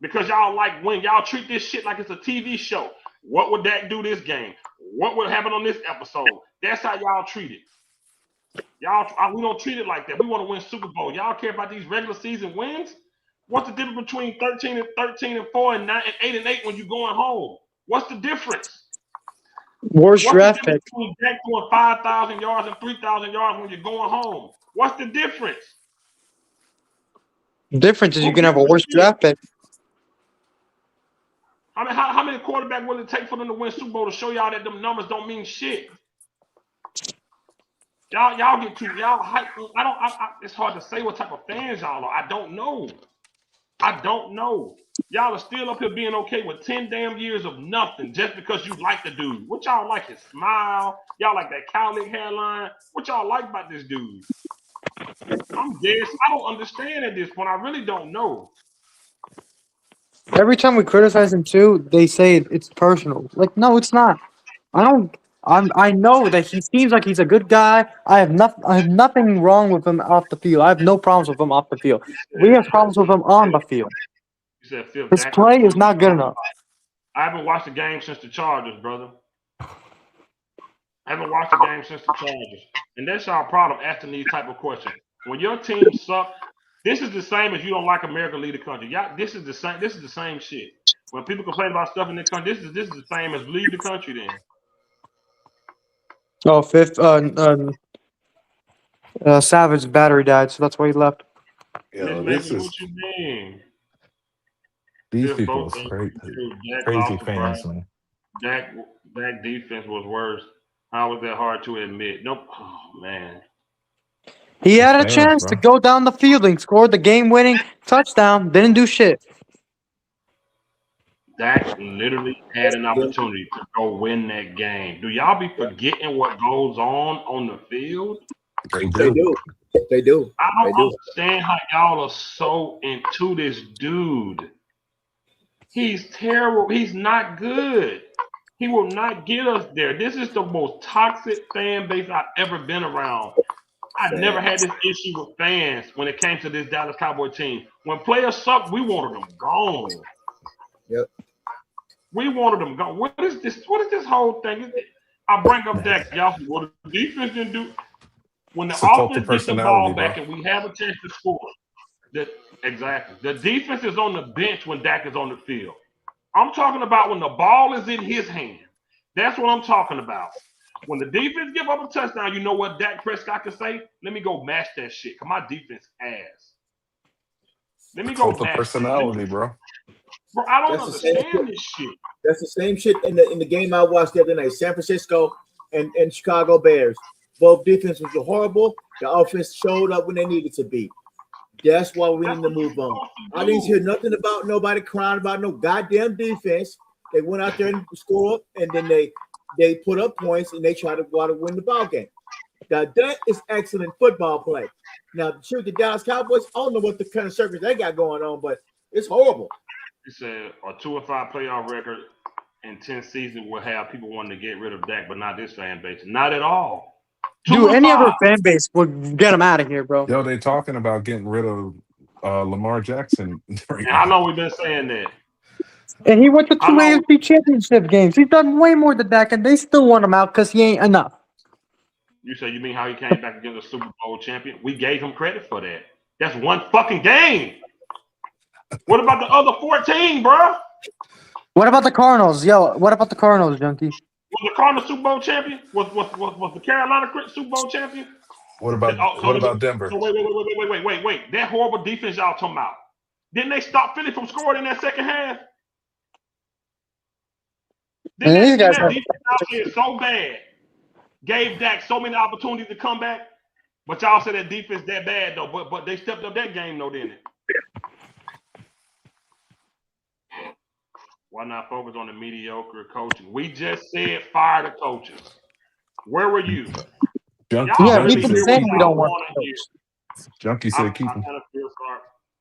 Speaker 1: Because y'all like when y'all treat this shit like it's a TV show. What would Dak do this game? What would happen on this episode? That's how y'all treat it. We don't treat it like that. We want to win Super Bowl. Y'all care about these regular season wins? What's the difference between 13 and 4 and 9 and 8 and 8 when you're going home? What's the difference?
Speaker 6: Worst
Speaker 1: What's the
Speaker 6: draft
Speaker 1: difference
Speaker 6: pick.
Speaker 1: between Dak doing 5,000 yards and 3,000 yards when you're going home? What's the difference?
Speaker 6: Difference is you
Speaker 1: Who
Speaker 6: can have
Speaker 1: gives
Speaker 6: a
Speaker 1: a
Speaker 6: worse
Speaker 1: shit?
Speaker 6: draft pick.
Speaker 1: I mean, how many quarterbacks will it take for them to win Super Bowl to show y'all that them numbers don't mean shit? Y'all get too hype. It's hard to say what type of fans y'all are. I don't know. Y'all are still up here being okay with 10 damn years of nothing just because you like the dude. What y'all like his smile? Y'all like that cowlick hairline? What y'all like about this dude? I'm dead. I don't understand at this point. I really don't know.
Speaker 6: Every time we criticize him too, they say it's personal. Like, no, it's not. I don't. I know that he seems like he's a good guy. I have nothing wrong with him off the field. I have no problems with him off the field.
Speaker 1: He
Speaker 6: We
Speaker 1: said,
Speaker 6: have problems with him on the field.
Speaker 1: he said Fifth
Speaker 6: His
Speaker 1: Dak is
Speaker 6: play is
Speaker 1: cool.
Speaker 6: not good enough.
Speaker 1: I haven't watched the game since the Chargers, brother. I haven't watched the game since the Chargers. And that's our problem asking these type of questions. When your team sucks, this is the same as you don't like America lead the country. Y'all, this is the same shit. When people complain about stuff in the country, this is the same as leave the country then.
Speaker 6: Oh, fifth. Savage battery died, so that's why he left.
Speaker 1: Miss
Speaker 3: Yo, this
Speaker 1: Mason, what
Speaker 3: is
Speaker 1: you mean?
Speaker 3: these
Speaker 1: Fifth
Speaker 3: people
Speaker 1: both
Speaker 3: is
Speaker 1: things
Speaker 3: crazy,
Speaker 1: true. Dak
Speaker 3: crazy
Speaker 1: lost to Brad.
Speaker 3: fans, man.
Speaker 1: Dak defense was worse. How was that hard to admit? Nope. Oh man.
Speaker 6: He
Speaker 3: It's
Speaker 6: had a
Speaker 3: fans,
Speaker 6: chance to
Speaker 3: bro.
Speaker 6: go down the field and score the game-winning touchdown. Didn't do shit.
Speaker 1: Dak literally had an opportunity to go win that game. Do y'all be forgetting what goes on the field?
Speaker 3: They
Speaker 4: They
Speaker 3: do.
Speaker 4: do. They do.
Speaker 1: I
Speaker 4: They
Speaker 1: don't
Speaker 4: do.
Speaker 1: understand how y'all are so into this dude. He's terrible. He's not good. He will not get us there. This is the most toxic fan base I've ever been around. I never
Speaker 4: Sad.
Speaker 1: had this issue with fans when it came to this Dallas Cowboy team. When players suck, we wanted them gone.
Speaker 4: Yep.
Speaker 1: We wanted them gone. What is this? What is this whole thing? I bring up
Speaker 3: Man,
Speaker 1: Dak. Y'all, what the defense didn't do when the
Speaker 3: it's a cult of
Speaker 1: offense gets the
Speaker 3: personality,
Speaker 1: ball
Speaker 3: bro.
Speaker 1: back and we have a chance to score. Exactly. The defense is on the bench when Dak is on the field. I'm talking about when the ball is in his hand. That's what I'm talking about. When the defense give up a touchdown, you know what Dak Prescott can say? Let me go match that shit. Cause my defense ass. Let
Speaker 3: A
Speaker 1: me go
Speaker 3: cult of
Speaker 1: match that.
Speaker 3: personality, bro.
Speaker 1: Bro, I don't
Speaker 4: That's the same shit.
Speaker 1: understand this shit.
Speaker 4: That's the same shit in the game I watched the other night. San Francisco and Chicago Bears. Both defenses were horrible. The offense showed up when they needed to be. That's why we
Speaker 1: That's
Speaker 4: need to
Speaker 1: what you're
Speaker 4: move on.
Speaker 1: supposed
Speaker 4: I
Speaker 1: to
Speaker 4: didn't hear
Speaker 1: do.
Speaker 4: nothing about nobody crying about no goddamn defense. They went out there and scored, and then they put up points and they tried to go out and win the ball game. Now that is excellent football play. Now shoot the Dallas Cowboys. I don't know what the kind of circus they got going on, but it's horrible.
Speaker 1: He said a 2-5 playoff record in 10 seasons will have people wanting to get rid of Dak, but not this fan base. Not at all. Two
Speaker 6: Dude,
Speaker 1: and
Speaker 6: any other
Speaker 1: five.
Speaker 6: fan base would get him out of here, bro.
Speaker 3: Yo, they talking about getting rid of Lamar Jackson right
Speaker 1: And how
Speaker 3: now.
Speaker 1: long we been saying that?
Speaker 6: And he went to
Speaker 1: How
Speaker 6: two
Speaker 1: long?
Speaker 6: AFC championship games. He's done way more than that, and they still want him out because he ain't enough.
Speaker 1: You say you mean how he came back against a Super Bowl champion? We gave him credit for that. That's one fucking game. What about the other 14, bro?
Speaker 6: What about the Cardinals? Yo, what about the Cardinals, Junkie?
Speaker 1: Was the Cardinals Super Bowl champion? Was the Carolina Super Bowl champion?
Speaker 3: What about Denver?
Speaker 1: So wait. That horrible defense y'all talking about. Didn't they stop Philly from scoring in that second half?
Speaker 6: And these
Speaker 1: Didn't
Speaker 6: guys
Speaker 1: that
Speaker 6: have
Speaker 1: defense out there so bad? Gave Dak so many opportunities to come back. But y'all said that defense that bad though. But they stepped up that game though, didn't it? Why not focus on the mediocre coaching? We just said fire the coaches. Where were you? Y'all
Speaker 6: we've
Speaker 1: really
Speaker 6: been
Speaker 1: hear
Speaker 6: saying
Speaker 1: what
Speaker 6: we
Speaker 1: y'all
Speaker 6: don't want
Speaker 1: want
Speaker 6: to
Speaker 1: to hear.
Speaker 3: Junkie
Speaker 1: I
Speaker 3: said keep him.
Speaker 1: kind of feel sorry.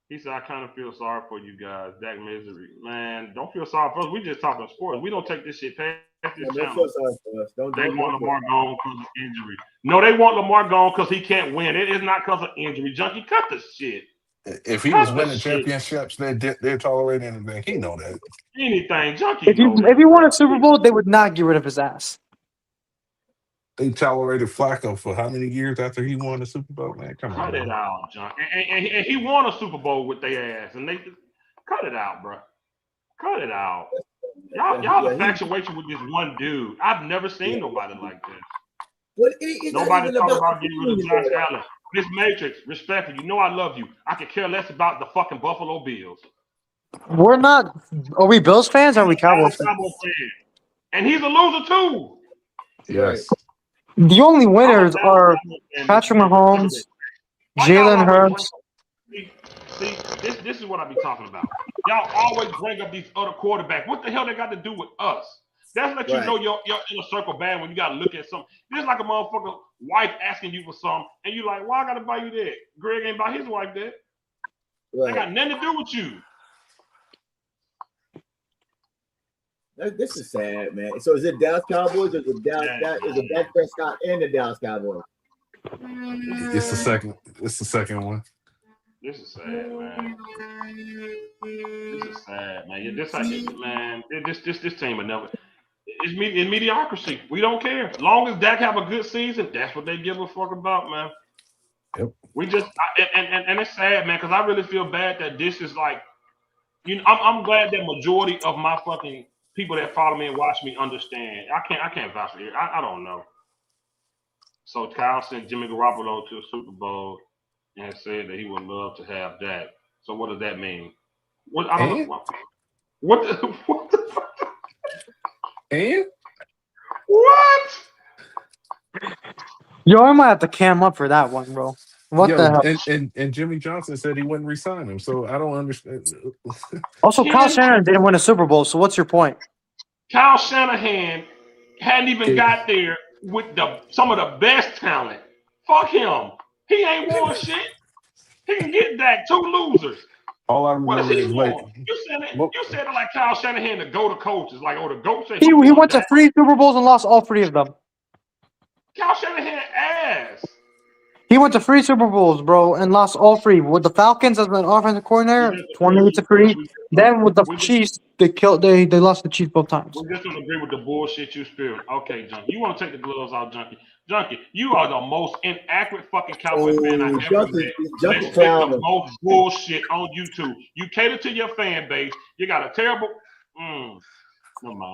Speaker 1: He said, I kind of feel sorry for you guys. Dak misery. Man, don't feel sorry for us. We just talking sports. We don't take this shit past this channel.
Speaker 4: Don't feel sorry for us.
Speaker 1: They want Lamar gone because of injury. No, they want Lamar gone because he can't win. It is not because of injury. Junkie, cut the shit.
Speaker 3: If he was winning championships, they're tolerating anything. He know that.
Speaker 1: Anything. Junkie
Speaker 6: If
Speaker 1: knows
Speaker 6: he won a
Speaker 1: that.
Speaker 6: Super Bowl, they would not get rid of his ass.
Speaker 3: They tolerated Flacco for how many years after he won the Super Bowl? Man, come on.
Speaker 1: Cut it out, John. And he won a Super Bowl with their ass. And they cut it out, bro. Cut it out. Y'all infatuation with this one dude. I've never seen nobody like this.
Speaker 4: But
Speaker 1: Nobody talking about getting rid of Josh Allen. Miss Matrix, respectfully, you know I love you. I could care less about the fucking Buffalo Bills.
Speaker 6: We're not. Are we Bills fans or are we Cowboys fans?
Speaker 1: And he's a loser too.
Speaker 3: Yes.
Speaker 6: The only winners are Patrick Mahomes, Jalen Hurts.
Speaker 1: See, this is what I be talking about. Y'all always bring up these other quarterbacks. What the hell they got to do with us? That's let you know your inner circle bad when you got to look at something. This is like a motherfucker wife asking you for something, and you like, why I got to buy you that? Greg ain't buy his wife that. They got nothing to do with you.
Speaker 4: This is sad, man. So is it Dallas Cowboys or is it Dak Prescott and the Dallas Cowboys?
Speaker 3: It's the second. It's the second one.
Speaker 1: This is sad, man. This is sad, man. This man. This team will never. It's mediocrity. We don't care. As long as Dak have a good season, that's what they give a fuck about, man.
Speaker 3: Yep.
Speaker 1: We just and it's sad, man, because I really feel bad that this is like, I'm glad that majority of my fucking people that follow me and watch me understand. I can't vouch for it. I don't know. So Kyle sent Jimmy Garoppolo to the Super Bowl and said that he would love to have Dak. So what does that mean? What I don't know. What the
Speaker 3: And
Speaker 1: what?
Speaker 6: Yo, I might have to cam up for that one, bro. What the hell?
Speaker 3: And Jimmy Johnson said he wouldn't resign him, so I don't understand.
Speaker 6: Also, Kyle Shanahan didn't win a Super Bowl, so what's your point?
Speaker 1: Kyle Shanahan hadn't even got there with some of the best talent. Fuck him. He ain't won shit. He can get that. Two losers.
Speaker 3: All I remember is like
Speaker 1: you said it like Kyle Shanahan to go to coaches, like the GOAT said
Speaker 6: he went to 3 Super Bowls and lost all 3 of them.
Speaker 1: Kyle Shanahan ass.
Speaker 6: He went to 3 Super Bowls, bro, and lost all 3. With the Falcons as an offensive coordinator, 28-3. Then with the Chiefs, they lost the Chiefs both times.
Speaker 1: We just don't agree with the bullshit you spewing. Okay, Junkie. You want to take the gloves off, Junkie. Junkie, you are the most inaccurate fucking Cowboy fan I ever met. Let's take the most bullshit on YouTube. You cater to your fan base. You got a terrible.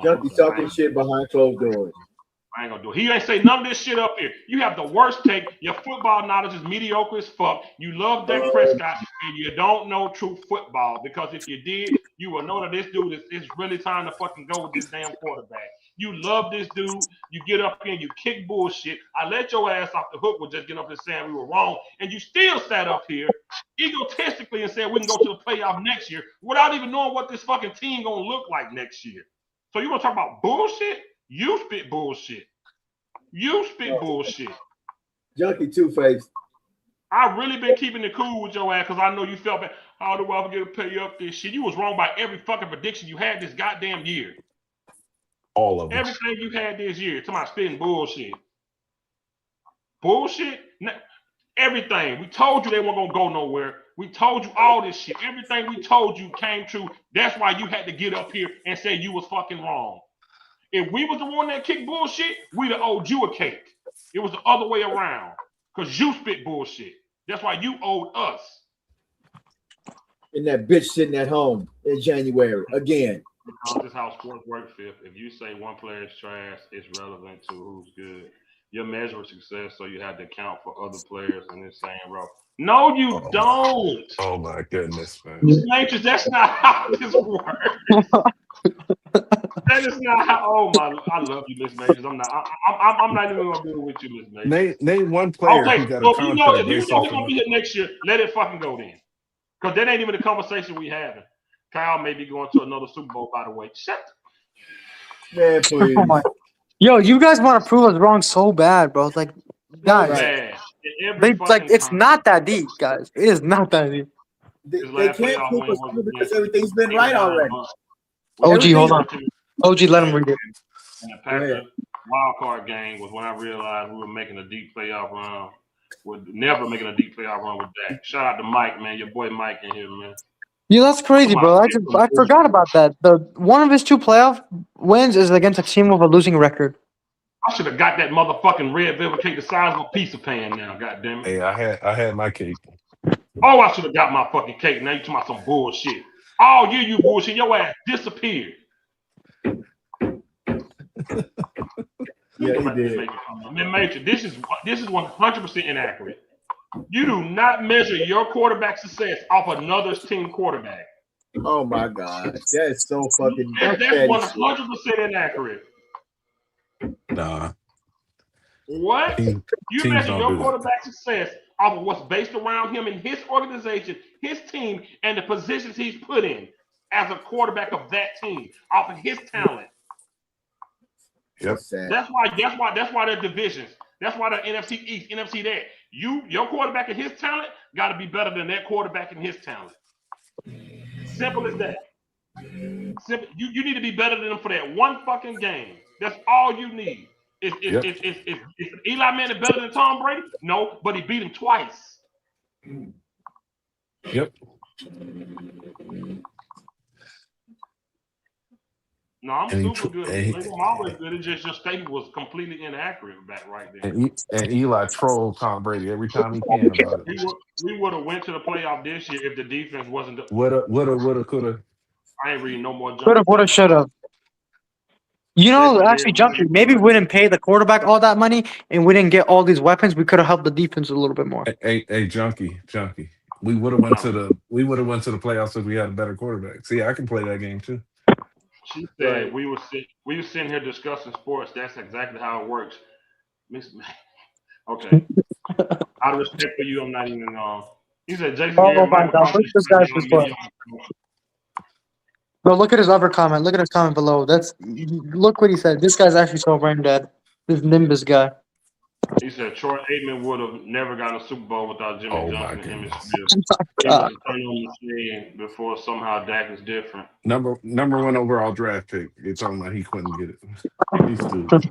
Speaker 4: Junkie talking shit behind closed doors.
Speaker 1: I ain't gonna do it. He ain't say none of this shit up here. You have the worst take. Your football knowledge is mediocre as fuck. You love Dak Prescott, and you don't know true football. Because if you did, you would know that this dude is really time to fucking go with this damn quarterback. You love this dude. You get up here and you kick bullshit. I let your ass off the hook with just getting up and saying we were wrong, and you still sat up here egotistically and said we can go to the playoff next year without even knowing what this fucking team gonna look like next year. So you want to talk about bullshit? You spit bullshit. You spit bullshit.
Speaker 4: Junkie Two-Face.
Speaker 1: I really been keeping it cool with your ass because I know you felt bad. How do I forget to pay you up this shit? You was wrong by every fucking prediction you had this goddamn year.
Speaker 3: All of them.
Speaker 1: Everything you had this year. Talking about spitting bullshit. Bullshit? Everything. We told you they weren't going to go nowhere. We told you all this shit. Everything we told you came true. That's why you had to get up here and say you was fucking wrong. If we was the one that kicked bullshit, we'd have owed you a cake. It was the other way around. Because you spit bullshit. That's why you owed us.
Speaker 4: And that bitch sitting at home in January again.
Speaker 1: Because this is how sports work, Fifth. If you say one player is trash, it's relevant to who's good. Your measure of success, so you have to account for other players in this same row. No, you don't.
Speaker 3: Oh my goodness, man.
Speaker 1: Miss Matrix, that's not how this works. That is not how. Oh my! I love you, Miss Matrix. I'm not. I'm not even gonna do it with you, Miss Matrix.
Speaker 3: Name one player
Speaker 1: Okay,
Speaker 3: who got a
Speaker 1: so
Speaker 3: contract
Speaker 1: if you
Speaker 3: based
Speaker 1: know
Speaker 3: off
Speaker 1: he's
Speaker 3: of
Speaker 1: gonna be here next year, let it fucking go then. Because that ain't even the conversation we having. Kyle may be going to another Super Bowl, by the way. Shut.
Speaker 4: Man, please.
Speaker 6: Oh my. Yo, you guys want to prove us wrong so bad, bro. Like,
Speaker 1: So
Speaker 6: guys,
Speaker 1: bad. In every fucking
Speaker 6: it's
Speaker 1: time.
Speaker 6: not that deep, guys. It is not that deep.
Speaker 1: His
Speaker 4: They
Speaker 1: last
Speaker 4: can't
Speaker 1: playoff
Speaker 4: prove
Speaker 1: win
Speaker 4: us
Speaker 1: was
Speaker 4: wrong because
Speaker 1: against
Speaker 4: everything's been right
Speaker 1: 89
Speaker 4: already.
Speaker 1: Bucks.
Speaker 6: OG, hold
Speaker 4: Everything's
Speaker 6: on. OG, let him read it.
Speaker 1: And the Packers wild card game was when I realized we were making a deep playoff run. We're never making a deep playoff run with Dak. Shout out to Mike, man. Your boy Mike in here, man.
Speaker 6: Yeah, that's crazy,
Speaker 1: Come on,
Speaker 6: bro.
Speaker 1: man.
Speaker 6: I forgot about that. The one of his 2 playoff wins is against a team with a losing record.
Speaker 1: I should have got that motherfucking red velvet cake the size of a pizza pan now, goddamn it.
Speaker 3: Hey, I had my cake.
Speaker 1: Oh, I should have got my fucking cake. Now you talking about some bullshit. All year you bullshit. Your ass disappeared.
Speaker 4: Yeah, he did.
Speaker 1: Man, Major, this is 100% inaccurate. You do not measure your quarterback success off another team quarterback.
Speaker 4: Oh my God, that is so fucking.
Speaker 1: That's 100% inaccurate.
Speaker 3: Nah.
Speaker 1: What? You
Speaker 3: Teams
Speaker 1: measure
Speaker 3: don't
Speaker 1: your
Speaker 3: do that.
Speaker 1: quarterback success off of what's based around him and his organization, his team, and the positions he's put in as a quarterback of that team, off of his talent.
Speaker 3: Yep.
Speaker 1: That's why they're divisions. That's why they're NFC East, NFC that. Your quarterback and his talent got to be better than that quarterback and his talent. Simple as that. Simple. You need to be better than them for that one fucking game. That's all you need. Is Eli Manning better than Tom Brady? No, but he beat him twice.
Speaker 3: Yep.
Speaker 1: No, I'm
Speaker 3: And
Speaker 1: super good. I'm always good. It's just your statement was completely inaccurate back right there.
Speaker 3: And Eli trolled Tom Brady every time he can about it.
Speaker 1: We would have went to the playoff this year if the defense wasn't.
Speaker 3: Woulda, coulda.
Speaker 1: I ain't reading no more.
Speaker 6: Coulda, woulda, shoulda. You know, actually, Junkie, maybe we didn't pay the quarterback all that money and we didn't get all these weapons. We could have helped the defense a little bit more.
Speaker 3: Hey, junkie. We would have went to the playoffs if we had a better quarterback. See, I can play that game too.
Speaker 1: She said we were sitting here discussing sports. That's exactly how it works. Okay. Out of respect for you, I'm not even he said Jason Garrett,
Speaker 6: my God, look at this guy's response. Bro, look at his other comment. Look at his comment below. Look what he said. This guy's actually so brain dead. This Nimbus guy.
Speaker 1: He said Troy Aikman would have never gotten a Super Bowl without Jimmy Johnson and Emmitt Smith. He was a turn on the machine before somehow Dak is different.
Speaker 3: Number 1 overall draft pick. It's talking about he couldn't get it. He's stupid.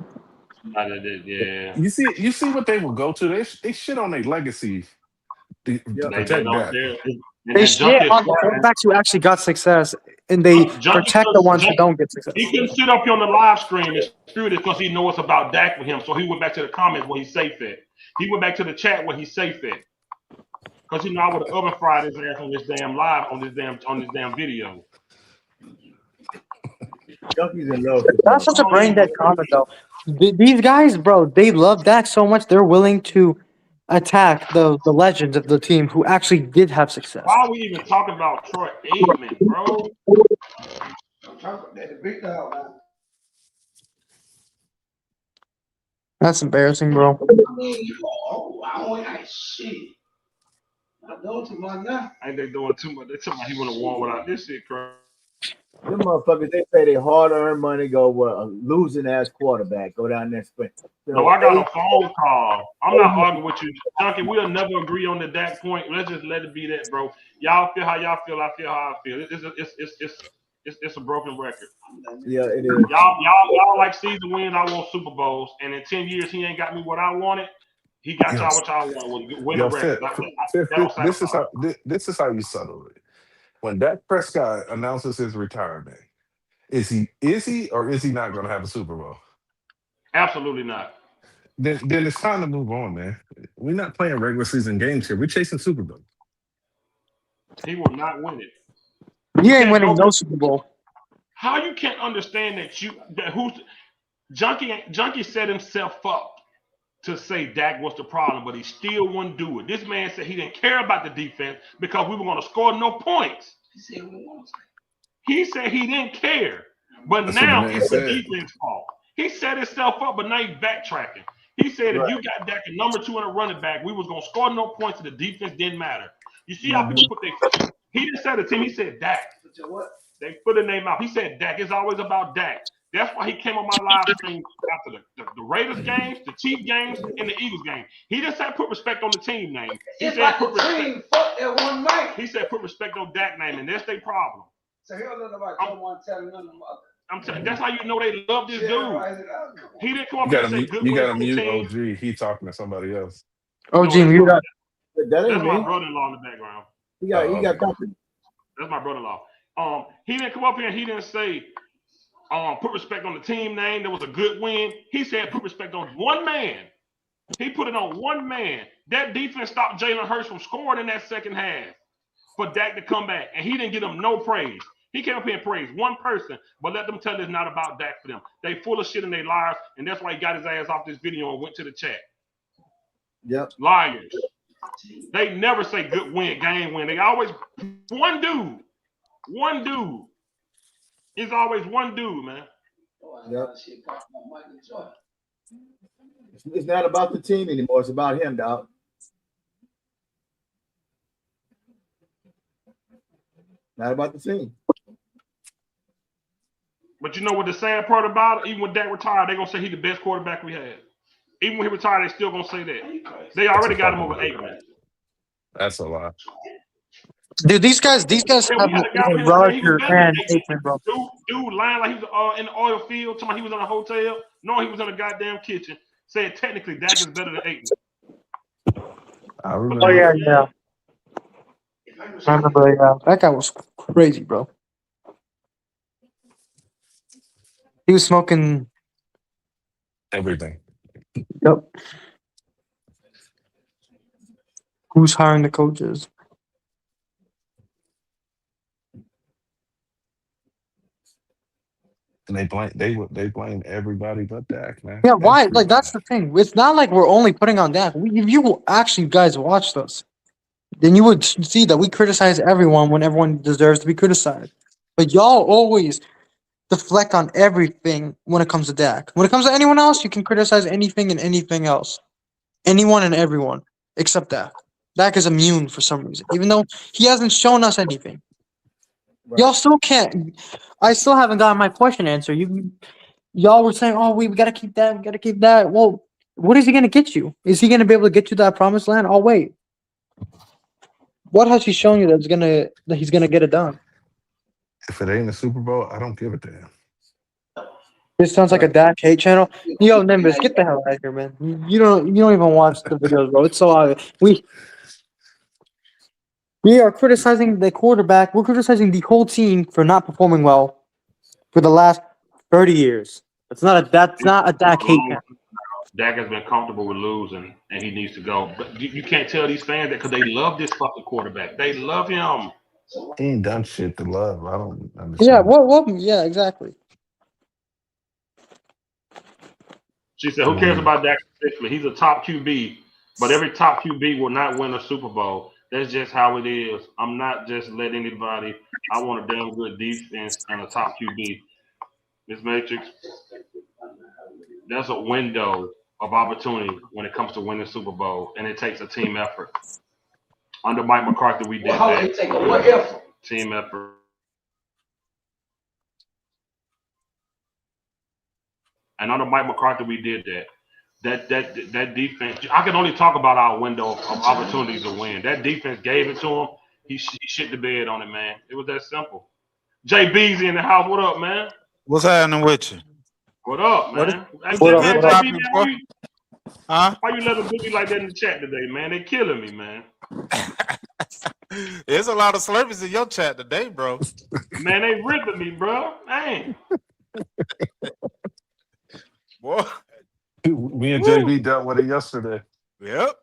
Speaker 1: Yeah.
Speaker 3: You see what they will go to. They shit on their legacy to protect that.
Speaker 6: They shit on the quarterbacks who actually got success, and they protect the ones who don't get success.
Speaker 1: He couldn't sit up here on the live stream and spirit it because he knows about Dak with him. So he went back to the comments where he's safe at. He went back to the chat where he's safe at. Because I would have oven fried his ass on this damn live, on this damn video.
Speaker 6: That's such a brain dead comment, though. These guys, bro, they love Dak so much they're willing to attack the legends of the team who actually did have success.
Speaker 1: Why are we even talking about Troy Aikman, bro?
Speaker 6: That's embarrassing, bro.
Speaker 1: Ain't they doing too much? They talking about he would have won without this shit, bro.
Speaker 4: Them motherfuckers, they pay their hard-earned money, go with a losing-ass quarterback, go down there and spend.
Speaker 1: No, I got a phone call. I'm not arguing with you, Junkie. We'll never agree on the Dak point. Let's just let it be that, bro. Y'all feel how y'all feel. I feel how I feel. It's a broken record.
Speaker 4: Yeah, it is.
Speaker 1: Y'all like season wins. I want Super Bowls, and in 10 years he ain't got me what I wanted. He got y'all what y'all want. Win the record.
Speaker 3: This is how you settle it. When Dak Prescott announces his retirement, is he or is he not going to have a Super Bowl?
Speaker 1: Absolutely not.
Speaker 3: Then it's time to move on, man. We're not playing regular season games here. We're chasing Super Bowl.
Speaker 1: He will not win it.
Speaker 6: He
Speaker 1: You
Speaker 6: ain't
Speaker 1: can't
Speaker 6: winning
Speaker 1: go.
Speaker 6: no Super Bowl.
Speaker 1: How you can't understand that who's Junkie set himself up to say Dak was the problem, but he still wouldn't do it. This man said he didn't care about the defense because we were going to score no points. He said he didn't care, but
Speaker 3: That's what the
Speaker 1: now
Speaker 3: man
Speaker 1: it's the
Speaker 3: said.
Speaker 1: defense fault. He set himself up, but now he's backtracking. He said if
Speaker 4: Right.
Speaker 1: you got Dak at number 2 and a running back, we was going to score no points and the defense didn't matter. You see how people put their – he didn't say the team. He said Dak. They put a name out. He said Dak. It's always about Dak. That's why he came on my live stream after the Raiders games, the Chiefs games, and the Eagles game. He just said put respect on the team name. He said put respect. Fuck that one mic. He said put respect on Dak name, and that's their problem. So he don't know about someone telling them about. I'm telling. That's how you know they love this dude. He didn't come up here and say good
Speaker 3: You
Speaker 1: win
Speaker 3: gotta
Speaker 1: for the
Speaker 3: mute
Speaker 1: team.
Speaker 3: OG. He talking to somebody else.
Speaker 6: Oh,
Speaker 1: No,
Speaker 6: Gene,
Speaker 1: that's
Speaker 6: mute
Speaker 1: my,
Speaker 6: up.
Speaker 4: That ain't
Speaker 1: that's my
Speaker 4: me.
Speaker 1: brother-in-law in the background.
Speaker 4: He got company.
Speaker 1: That's my brother-in-law. He didn't come up here and he didn't say put respect on the team name. There was a good win. He said put respect on one man. He put it on one man. That defense stopped Jalen Hurts from scoring in that second half for Dak to come back, and he didn't give them no praise. He came up here and praised one person, but let them tell you it's not about Dak for them. They full of shit in their lives, and that's why he got his ass off this video and went to the chat.
Speaker 4: Yep.
Speaker 1: Liars. They never say good win, game win. They always one dude. One dude. It's always one dude, man.
Speaker 4: Yep. It's not about the team anymore. It's about him, dog. Not about the team.
Speaker 1: But you know what the sad part about it? Even when Dak retired, they're going to say he's the best quarterback we had. Even when he retired, they still going to say that. They already got him over Aikman.
Speaker 3: That's a lie.
Speaker 6: Dude, these guys
Speaker 1: And
Speaker 6: have
Speaker 1: we had a guy
Speaker 6: even
Speaker 1: here say he was
Speaker 6: Roger
Speaker 1: better than
Speaker 6: and
Speaker 1: Aikman.
Speaker 6: Aikman, bro.
Speaker 1: Dude lying like he was in the oil field, talking about he was in a hotel. No, he was in a goddamn kitchen. Saying technically Dak is better than Aikman.
Speaker 3: I
Speaker 6: Oh,
Speaker 3: remember.
Speaker 6: yeah. I remember, yeah. That guy was crazy, bro. He was smoking.
Speaker 3: Everything.
Speaker 6: Yep. Who's hiring the coaches?
Speaker 3: And they blame everybody but Dak, man.
Speaker 6: Yeah, why?
Speaker 3: Everybody.
Speaker 6: Like, that's the thing. It's not like we're only putting on Dak. If you actually guys watched us, then you would see that we criticize everyone when everyone deserves to be criticized. But y'all always deflect on everything when it comes to Dak. When it comes to anyone else, you can criticize anything and anything else. Anyone and everyone except Dak. Dak is immune for some reason, even though he hasn't shown us anything.
Speaker 4: Right.
Speaker 6: Y'all still can't. I still haven't gotten my question answered. Y'all were saying, "Oh, we gotta keep that. We gotta keep that." Well, what is he gonna get you? Is he gonna be able to get you that promised land? Oh, wait. What has he shown you that he's gonna get it done?
Speaker 3: If it ain't a Super Bowl, I don't give a damn.
Speaker 6: This sounds like a Dak hate channel. Yo, Nimbus, get the hell out of here, man. You don't even watch the videos, bro. It's so obvious. We are criticizing the quarterback. We're criticizing the whole team for not performing well for the last 30 years. That's not a Dak hate channel.
Speaker 1: Dak has been comfortable with losing, and he needs to go. But you can't tell these fans that because they love this fucking quarterback. They love him.
Speaker 3: He ain't done shit to love. I don't understand.
Speaker 6: Yeah, yeah, exactly.
Speaker 1: She said, who cares about Dak specifically? He's a top QB, but every top QB will not win a Super Bowl. That's just how it is. I'm not just letting anybody. I want a damn good defense and a top QB. Miss Matrix, there's a window of opportunity when it comes to winning Super Bowl, and it takes a team effort. Under Mike McCarthy, we did that. Team effort. And under Mike McCarthy, we did that. That defense, I can only talk about our window of opportunities to win. That defense gave it to him. He shit the bed on it, man. It was that simple. JB's in the house. What up, man?
Speaker 9: What's happening with you?
Speaker 1: What up, man?
Speaker 6: What up,
Speaker 1: Man,
Speaker 6: what up?
Speaker 1: JB, why you let them do me like that in the chat today, man? They killing me, man.
Speaker 9: There's a lot of slurpees in your chat today, bro.
Speaker 1: Man, they ripping me, bro. Man.
Speaker 9: Boy.
Speaker 3: Me and JB dealt with it yesterday.
Speaker 9: Yep.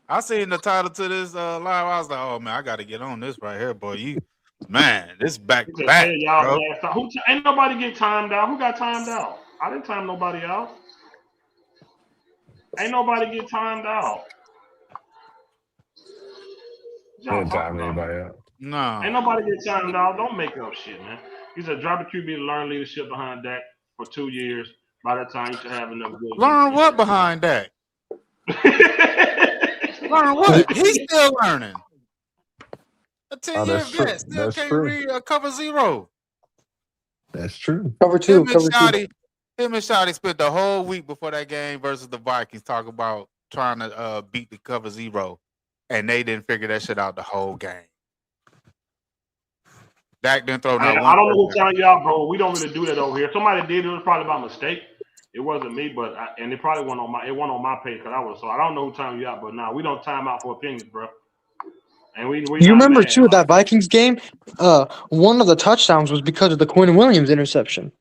Speaker 9: I seen the title to this live. I was like, oh man, I got to get on this right here, boy. This back
Speaker 1: He
Speaker 9: to
Speaker 1: said,
Speaker 9: back,
Speaker 1: "Hey, y'all
Speaker 9: bro.
Speaker 1: last time. Ain't nobody get timed out. Who got timed out? I didn't time nobody out. Ain't nobody get timed out. What y'all
Speaker 3: Didn't
Speaker 1: talking
Speaker 3: time
Speaker 1: about, man?
Speaker 3: anybody out.
Speaker 1: Ain't
Speaker 9: No,
Speaker 1: nobody get timed out. Don't make up shit, man. He said, drop the QB to learn leadership behind Dak for 2 years. By that time, you should have enough good
Speaker 9: learn
Speaker 1: defense.
Speaker 9: what behind that? Learn what? He's still learning. A
Speaker 3: Oh,
Speaker 9: 10-year
Speaker 3: that's true.
Speaker 9: vet still
Speaker 3: That's
Speaker 9: can't
Speaker 3: true.
Speaker 9: read a cover zero.
Speaker 3: That's true.
Speaker 6: Cover two, cover two.
Speaker 9: Him and Shotty spent the whole week before that game versus the Vikings talking about trying to beat the cover zero, and they didn't figure that shit out the whole game. Dak didn't throw not
Speaker 1: I
Speaker 9: one
Speaker 1: don't know who
Speaker 9: touchdown.
Speaker 1: telling y'all, bro. We don't really do that over here. Somebody did. It was probably by mistake. It wasn't me, and it probably wasn't on my page because I was. So I don't know who timed you out, but nah, we don't time out for opinions, bro. And we
Speaker 6: You
Speaker 1: not
Speaker 6: remember
Speaker 1: mad.
Speaker 6: too
Speaker 1: Like,
Speaker 6: that Vikings game? One of the touchdowns was because of the Quinn Williams interception.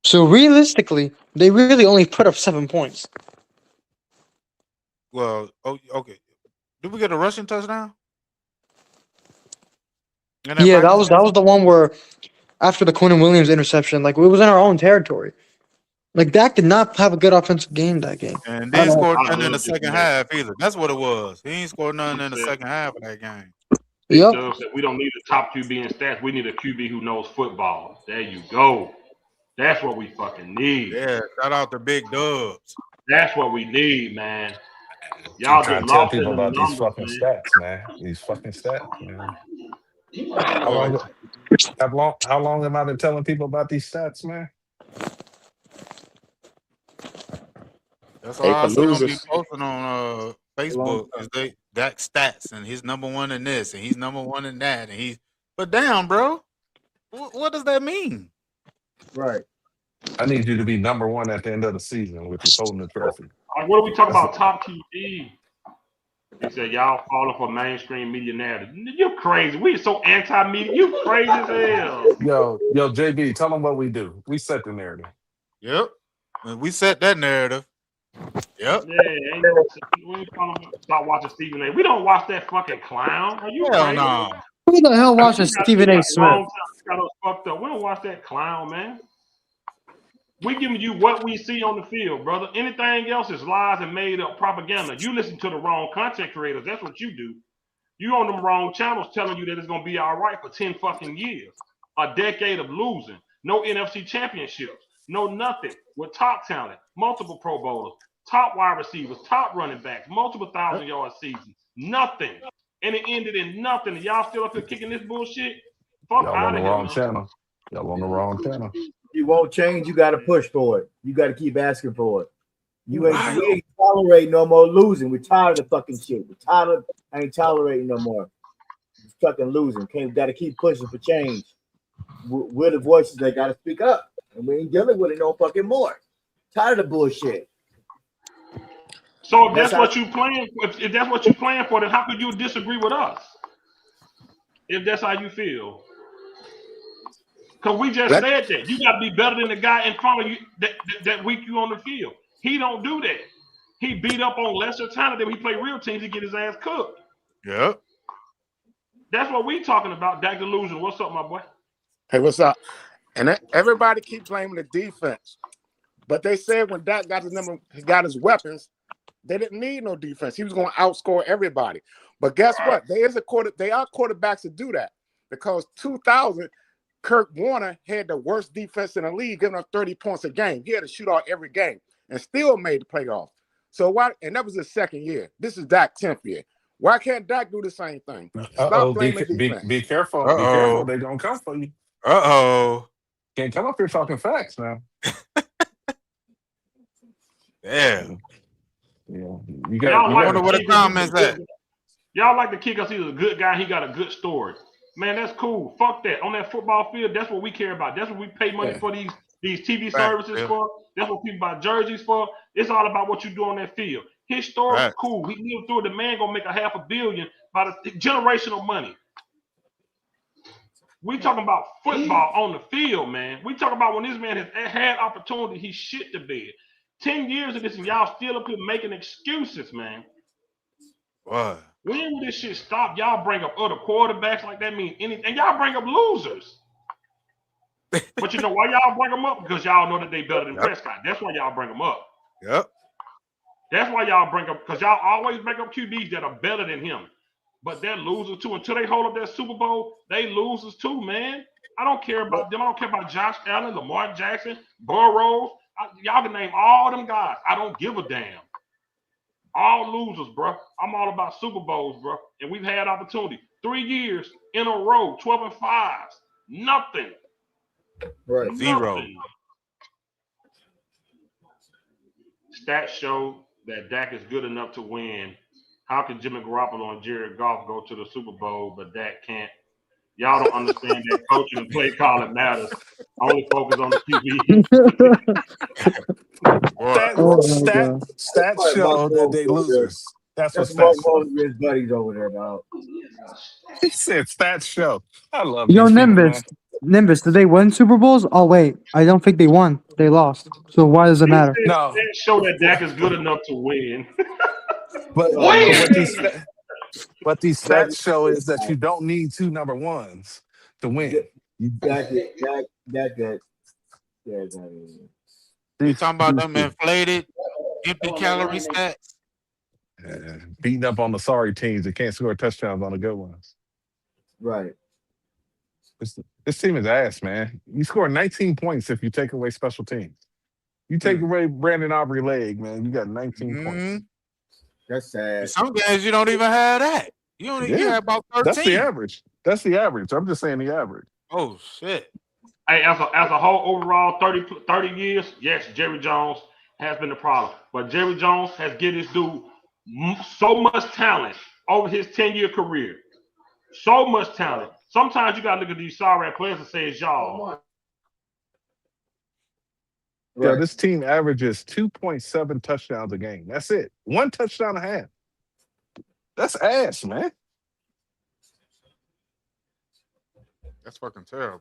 Speaker 6: So realistically, they really only put up 7 points.
Speaker 9: Well, okay. Did we get a rushing touchdown? In that
Speaker 6: Yeah, that
Speaker 9: Vikings
Speaker 6: was
Speaker 9: game?
Speaker 6: the one where after the Quinn Williams interception, like it was in our own territory. Like Dak did not have a good offensive game that game
Speaker 9: And
Speaker 6: at
Speaker 9: didn't
Speaker 6: all.
Speaker 9: score
Speaker 1: I
Speaker 9: nothing in the
Speaker 1: love this
Speaker 9: second
Speaker 1: man.
Speaker 9: half either. That's what it was. He ain't scored nothing
Speaker 1: He
Speaker 9: in the
Speaker 1: said,
Speaker 9: second half of that game.
Speaker 1: Big
Speaker 6: Yep.
Speaker 1: Dub said, we don't need a top QB in stats. We need a QB who knows football. There you go. That's what we fucking need.
Speaker 9: Yeah, shout out to Big Dubs.
Speaker 1: That's what we need, man.
Speaker 3: Keep
Speaker 1: Y'all
Speaker 3: trying
Speaker 1: get
Speaker 3: to tell
Speaker 1: lost in
Speaker 3: people
Speaker 1: the
Speaker 3: about these
Speaker 1: numbers,
Speaker 3: fucking
Speaker 1: man.
Speaker 3: stats, man. These fucking stats, man. How
Speaker 9: Boy,
Speaker 3: long? How long have I been telling people about these stats, man?
Speaker 9: that's
Speaker 7: Hey,
Speaker 9: all I
Speaker 7: for
Speaker 9: see him be
Speaker 7: losers.
Speaker 9: posting on
Speaker 4: A long
Speaker 9: Facebook
Speaker 4: time.
Speaker 9: is that stats and he's number one in this and he's number one in that and he's but damn, bro, what does that mean?
Speaker 4: Right.
Speaker 3: I need you to be number one at the end of the season, which is holding the trophy.
Speaker 1: Like, what are we talking
Speaker 3: That's
Speaker 1: about? Top TV. He said, y'all falling for mainstream media narrative. You crazy. We so anti-media. You crazy as hell.
Speaker 3: yo, JB. Tell them what we do. We set the narrative.
Speaker 9: Yep, and we set that narrative. Yep,
Speaker 1: Yeah, ain't no. We ain't start watching Stephen A. We don't watch that fucking clown. Are you
Speaker 9: hell
Speaker 1: crazy?
Speaker 9: no.
Speaker 6: Who the hell watches
Speaker 1: We
Speaker 6: Stephen A.
Speaker 1: got long
Speaker 6: Smith?
Speaker 1: time. Got us fucked up. We don't watch that clown, man. We giving you what we see on the field, brother. Anything else is lies and made up propaganda. You listen to the wrong content creators. That's what you do. You on them wrong channels telling you that it's gonna be all right for 10 fucking years. A decade of losing. No NFC championships. No nothing. With top talent, multiple Pro Bowlers, top wide receivers, top running backs, multiple 1,000-yard seasons. Nothing. And it ended in nothing. And y'all still up here kicking this bullshit? Fuck
Speaker 3: Y'all on
Speaker 1: out
Speaker 3: the
Speaker 1: of here,
Speaker 3: wrong
Speaker 1: man.
Speaker 3: channel. Y'all on the wrong channel.
Speaker 4: You won't change. You got to push for it. You got to keep asking for it. We
Speaker 9: Wild.
Speaker 4: ain't tolerating no more losing. We're tired of the fucking shit. We're tired of ain't tolerating no more. Just fucking losing. Got to keep pushing for change. We're the voices that got to speak up, and we ain't dealing with it no fucking more. Tired of the bullshit.
Speaker 1: So if that's what you plan, if that's what you plan for, then how could you disagree with us? If that's how you feel, because we just said that you got to be better than the guy in front of you that week you on the field. He don't do that. He beat up on lesser talent. Then he play real teams. He get his ass cooked.
Speaker 9: Yep.
Speaker 1: That's what we talking about. Dak delusion. What's up, my boy?
Speaker 10: Hey, what's up? And everybody keep blaming the defense, but they said when Dak got he got his weapons, they didn't need no defense. He was going to outscore everybody. But guess what? They are quarterbacks to do that because 2000, Kurt Warner had the worst defense in the league, giving up 30 points a game. He had to shoot out every game and still made the playoffs. So why? And that was his second year. This is Dak's 10th year. Why can't Dak do the same thing? Stop blaming defense.
Speaker 3: Be careful. Be careful.
Speaker 9: Uh-oh.
Speaker 3: They're gonna come for you.
Speaker 9: Uh-oh.
Speaker 3: Can't come up here talking facts now.
Speaker 9: Yeah.
Speaker 3: You
Speaker 1: Y'all like
Speaker 9: wonder
Speaker 1: to
Speaker 9: where the
Speaker 1: kick
Speaker 9: comments at.
Speaker 1: Y'all like to kick us. He's a good guy. He got a good story. Man, that's cool. Fuck that. On that football field, that's what we care about. That's what we pay money for these TV services for. That's what people buy jerseys for. It's all about what you do on that field. His story is cool. He lived through it. The man gonna make a $500 million by the generational money. We talking about football on the field, man. We talking about when this man has had opportunity, he shit the bed.
Speaker 11: 10 years of this, and y'all still up here making excuses, man.
Speaker 9: What?
Speaker 11: When will this shit stop? Y'all bring up other quarterbacks like that mean anything, and y'all bring up losers. But you know why y'all bring them up? Because y'all know that they better than Prescott. That's why y'all bring them up.
Speaker 9: Yep.
Speaker 11: That's why y'all bring up, because y'all always bring up QBs that are better than him. But they're losers too. Until they hold up that Super Bowl, they losers too, man. I don't care about them. I don't care about Josh Allen, Lamar Jackson, Burrow. Y'all can name all them guys. I don't give a damn. All losers, bro. I'm all about Super Bowls, bro. And we've had opportunity. 3 years in a row, 12-5. Nothing.
Speaker 4: Right.
Speaker 9: Zero.
Speaker 11: Nothing. Stats show that Dak is good enough to win. How can Jimmy Garoppolo and Jared Goff go to the Super Bowl, but Dak can't? Y'all don't understand that coaching and play calling matters. Only focus on the QB.
Speaker 9: What?
Speaker 3: Stats,
Speaker 6: Oh my
Speaker 3: stat,
Speaker 6: god.
Speaker 3: stats
Speaker 4: That's Mark
Speaker 3: show that
Speaker 4: Holmes
Speaker 3: they
Speaker 4: over there.
Speaker 3: losers. That's what
Speaker 4: That's Mark
Speaker 3: stats show.
Speaker 4: Holmes and his buddies over there, dog.
Speaker 3: He said stats show. I love
Speaker 6: Yo,
Speaker 3: these people, man.
Speaker 6: Nimbus, did they win Super Bowls? Oh wait, I don't think they won. They lost. So why does it
Speaker 11: He
Speaker 6: matter?
Speaker 11: said
Speaker 3: No,
Speaker 11: stats show that Dak is good enough to win.
Speaker 3: but
Speaker 4: Oh
Speaker 3: but
Speaker 4: man,
Speaker 3: what these
Speaker 4: Dak,
Speaker 3: stats show is that you don't need two number ones to win.
Speaker 4: Dak, that. Yeah,
Speaker 9: You
Speaker 3: These,
Speaker 9: talking about
Speaker 3: these
Speaker 9: them
Speaker 3: people,
Speaker 9: inflated, empty calorie stats?
Speaker 3: beating up on the sorry teams that can't score touchdowns on the good ones.
Speaker 4: right.
Speaker 3: This team is ass, man. You score 19 points if you take away special teams. You take away Brandon Aubrey leg, man. You got 19 points.
Speaker 4: That's
Speaker 9: In
Speaker 4: sad.
Speaker 9: some games you don't even have that. You
Speaker 3: Yeah,
Speaker 9: have about
Speaker 3: that's the
Speaker 9: 13.
Speaker 3: average. That's the average. I'm just saying the average.
Speaker 9: Oh shit.
Speaker 11: Hey, as a whole overall 30 years, yes, Jerry Jones has been the problem. But Jerry Jones has given this dude so much talent over his 10-year career. So much talent. Sometimes you gotta look at these sorry players and say it's y'all.
Speaker 3: Yeah,
Speaker 4: Right.
Speaker 3: this team averages 2.7 touchdowns a game. That's it. One touchdown a half. That's ass, man.
Speaker 9: That's fucking terrible.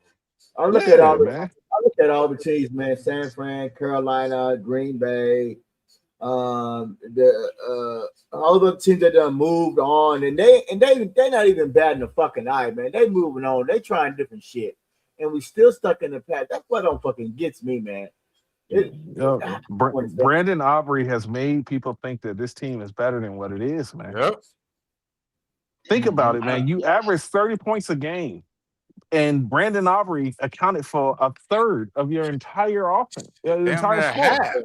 Speaker 4: I look
Speaker 3: Yeah, man.
Speaker 4: at all the teams, man. San Fran, Carolina, Green Bay, the all the teams that done moved on, and they're not even batting the fucking eye, man. They moving on. They trying different shit, and we still stuck in the past. That's what don't fucking gets me, man.
Speaker 3: Brandon Aubrey has made people think that this team is better than what it is, man.
Speaker 9: Yep.
Speaker 3: Think about it, man. You average 30 points a game, and Brandon Aubrey accounted for a third of your entire offense,
Speaker 9: Damn
Speaker 3: entire
Speaker 9: near
Speaker 3: score.
Speaker 9: half.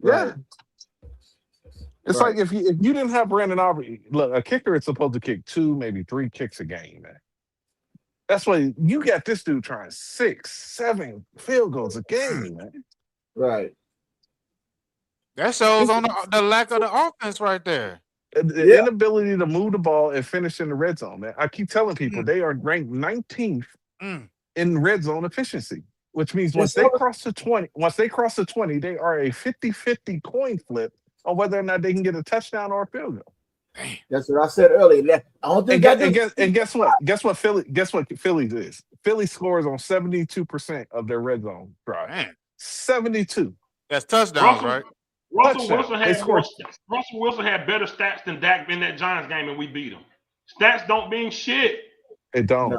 Speaker 3: Yeah. It's like if you didn't have Brandon Aubrey, look, a kicker is supposed to kick 2, maybe 3 kicks a game, man. That's why you got this dude trying 6, 7 field goals a game, man.
Speaker 4: Right.
Speaker 9: That shows on the lack of the offense right there.
Speaker 3: The inability to move the ball and finish in the red zone, man. I keep telling people they are ranked 19th in red zone efficiency, which means once they cross the 20, they are a 50-50 coin flip on whether or not they can get a touchdown or a field goal.
Speaker 4: That's what I said earlier. I don't think
Speaker 3: and guess what? Guess what Philly is? Philly scores on 72% of their red zone drive.
Speaker 9: Man.
Speaker 3: 72.
Speaker 9: That's touchdowns, right?
Speaker 11: Russell Wilson had better stats than Dak in that Giants game, and we beat him. Stats don't mean shit.
Speaker 3: It don't. No.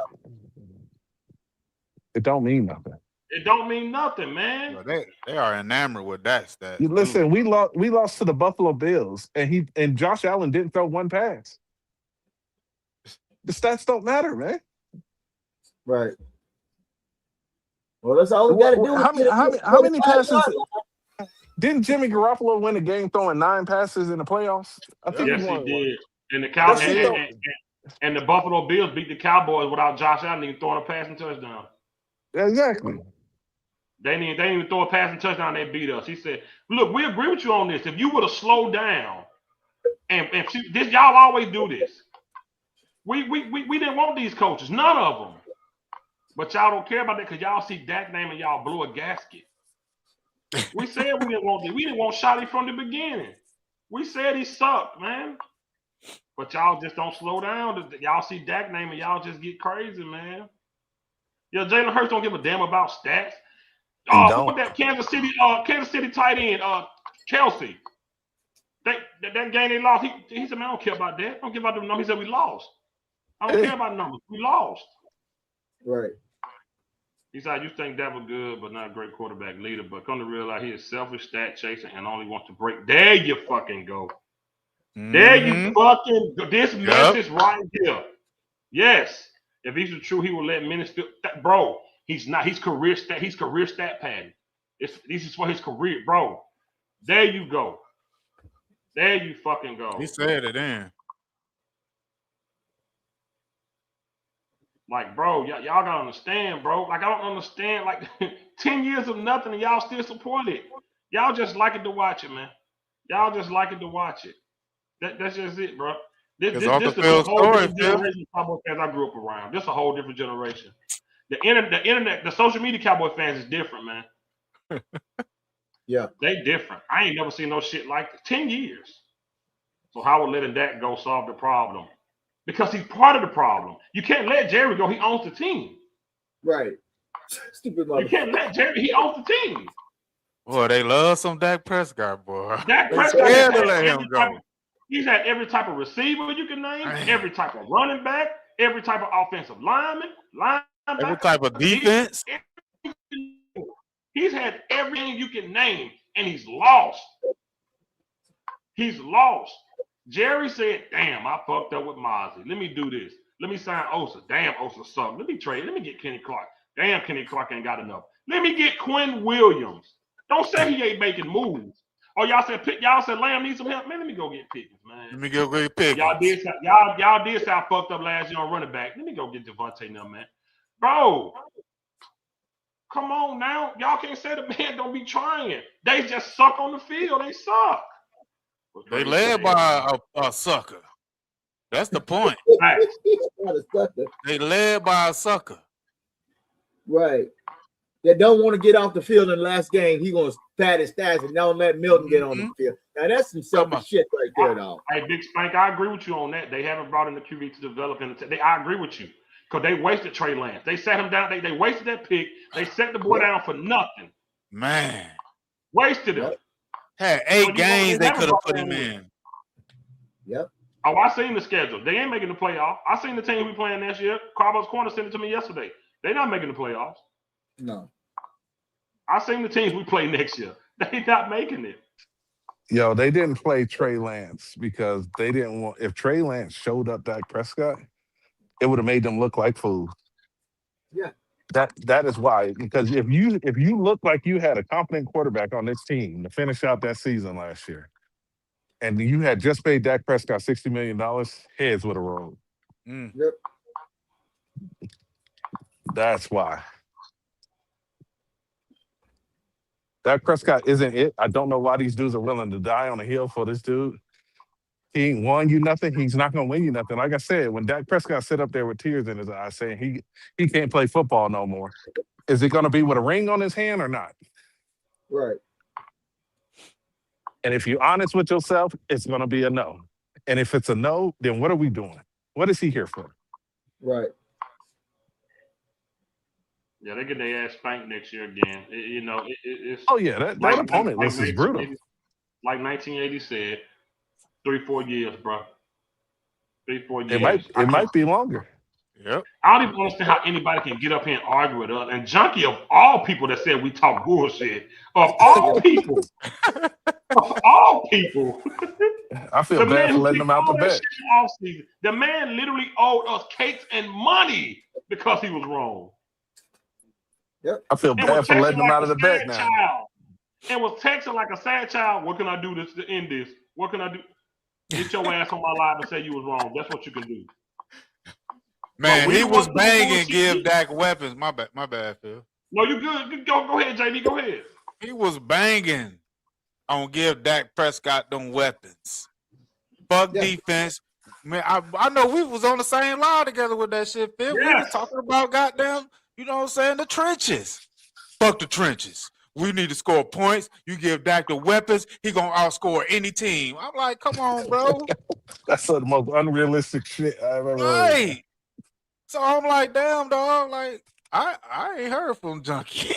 Speaker 3: It don't mean nothing.
Speaker 11: It don't mean nothing, man.
Speaker 9: Well, they are enamored with that stat.
Speaker 3: Listen, we lost to the Buffalo Bills, and Josh Allen didn't throw one pass. The stats don't matter, man.
Speaker 4: Right. Well, that's all we got to do.
Speaker 3: How many passes? Didn't Jimmy Garoppolo win a game throwing 9 passes in the playoffs? I think
Speaker 11: yes, he did. And the and the Buffalo Bills beat the Cowboys without Josh Allen even throwing a passing touchdown.
Speaker 3: Exactly.
Speaker 11: They didn't even throw a passing touchdown. They beat us. He said, "Look, we agree with you on this. If you would have slowed down, and this, y'all always do this. We didn't want these coaches, none of them. But y'all don't care about that because y'all see Dak name and y'all blew a gasket. We said we didn't want this. We didn't want Shotty from the beginning. We said he sucked, man. But y'all just don't slow down. Y'all see Dak name and y'all just get crazy, man. Yeah, Jalen Hurts don't give a damn about stats. What that Kansas City tight end, Chelsea. That game they lost. He said, man, I don't care about that. I don't care about the numbers. He said, we lost. I don't care about numbers. We lost.
Speaker 4: Right.
Speaker 11: He said, you think that was good, but not a great quarterback leader. But come to realize he is selfish, stat chasing, and only wants to break. There you fucking go. There you fucking go. This message right here. Yes. If these are true, he will let minister. Bro, he's not. He's career stat padding. This is for his career, bro. There you go. There you fucking go.
Speaker 9: He said it in.
Speaker 11: Like, bro, y'all gotta understand, bro. Like, I don't understand. Like, 10 years of nothing and y'all still support it. Y'all just like it to watch it, man. Y'all just like it to watch it. That's just it, bro. This is a whole different generation of Cowboy fans I grew up around. This is a whole different generation. The internet, the social media Cowboy fans is different, man.
Speaker 4: Yeah.
Speaker 11: They different. I ain't never seen no shit like this. 10 years. So how would letting that go solve the problem? Because he's part of the problem. You can't let Jerry go. He owns the team.
Speaker 4: Right. Stupid motherfucker.
Speaker 11: You can't let Jerry. He owns the team.
Speaker 9: Boy, they love some Dak Prescott, boy.
Speaker 11: Dak Prescott has to let him go. He's had every type of receiver you can name, every type of running back, every type of offensive lineman,
Speaker 9: every type of defense.
Speaker 11: He's had everything you can name, and he's lost. He's lost. Jerry said, damn, I fucked up with Mozzie. Let me do this. Let me sign Osa. Damn, Osa sucked. Let me trade. Let me get Kenny Clark. Damn, Kenny Clark ain't got enough. Let me get Quinn Williams. Don't say he ain't making moves. Oh, y'all said Lamb needs some help. Man, let me go get Pickens, man.
Speaker 9: Let me go get Pickens.
Speaker 11: Y'all did say I fucked up last year on running back. Let me go get Devontae now, man. Bro, come on now. Y'all can't say the man don't be trying. They just suck on the field. They suck.
Speaker 9: They led by a sucker. That's the point. They led by a sucker.
Speaker 4: Right. They don't want to get off the field in the last game. He gonna pat his stats and don't let Milton get on the field. Now that's some selfish shit right there, dog.
Speaker 11: Hey, Big Spank, I agree with you on that. They haven't brought in the QB to develop him. I agree with you because they wasted Trey Lance. They sat him down. They wasted that pick. They set the boy down for nothing.
Speaker 9: Man,
Speaker 11: wasted him.
Speaker 9: Had 8 games they could have put him in.
Speaker 4: Yep.
Speaker 11: Oh, I seen the schedule. They ain't making the playoff. I seen the team we playing next year. Carbo's Corner sent it to me yesterday. They're not making the playoffs.
Speaker 4: No.
Speaker 11: I seen the teams we play next year. They not making it.
Speaker 3: Yo, they didn't play Trey Lance because they didn't want. If Trey Lance showed up Dak Prescott, it would have made them look like fools.
Speaker 4: Yeah.
Speaker 3: That is why. Because if you look like you had a competent quarterback on this team to finish out that season last year, and you had just paid Dak Prescott $60 million, heads would have rolled.
Speaker 4: Yep.
Speaker 3: That's why. Dak Prescott isn't it. I don't know why these dudes are willing to die on the hill for this dude. He ain't won you nothing. He's not going to win you nothing. Like I said, when Dak Prescott sit up there with tears in his eyes saying he can't play football no more, is it going to be with a ring on his hand or not?
Speaker 4: Right.
Speaker 3: And if you're honest with yourself, it's going to be a no. And if it's a no, then what are we doing? What is he here for?
Speaker 4: Right.
Speaker 11: Yeah, they get their ass spanked next year again. It's
Speaker 3: oh yeah, that opponent list is brutal.
Speaker 11: Like 1980 said, 3-4 years, bro. 3-4 years.
Speaker 3: It might be longer.
Speaker 9: Yep.
Speaker 11: I don't even understand how anybody can get up here and argue with us. And Junkie, of all people that said we talk bullshit, of all people,
Speaker 3: I feel bad for letting them out the bet.
Speaker 11: The man literally owed us cakes and money because he was wrong.
Speaker 4: Yep.
Speaker 3: I feel bad for letting them out of the bet now.
Speaker 11: And was texting like a sad child. What can I do to end this? What can I do? Get your ass on my live and say you was wrong. That's what you can do.
Speaker 9: Man, he was banging, give Dak weapons. My bad, Phil.
Speaker 11: No, you good. Go ahead, JD. Go ahead.
Speaker 9: He was banging on give Dak Prescott them weapons. Fuck defense. Man, I know we was on the same line together with that shit, Phil.
Speaker 11: Yes.
Speaker 9: We was talking about goddamn, you know what I'm saying, the trenches. Fuck the trenches. We need to score points. You give Dak the weapons, he gonna outscore any team. I'm like, come on, bro.
Speaker 3: That's the most unrealistic shit I've ever heard.
Speaker 9: So I'm like, damn, dog. Like, I ain't heard from Junkie.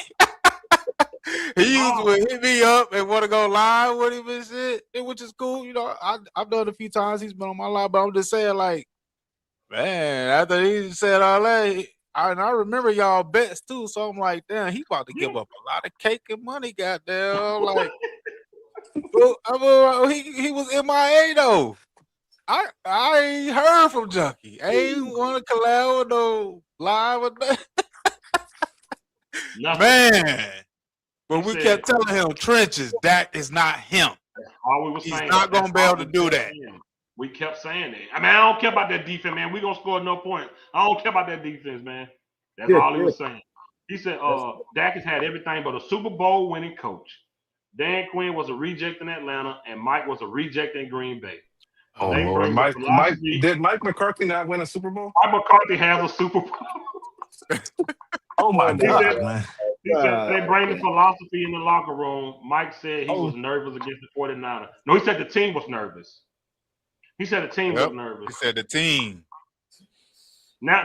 Speaker 9: He usually hit me up and want to go live with him and shit, which is cool. You know, I've done it a few times. He's been on my live, but I'm just saying, like, man, after he said all that, I remember y'all bets too. So I'm like, damn, he about to give up a lot of cake and money, goddamn. Like, well, he was MIA though. I ain't heard from Junkie. I ain't want to collab with no live with that. Man. But we kept telling him, trenches, that is not him.
Speaker 11: All we was
Speaker 9: He's
Speaker 11: saying.
Speaker 9: not going to be able to do that.
Speaker 11: We kept saying that. I mean, I don't care about that defense, man. We're going to score no points. I don't care about that defense, man. That's all he was saying. He said, Dak has had everything but a Super Bowl winning coach. Dan Quinn was a reject in Atlanta, and Mike was a reject in Green Bay.
Speaker 3: Oh, Lord. Mike, did Mike McCarthy not win a Super Bowl?
Speaker 11: Mike McCarthy has a Super Bowl.
Speaker 3: Oh, my God, man.
Speaker 11: He said they bring the philosophy in the locker room. Mike said he was nervous against the 49ers. No, he said the team was nervous. He said the team was nervous.
Speaker 9: He said the team.
Speaker 11: Now,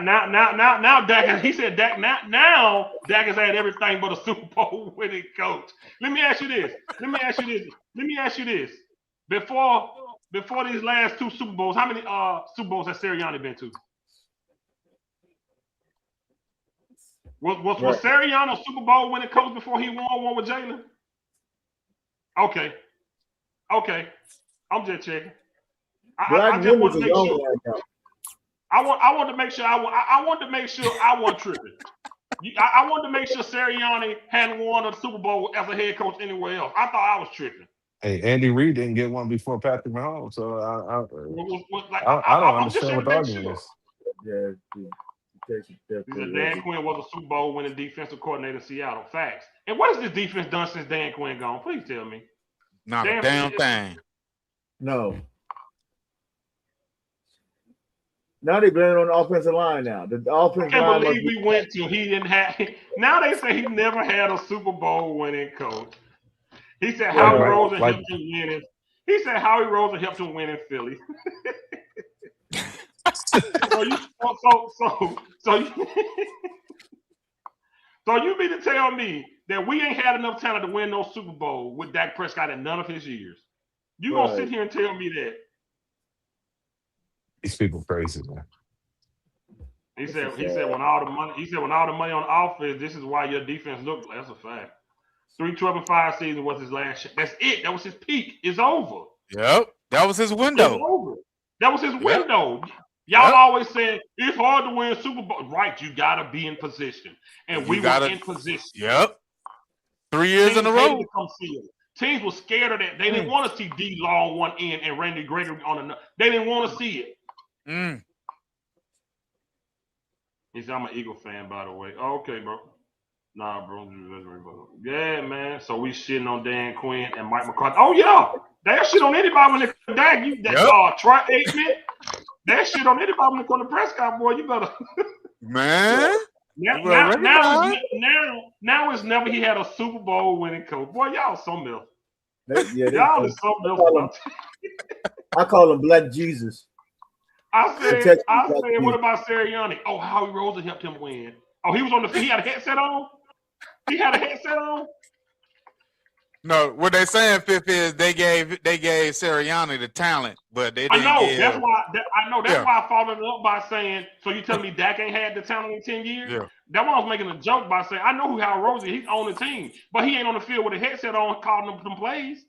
Speaker 11: Dak. He said Dak. Now, Dak has had everything but a Super Bowl winning coach. Let me ask you this. Before these last two Super Bowls, how many Super Bowls has Sirianni been to? Was Sirianni a Super Bowl winning coach before he won one with Jalen? Okay. I'm just checking. I just want to make sure. I want to make sure I want to make sure I wasn't tripping. I wanted to make sure Sirianni hadn't won a Super Bowl as a head coach anywhere else. I thought I was tripping.
Speaker 3: Hey, Andy Reid didn't get one before Patrick Mahomes, so I don't understand what the argument is.
Speaker 11: Dan Quinn was a Super Bowl winning defensive coordinator in Seattle. Facts. And what has this defense done since Dan Quinn gone? Please tell me.
Speaker 9: Not a damn thing.
Speaker 4: No. Now they blame it on the offensive line now. The offensive line.
Speaker 11: I can't believe we went to he didn't have. Now they say he never had a Super Bowl winning coach. He said Howie Roseman helped him win it. He said Howie Roseman helped him win in Philly. So you mean to tell me that we ain't had enough talent to win no Super Bowl with Dak Prescott in none of his years? You gonna sit here and tell me that?
Speaker 3: These people crazy, man.
Speaker 11: He said when all the money on offense, this is why your defense looked. That's a fact. 3-12-5 season was his last shot. That's it. That was his peak. It's over.
Speaker 9: Yep. That was his window.
Speaker 11: It's over. That was his window. Y'all always said it's hard to win Super Bowl. Right, you gotta be in position. And we were in position.
Speaker 9: Yep. 3 years in a row.
Speaker 11: Teams were scared of that. They didn't want to see D Long one end and Randy Gregory on another. They didn't want to see it. He said, I'm an Eagle fan, by the way. Oh, okay, bro. Nah, bro. Yeah, man. So we shitting on Dan Quinn and Mike McCarthy. Oh, yeah. That shit on anybody when they Dak. Troy Aikman. That shit on anybody when they come to Prescott, boy. You better.
Speaker 9: Man.
Speaker 11: Now it's never he had a Super Bowl winning coach. Boy, y'all something else. Y'all is something else.
Speaker 4: I call him Black Jesus.
Speaker 11: I said, what about Sirianni? Oh, Howie Roseman helped him win. Oh, he was on he had a headset on? He had a headset on?
Speaker 9: No, what they saying, Fifth, is they gave Sirianni the talent, but they didn't.
Speaker 11: That's why I followed it up by saying, so you tell me Dak ain't had the talent in 10 years? Yeah. That's why I was making a joke by saying, I know who Howie Roseman is. He's on the team, but he ain't on the field with a headset on calling them plays.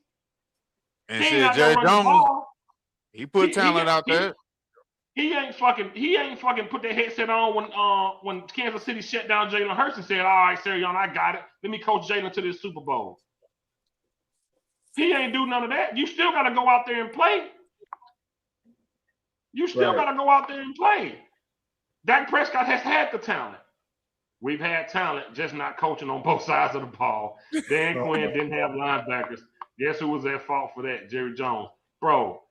Speaker 9: And shit, Jerry Jones, he put talent out there.
Speaker 11: He ain't fucking put that headset on when Kansas City shut down Jalen Hurts and said, all right, Sirianni, I got it. Let me coach Jalen to this Super Bowl. He ain't do none of that. You still got to go out there and play. Dak Prescott has had the talent. We've had talent, just not coaching on both sides of the ball. Dan Quinn didn't have linebackers. Guess who was at fault for that? Jerry Jones. Bro,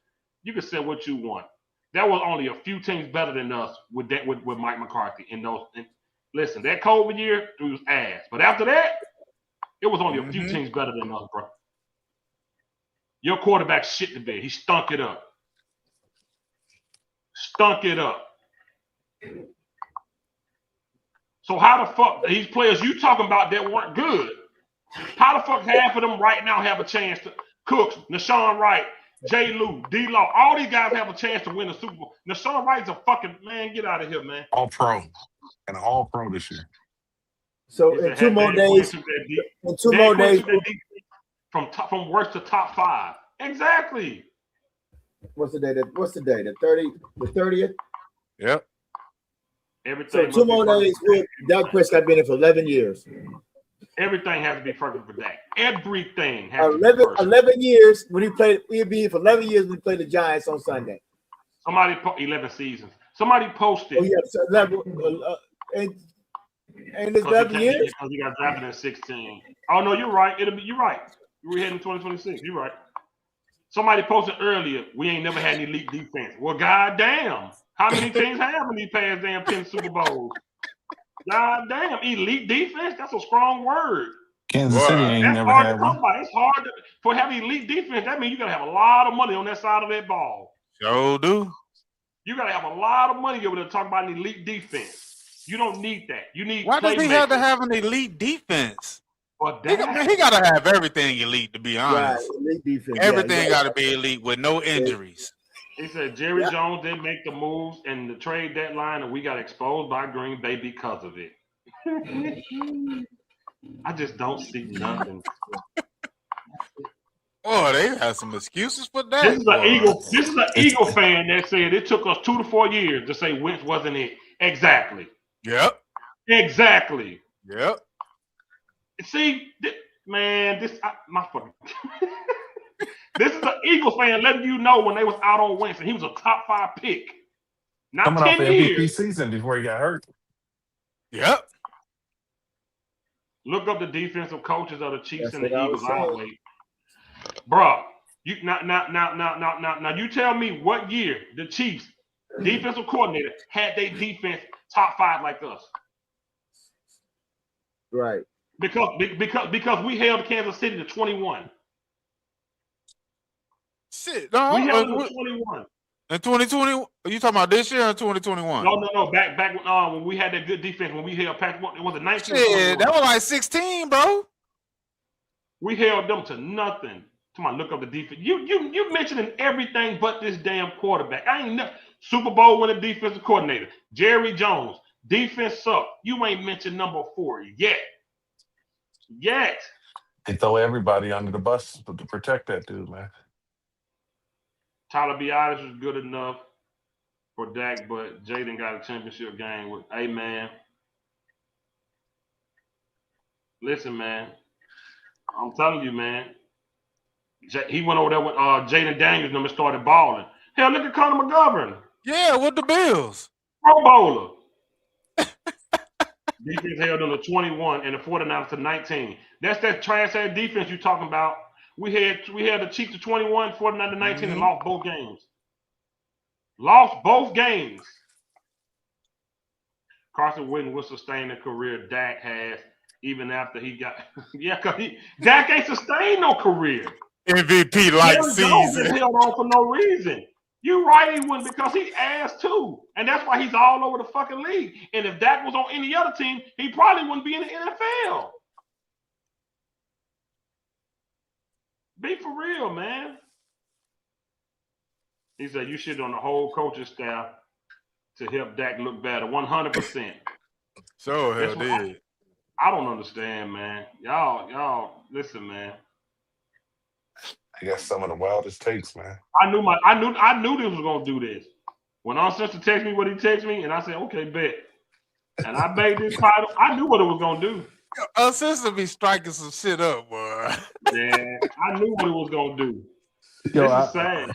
Speaker 11: you can say what you want. There was only a few teams better than us with Mike McCarthy in those. Listen, that COVID year, it was ass. But after that, it was only a few teams better than us, bro. Your quarterback shit the bed. He stunk it up. So how the fuck these players you talking about that weren't good? How the fuck half of them right now have a chance to Cooks, Nashawn Wright, J. Lou, D. Law, all these guys have a chance to win the Super Bowl. Nashawn Wright's a fucking man. Get out of here, man.
Speaker 3: All pro and all pro this year.
Speaker 4: So
Speaker 11: He
Speaker 4: in
Speaker 11: said,
Speaker 4: 2
Speaker 11: had
Speaker 4: more
Speaker 11: Dan Quinn
Speaker 4: days,
Speaker 11: took that deep.
Speaker 4: in 2
Speaker 11: Dan
Speaker 4: more
Speaker 11: Quinn
Speaker 4: days,
Speaker 11: took that deep from worst to top 5. Exactly.
Speaker 4: what's the day? The 30th.
Speaker 3: Yep.
Speaker 11: Everything.
Speaker 4: So 2 more days. Dak Prescott been in for 11 years.
Speaker 11: Everything has to be perfect for Dak. Everything has to be perfect.
Speaker 4: 11 years when he played. He'll be here for 11 years when he played the Giants on Sunday.
Speaker 11: 11 seasons. Somebody posted.
Speaker 4: Oh yeah, so 11. And it's 11 years.
Speaker 11: Because he got drafted in 16. Oh no, you're right. You're right. We're heading 2026. You're right. Somebody posted earlier. We ain't never had an elite defense. Well, goddamn. How many teams have in these past damn 10 Super Bowls? God damn, elite defense? That's a strong word.
Speaker 3: Kansas City ain't
Speaker 11: That's
Speaker 3: never
Speaker 11: hard
Speaker 3: had
Speaker 11: to come
Speaker 3: one.
Speaker 11: by. It's hard for having elite defense. That means you gotta have a lot of money on that side of that ball.
Speaker 9: Sure do.
Speaker 11: You gotta have a lot of money over there to talk about an elite defense. You don't need that. You need
Speaker 9: Why does he have to
Speaker 11: playmakers.
Speaker 9: have an elite defense?
Speaker 11: But
Speaker 9: He got to have everything elite, to be honest.
Speaker 4: Right, elite defense.
Speaker 9: Everything got to be elite with no injuries.
Speaker 11: He said Jerry Jones didn't make the moves and the trade deadline, and we got exposed by Green Bay because of it. I just don't see nothing.
Speaker 9: Oh, they have some excuses for that.
Speaker 11: This is an Eagle fan that said it took us 2 to 4 years to say Wentz wasn't it. Exactly.
Speaker 9: Yep.
Speaker 11: Exactly.
Speaker 9: Yep.
Speaker 11: See, man, my fucking. This is an Eagles fan letting you know when they was out on Wentz and he was a top 5 pick. Not
Speaker 3: Coming
Speaker 11: 10
Speaker 3: off the MVP
Speaker 11: years.
Speaker 3: season before he got hurt.
Speaker 9: Yep.
Speaker 11: Look up the defensive coaches of the Chiefs and the
Speaker 4: what I
Speaker 11: Eagles.
Speaker 4: was saying.
Speaker 11: I'll wait. Bruh, you now you tell me what year the Chiefs defensive coordinator had their defense top 5 like us.
Speaker 4: Right.
Speaker 11: Because we held Kansas City to 21.
Speaker 9: Shit. No,
Speaker 11: We held them to 21.
Speaker 9: In 2020, are you talking about this year or 2021?
Speaker 11: No. Back when we had that good defense when we held Patrick. It was a 19.
Speaker 9: Shit, that was like 16, bro.
Speaker 11: We held them to nothing. Come on, look up the defense. You mentioning everything but this damn quarterback. I ain't never Super Bowl winning defensive coordinator. Jerry Jones. Defense sucked. You ain't mentioned number 4 yet.
Speaker 3: They throw everybody under the bus to protect that dude, man.
Speaker 11: Tyler Biadasz was good enough for Dak, but Jaden got a championship game with. Hey, man. Listen, man. I'm telling you, man. He went over there with Jaden Daniels and started balling. Hell, look at Conor McGovern.
Speaker 9: Yeah, with the Bills.
Speaker 11: Pro Bowler. Defense held them to 21 and the 49ers to 19. That's that trash-ass defense you talking about. We had the Chiefs to 21, 49 to 19, and lost both games. Carson Wentz will sustain the career Dak has, even after he got because Dak ain't sustained no career.
Speaker 9: MVP like season.
Speaker 11: He held on for no reason. You right, he wouldn't because he asked too, and that's why he's all over the fucking league. And if Dak was on any other team, he probably wouldn't be in the NFL. Be for real, man. He said you shit on the whole coaching staff to help Dak look better, 100%.
Speaker 9: So hell did.
Speaker 11: I don't understand, man. Y'all, listen, man.
Speaker 3: I got some of the wildest takes, man.
Speaker 11: I knew this was gonna do this. When Uncensored text me what he texted me, and I said, okay, bet. And I made this title. I knew what it was gonna do.
Speaker 9: Uncensored be striking some shit up, boy.
Speaker 11: Yeah, I knew what it was gonna do.
Speaker 3: Yo,
Speaker 11: This is sad.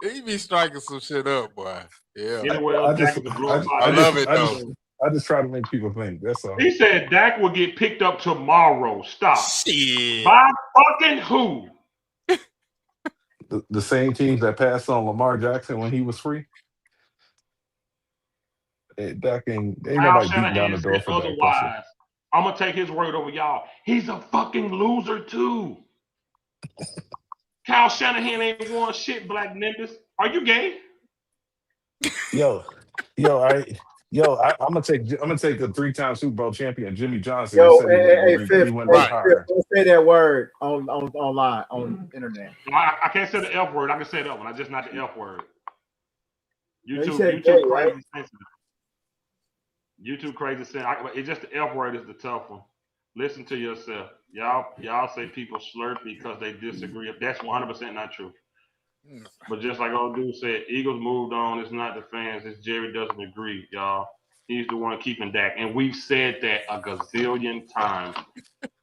Speaker 9: He be striking some shit up, boy. Yeah.
Speaker 11: Anyway,
Speaker 3: I
Speaker 9: love it though.
Speaker 3: I just try to make people think. That's all.
Speaker 11: He said Dak will get picked up tomorrow. Stop.
Speaker 9: Shit.
Speaker 11: By fucking who?
Speaker 3: The same teams that passed on Lamar Jackson when he was free. Dak ain't nobody beating down the door for Dak.
Speaker 11: Otherwise, I'm gonna take his word over y'all. He's a fucking loser too. Kyle Shanahan ain't won shit, Black Nimbus. Are you gay?
Speaker 3: Yo, Yo, I'm gonna take the 3-time Super Bowl champion Jimmy Johnson. He
Speaker 4: Yo,
Speaker 3: said he
Speaker 4: hey,
Speaker 3: wouldn't
Speaker 4: hey, Fifth,
Speaker 3: he wouldn't
Speaker 4: hey,
Speaker 9: Right.
Speaker 4: Fifth,
Speaker 3: retire.
Speaker 4: don't say that word on online on internet.
Speaker 11: I can't say the F word. I can say that one. I just not the F word.
Speaker 4: No, you
Speaker 11: YouTube,
Speaker 4: said gay,
Speaker 11: YouTube
Speaker 4: right?
Speaker 11: crazy sensitive. YouTube crazy sensitive. It's just the F word is the tough one. Listen to yourself. Y'all say people slurp because they disagree. That's 100% not true. But just like old dude said, Eagles moved on. It's not the fans. It's Jerry doesn't agree, y'all. He's the one keeping Dak. And we've said that a gazillion times.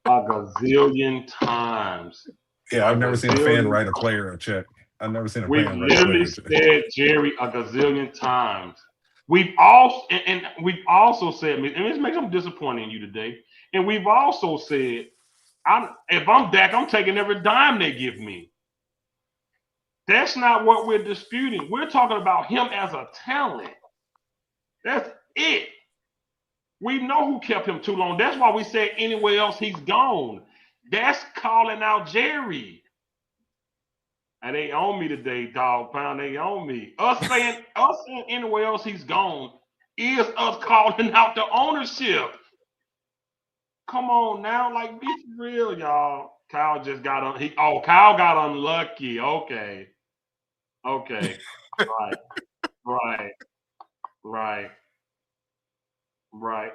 Speaker 11: A gazillion times.
Speaker 3: Yeah,
Speaker 11: A
Speaker 3: I've never seen a fan
Speaker 11: gazillion.
Speaker 3: write a player a check. I've never seen a
Speaker 11: We've
Speaker 3: fan write a
Speaker 11: literally
Speaker 3: player a check.
Speaker 11: said Jerry a gazillion times. We've also and we've also said, and this makes them disappointing you today. And we've also said, if I'm Dak, I'm taking every dime they give me. That's not what we're disputing. We're talking about him as a talent. That's it. We know who kept him too long. That's why we said anywhere else he's gone. That's calling out Jerry. And they own me today, dog pound. They own me. Us saying anywhere else he's gone is us calling out the ownership. Come on now, like be real, y'all. Kyle just got on. Kyle got unlucky. Okay. Right. Right. Right. Right.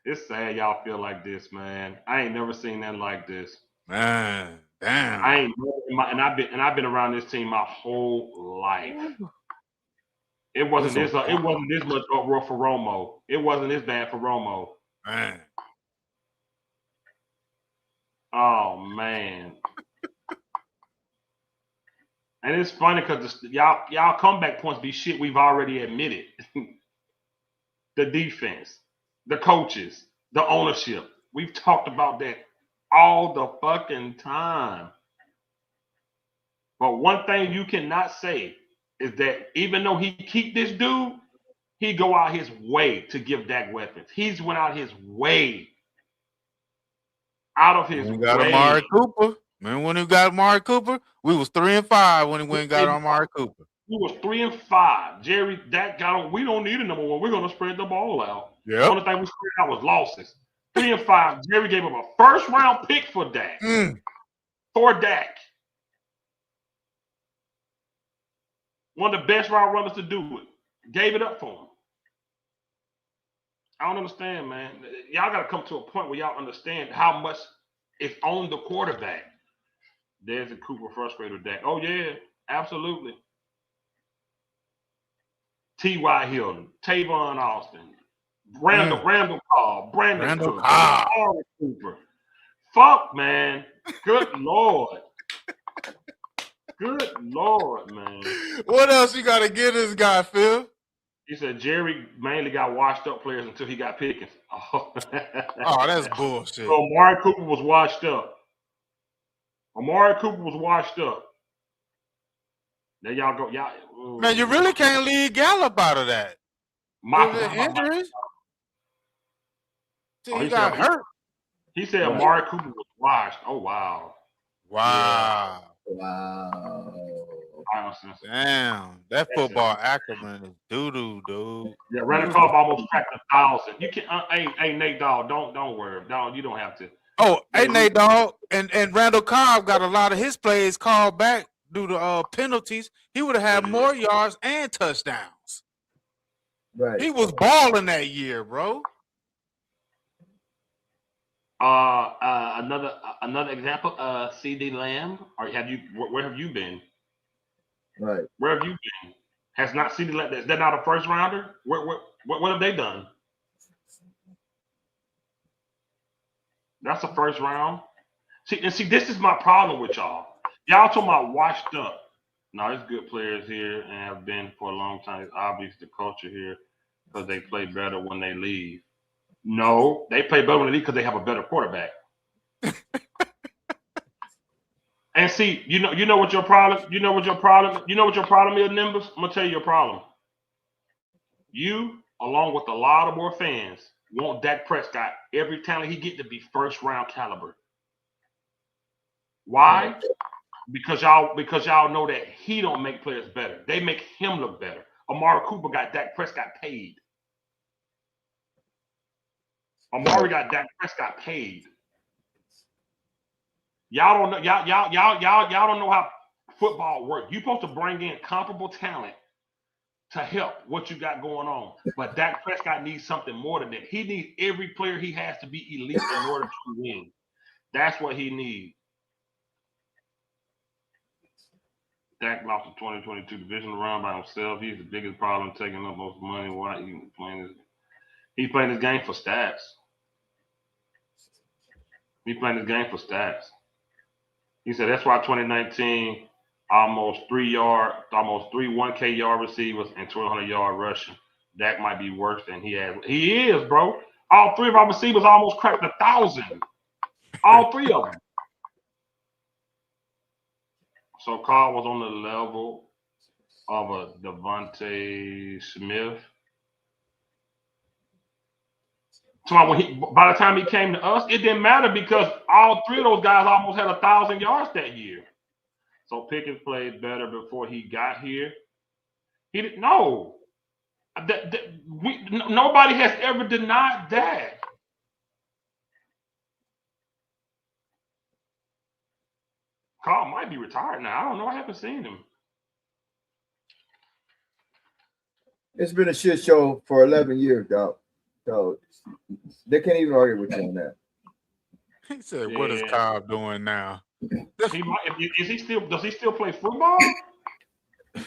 Speaker 11: It's sad y'all feel like this, man. I ain't never seen nothing like this.
Speaker 9: Man, damn.
Speaker 11: I ain't and I've been around this team my whole life. It wasn't this much uproar for Romo. It wasn't this bad for Romo.
Speaker 9: Man.
Speaker 11: Oh man. And it's funny because y'all comeback points be shit we've already admitted. The defense, the coaches, the ownership. We've talked about that all the fucking time. But one thing you cannot say is that even though he keep this dude, he go out his way to give Dak weapons. He's went out his way. Out of his
Speaker 9: When we got
Speaker 11: way.
Speaker 9: Amari Cooper. Remember when we got Amari Cooper? We was 3-5 when he went and got Amari Cooper.
Speaker 11: We was 3-5. Jerry, Dak got on. We don't need a number one. We're gonna spread the ball out.
Speaker 9: Yep.
Speaker 11: The only thing we spread out was losses. 3-5. Jerry gave him a first round pick for Dak. For Dak. One of the best route runners to do it. Gave it up for him. I don't understand, man. Y'all got to come to a point where y'all understand how much is on the quarterback. There's a Cooper frustrated Dak. Oh, yeah, absolutely. T.Y. Hilton, Tavon Austin, Randall Cobb, Brandon Cook, Cooper. Fuck, man. Good Lord. Good Lord, man.
Speaker 9: What else you got to give this guy, Phil?
Speaker 11: He said Jerry mainly got washed up players until he got Pickens.
Speaker 9: Oh, that's bullshit.
Speaker 11: So Amari Cooper was washed up. There y'all go. Y'all.
Speaker 9: Man, you really can't leave Gallup out of that. Injuries. He got hurt.
Speaker 11: He said Amari Cooper was washed. Oh, wow.
Speaker 9: Wow.
Speaker 4: Wow.
Speaker 9: Damn. That football acumen is doo-doo, dude.
Speaker 11: Yeah, Randall Cobb almost cracked 1,000. You can hey Nate Dogg, don't worry. Dog, you don't have to.
Speaker 9: Oh, hey Nate Dogg. And Randall Cobb got a lot of his plays called back due to penalties. He would have had more yards and touchdowns.
Speaker 4: Right.
Speaker 9: He was balling that year, bro.
Speaker 11: Another example, CD Lamb. Or where have you been?
Speaker 4: Right.
Speaker 11: Where have you been? Has not CD Lamb? Is that not a first rounder? What have they done? That's a first round. See, this is my problem with y'all. Y'all talking about washed up. No, there's good players here and have been for a long time. It's obvious the culture here because they play better when they leave. No, they play better when they leave because they have a better quarterback. And see, you know what your problem. You know what your problem is, Nimbus. I'm gonna tell you your problem. You, along with a lot of more fans, want Dak Prescott every talent he get to be first round caliber. Why? Because y'all know that he don't make players better. They make him look better. Amari Cooper got Dak Prescott paid. Amari got Dak Prescott paid. Y'all don't know. Y'all don't know how football works. You're supposed to bring in comparable talent to help what you got going on. But Dak Prescott needs something more than that. He needs every player he has to be elite in order to win. That's what he needs. Dak lost the 2022 divisional round by himself. He's the biggest problem, taking up most money. Why he playing He's playing this game for stats. He's playing this game for stats. He said that's why 2019 almost three 1K yard receivers and 1,200 yard rushing. Dak might be worse than he has. He is, bro. All three of our receivers almost cracked 1,000. All three of them. So Carl was on the level of a Devontae Smith. So by the time he came to us, it didn't matter because all three of those guys almost had 1,000 yards that year. So Pickens played better before he got here. He didn't know. Nobody has ever denied that. Carl might be retired now. I don't know. I haven't seen him.
Speaker 4: It's been a shit show for 11 years, dog. So they can't even argue with you on that.
Speaker 9: He said, "What is Cobb doing now?"
Speaker 11: Does he still play football?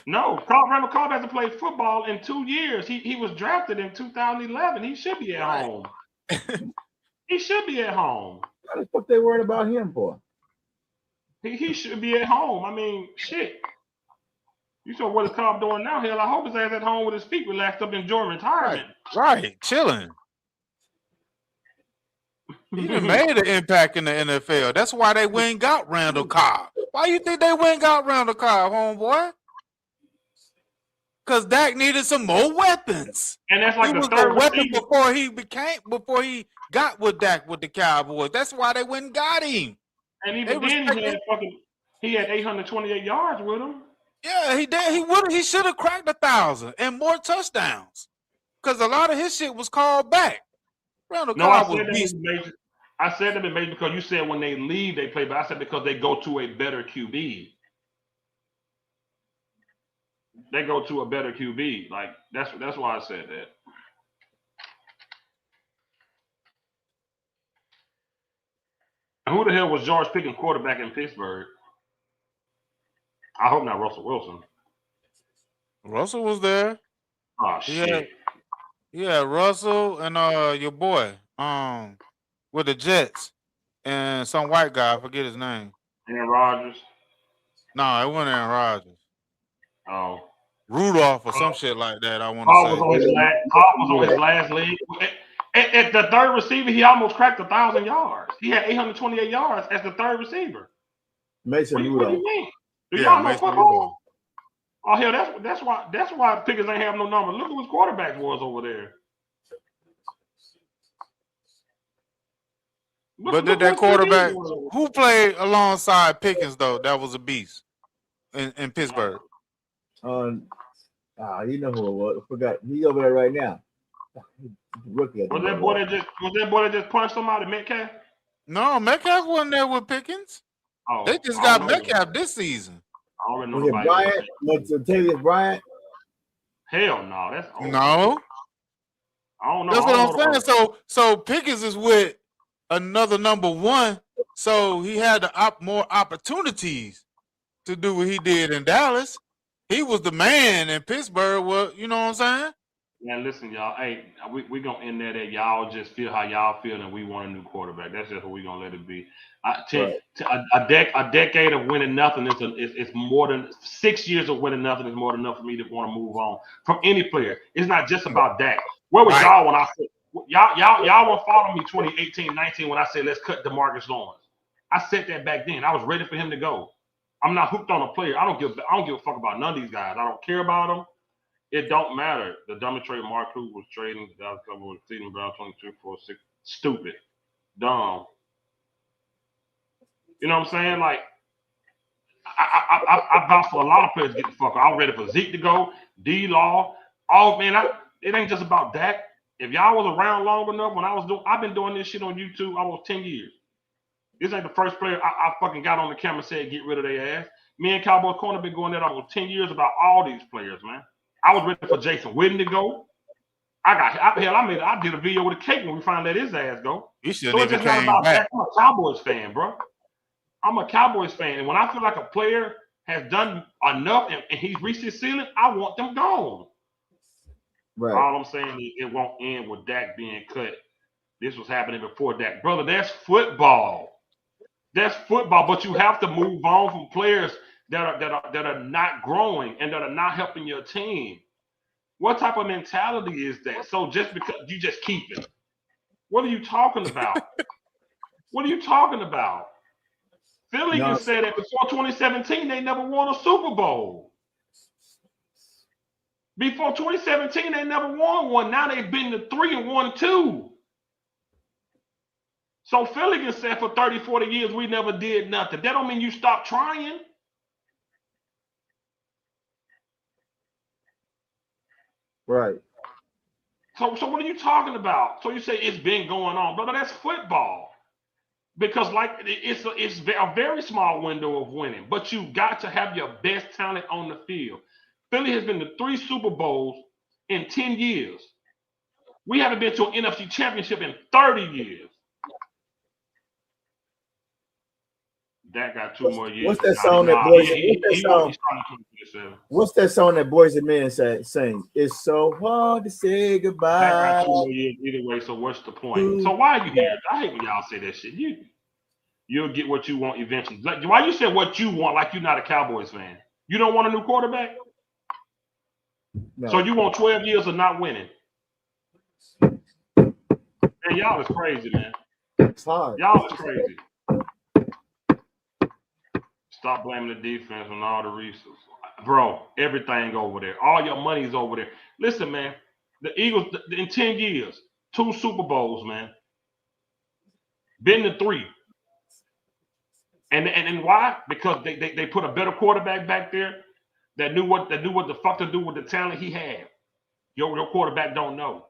Speaker 11: No, Randall Cobb hasn't played football in 2 years. He was drafted in 2011. He should be at home. He should be at home.
Speaker 4: What the fuck they worried about him for?
Speaker 11: He should be at home. I mean, shit. You saw what is Cobb doing now? Hell, I hope his ass at home with his feet relaxed up enjoying retirement.
Speaker 9: Right, chilling. He done made an impact in the NFL. That's why they went and got Randall Cobb. Why you think they went and got Randall Cobb, homeboy? Because Dak needed some more weapons.
Speaker 11: And that's like
Speaker 9: he
Speaker 11: the
Speaker 9: was
Speaker 11: third
Speaker 9: a weapon
Speaker 11: receiver.
Speaker 9: before he got with Dak with the Cowboys. That's why they went and got him.
Speaker 11: And even then he had 828 yards with him.
Speaker 9: Yeah, he did. He should have cracked 1,000 and more touchdowns. Because a lot of his shit was called back. Randall Cobb was beast.
Speaker 11: I said that maybe because you said when they leave they play, but I said because they go to a better QB. They go to a better QB. Like that's why I said that. And who the hell was George Pickens quarterback in Pittsburgh? I hope not Russell Wilson.
Speaker 9: Russell was there.
Speaker 11: Oh shit.
Speaker 9: Yeah, Russell and your boy with the Jets and some white guy, I forget his name.
Speaker 11: Aaron Rodgers.
Speaker 9: No, it wasn't Aaron Rodgers.
Speaker 11: Oh.
Speaker 9: Rudolph or some shit like that, I want to say.
Speaker 11: Paul was on his last leg. At the third receiver, he almost cracked 1,000 yards. He had 828 yards as the third receiver.
Speaker 4: Mason Rudolph.
Speaker 11: What do you mean? Do
Speaker 9: Yeah,
Speaker 11: y'all know football? Oh hell, that's why Pickens ain't have no number. Look who his quarterback was over there.
Speaker 9: But did that quarterback who played alongside Pickens though? That was a beast in Pittsburgh.
Speaker 4: You know who it was. I forgot. He over there right now. Rookie.
Speaker 11: Was that boy that just punched somebody, Metcalf?
Speaker 9: No, Metcalf wasn't there with Pickens.
Speaker 11: Oh,
Speaker 9: they just got Metcalf this season.
Speaker 11: I already know
Speaker 4: was it Bryant? Was it Tavius Bryant?
Speaker 11: Hell no, that's old.
Speaker 9: No.
Speaker 11: I don't know.
Speaker 9: That's what I'm saying. So Pickens is with another number one, so he had more opportunities to do what he did in Dallas. He was the man in Pittsburgh. Well, you know what I'm saying?
Speaker 11: Man, listen, y'all. Hey, we gonna end that at y'all just feel how y'all feel, and we want a new quarterback. That's just what we gonna let it be. A decade of winning nothing is more than 6 years of winning nothing is more than enough for me to want to move on from any player. It's not just about Dak. Where was y'all when I said y'all won't follow me 2018, 19 when I said let's cut DeMarcus Lawrence? I said that back then. I was ready for him to go. I'm not hooked on a player. I don't give a fuck about none of these guys. I don't care about them. It don't matter. The dumbest trade Mark Kluge was trading the Dallas Cowboys with Cleveland Brown 22 for 6. Stupid. Dumb. You know what I'm saying? Like, I vouch for a lot of players to get the fuck out. I'm ready for Zeke to go, D-Law. Oh man, it ain't just about Dak. If y'all was around long enough when I've been doing this shit on YouTube almost 10 years. This ain't the first player I fucking got on the camera and said get rid of their ass. Me and Cowboy Corner been going there almost 10 years about all these players, man. I was ready for Jason Witten to go. I did a video with a cake when we finally let his ass go.
Speaker 9: He shouldn't
Speaker 11: So it's
Speaker 9: even
Speaker 11: just not
Speaker 9: came
Speaker 11: about
Speaker 9: back.
Speaker 11: that. I'm a Cowboys fan, bro. I'm a Cowboys fan. And when I feel like a player has done enough and he's reached his ceiling, I want them gone.
Speaker 4: Right.
Speaker 11: All I'm saying is it won't end with Dak being cut. This was happening before Dak. Brother, that's football. That's football, but you have to move on from players that are not growing and that are not helping your team. What type of mentality is that? So just because you just keep it. What are you talking about? What are you talking about? Philly can say that before 2017, they never won a Super Bowl. Before 2017, they never won one. Now they've been to 3 and 1-2. So Philly can say for 30, 40 years, we never did nothing. That don't mean you stop trying.
Speaker 4: Right.
Speaker 11: So what are you talking about? So you say it's been going on, brother. That's football. Because like it's a very small window of winning, but you got to have your best talent on the field. Philly has been to 3 Super Bowls in 10 years. We haven't been to an NFC championship in 30 years. That got 2 more years.
Speaker 4: What's that song that Boys? What's that song that Boys and Men sing? It's so hard to say goodbye.
Speaker 11: That got 2 more years either way. So what's the point? So why are you here? I hate when y'all say that shit. You'll get what you want eventually. Like, why you say what you want like you're not a Cowboys fan? You don't want a new quarterback? No. So you want 12 years of not winning? Man, y'all is crazy, man.
Speaker 4: It's hard.
Speaker 11: Y'all is crazy. Stop blaming the defense on all the reasons. Bro, everything over there. All your money's over there. Listen, man, the Eagles, in 10 years, 2 Super Bowls, man. Been to 3. And why? Because they put a better quarterback back there that knew what the fuck to do with the talent he had. Your quarterback don't know.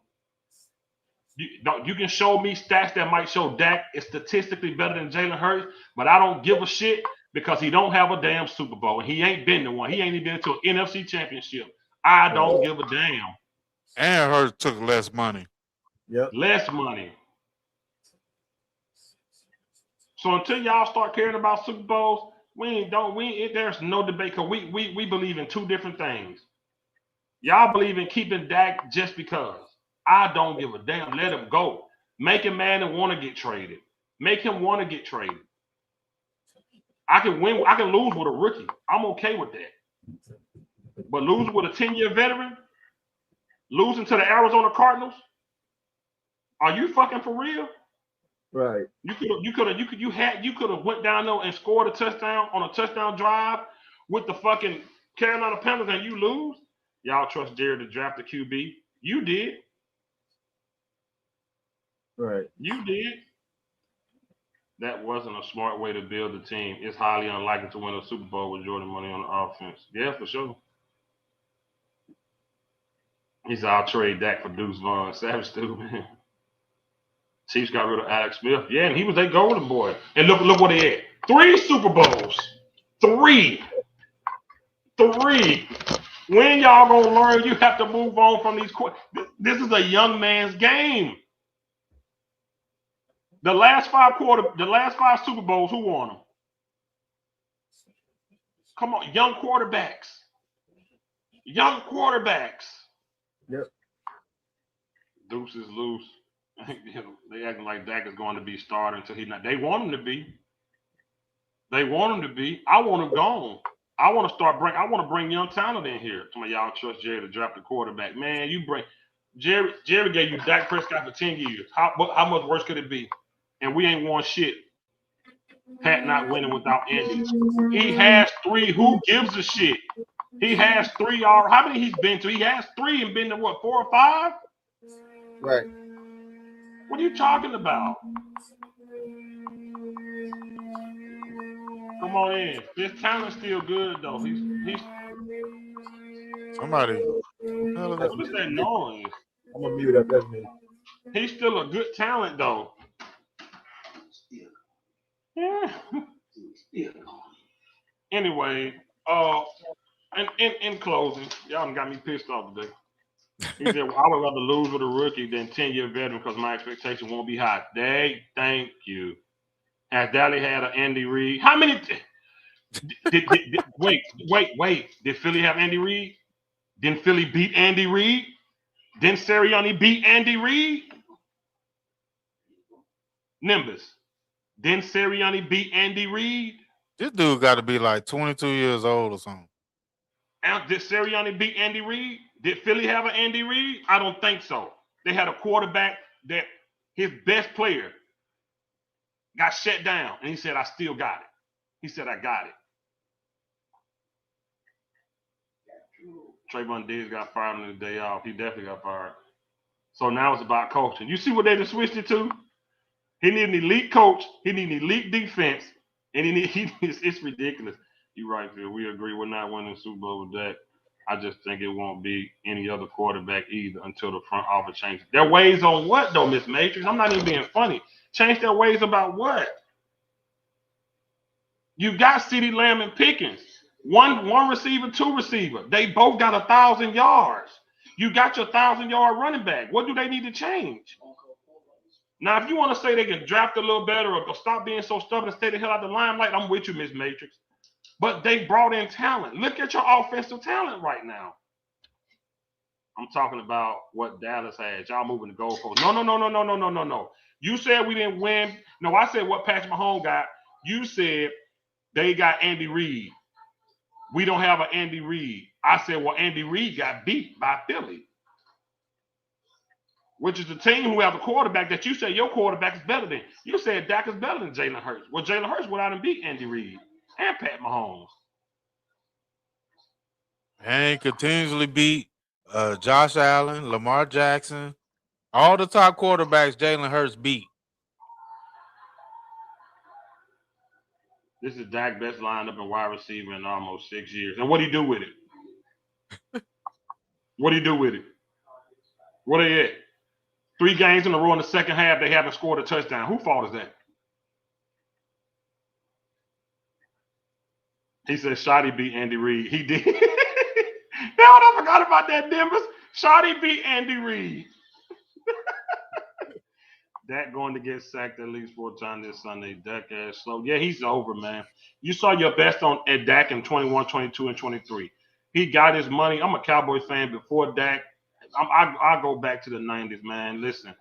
Speaker 11: You can show me stats that might show Dak is statistically better than Jalen Hurts, but I don't give a shit because he don't have a damn Super Bowl and he ain't been to one. He ain't even been to an NFC championship. I don't give a damn.
Speaker 9: And Hurts took less money.
Speaker 4: Yep.
Speaker 11: Less money. So until y'all start caring about Super Bowls, there's no debate because we believe in 2 different things. Y'all believe in keeping Dak just because. I don't give a damn. Let him go. Make him mad and want to get traded. Make him want to get traded. I can win. I can lose with a rookie. I'm okay with that. But losing with a 10-year veteran, losing to the Arizona Cardinals, are you fucking for real?
Speaker 4: Right.
Speaker 11: You could have went down there and scored a touchdown on a touchdown drive with the fucking Carolina Panthers and you lose. Y'all trust Jared to draft a QB? You did.
Speaker 4: Right.
Speaker 11: You did. That wasn't a smart way to build a team. It's highly unlikely to win a Super Bowl with Jordan Money on the offense. Yeah, for sure. He said, I'll trade Dak for Deuce Vaughn. Savage stupid, man. Chiefs got rid of Alex Smith. Yeah, and he was a golden boy. And look what he had. 3 Super Bowls. 3. When y'all gonna learn you have to move on from these? This is a young man's game. The last 5 Super Bowls, who won them? Come on, young quarterbacks.
Speaker 4: Yep.
Speaker 11: Deuce is loose. They acting like Dak is going to be starter until he's not. They want him to be. I want him gone. I want to bring young talent in here. Some of y'all trust Jerry to draft the quarterback. Man, you bring Jerry gave you Dak Prescott for 10 years. How much worse could it be? And we ain't won shit. Pat not winning without Indy. He has 3. Who gives a shit? He has 3 already. How many he's been to? He has 3 and been to what, 4 or 5?
Speaker 4: Right.
Speaker 11: What are you talking about? Come on in. His talent's still good though. He's
Speaker 9: Somebody. What the hell is that?
Speaker 11: what is that noise?
Speaker 4: I'm gonna mute up. That's me.
Speaker 11: He's still a good talent though. Yeah. Anyway, in closing, y'all done got me pissed off today. He said, well, I would rather lose with a rookie than 10-year veteran because my expectation won't be high. Thank you. Has Dally had an Andy Reid? How many? Wait. Did Philly have Andy Reid? Didn't Philly beat Andy Reid? Didn't Sirianni beat Andy Reid? Nimbus. Didn't Sirianni beat Andy Reid?
Speaker 9: This dude got to be like 22 years old or something.
Speaker 11: Did Sirianni beat Andy Reid? Did Philly have an Andy Reid? I don't think so. They had a quarterback that his best player got shut down, and he said, I still got it. He said, I got it. Travon Diggs got fired on the day off. He definitely got fired. So now it's about coaching. You see what they just switched it to? He need an elite coach. He need an elite defense. And it's ridiculous. You're right, Phil. We agree. We're not winning the Super Bowl with that. I just think it won't be any other quarterback either until the front office changes. Their ways on what, though, Miss Matrix? I'm not even being funny. Change their ways about what? You got CeeDee Lamb and Pickens. One receiver, two receiver. They both got 1,000 yards. You got your 1,000-yard running back. What do they need to change? Now, if you want to say they can draft a little better or stop being so stubborn and stay the hell out of the limelight, I'm with you, Miss Matrix. But they brought in talent. Look at your offensive talent right now. I'm talking about what Dallas had. Y'all moving the goalposts. No. You said we didn't win. No, I said what Patrick Mahomes got. You said they got Andy Reid. We don't have an Andy Reid. I said, well, Andy Reid got beat by Philly, which is the team who have a quarterback that you say your quarterback is better than. You said Dak is better than Jalen Hurts. Well, Jalen Hurts went out and beat Andy Reid and Pat Mahomes.
Speaker 9: And continuously beat Josh Allen, Lamar Jackson, all the top quarterbacks Jalen Hurts beat.
Speaker 11: This is Dak's best lineup and wide receiver in almost 6 years. And what do you do with it? What do you do with it? What are they at? 3 games in a row in the second half, they haven't scored a touchdown. Whose fault is that? He said Shoddy beat Andy Reid. He did. Now I forgot about that, Denver. Shoddy beat Andy Reid. Dak going to get sacked at least 4 times this Sunday. Dak ass slow. Yeah, he's over, man. You saw your best at Dak in 21, 22, and 23. He got his money. I'm a Cowboys fan before Dak. I go back to the 90s, man. Listen,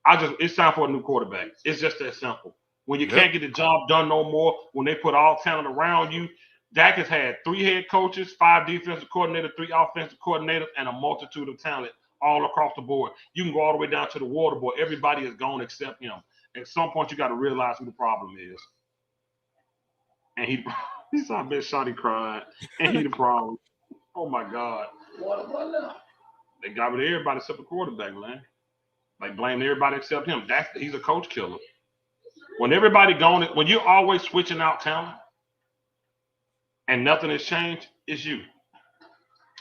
Speaker 11: it's time for a new quarterback. It's just that simple. When you can't get the job done no more, when they put all talent around you, Dak has had 3 head coaches, 5 defensive coordinators, 3 offensive coordinators, and a multitude of talent all across the board. You can go all the way down to the water boy. Everybody is gone except him. At some point, you got to realize who the problem is. And he saw Big Shotty crying, and he the problem. Oh my God. They got rid of everybody except the quarterback, man. Like blaming everybody except him. He's a coach killer. When everybody gone, when you're always switching out talent and nothing has changed, it's you.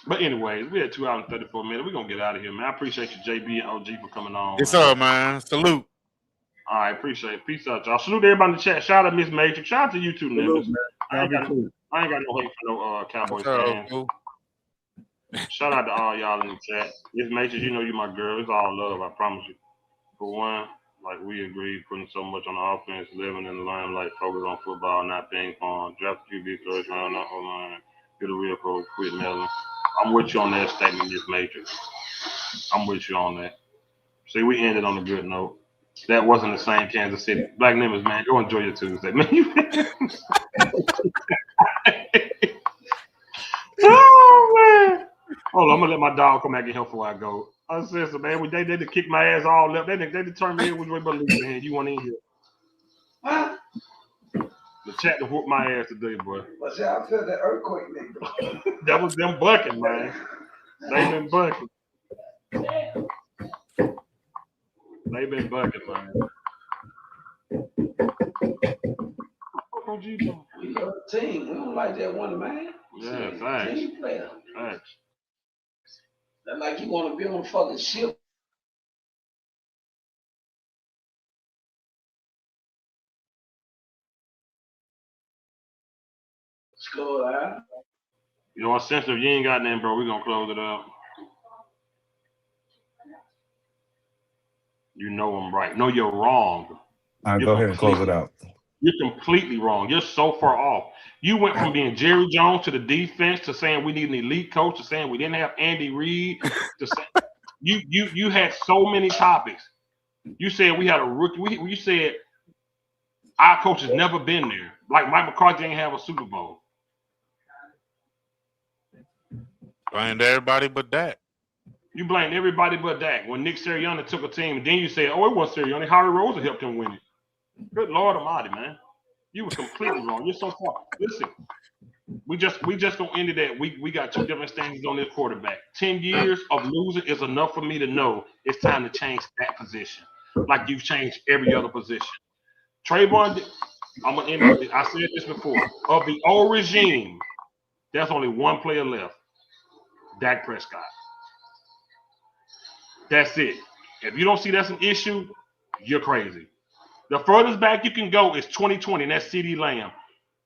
Speaker 11: But anyways, we had 2 hours and 34 minutes. We're going to get out of here, man. I appreciate you, JB and OG, for coming on.
Speaker 9: Yes, sir, man. Salute.
Speaker 11: All right, appreciate it. Peace out, y'all. Salute everybody in the chat. Shout out to Miss Matrix. Shout out to you too, Nimbus. I ain't got no hate for no Cowboys fans. Shout out to all y'all in the chat. Miss Matrix, you know you my girl. It's all love, I promise you. For one, like we agreed, putting so much on the offense, living in the limelight, focus on football, not ping pong, draft QB first round, not online, get a real coach, quit meddling. I'm with you on that statement, Miss Matrix. I'm with you on that. See, we ended on a good note. That wasn't the same Kansas City. Black Nimbus, man, go enjoy your Tuesday, man. Oh, man. Hold on, I'm going to let my dog come back in here before I go. I said, so, man, they did kick my ass all up. They determined me which way but losing hand. You want in here? Huh? The chat to whoop my ass today, boy.
Speaker 12: Well, see, I feel the earthquake, nigga.
Speaker 11: That was them bucking, man. They been bucking. They been bucking, man. What you doing?
Speaker 12: We love the team. We don't like that one man.
Speaker 11: Yeah, thanks.
Speaker 12: Team player.
Speaker 11: Thanks.
Speaker 12: That's like you want to be on a fucking ship. Score out.
Speaker 11: You know what, since if you ain't got nothing, bro, we're gonna close it up. You know I'm right. No, you're wrong.
Speaker 3: All right, go ahead and close it out.
Speaker 11: You're completely wrong. You're so far off. You went from being Jerry Jones to the defense to saying we need an elite coach to saying we didn't have Andy Reid to say you had so many topics. You said we had a rookie. You said our coach has never been there. Like Mike McCarthy ain't have a Super Bowl.
Speaker 9: Blamed everybody but Dak.
Speaker 11: You blamed everybody but Dak. When Nick Sirianni took a team, and then you said, "Oh, it wasn't Sirianni. Harry Rosen helped him win it." Good Lord Almighty, man! You were completely wrong. You're so far. Listen, we just gonna end it at we got two different standings on this quarterback. 10 years of losing is enough for me to know it's time to change that position, like you've changed every other position. Travon, I'm gonna end it. I said this before. Of the old regime, there's only one player left. Dak Prescott. That's it. If you don't see that's an issue, you're crazy. The furthest back you can go is 2020, and that's CeeDee Lamb.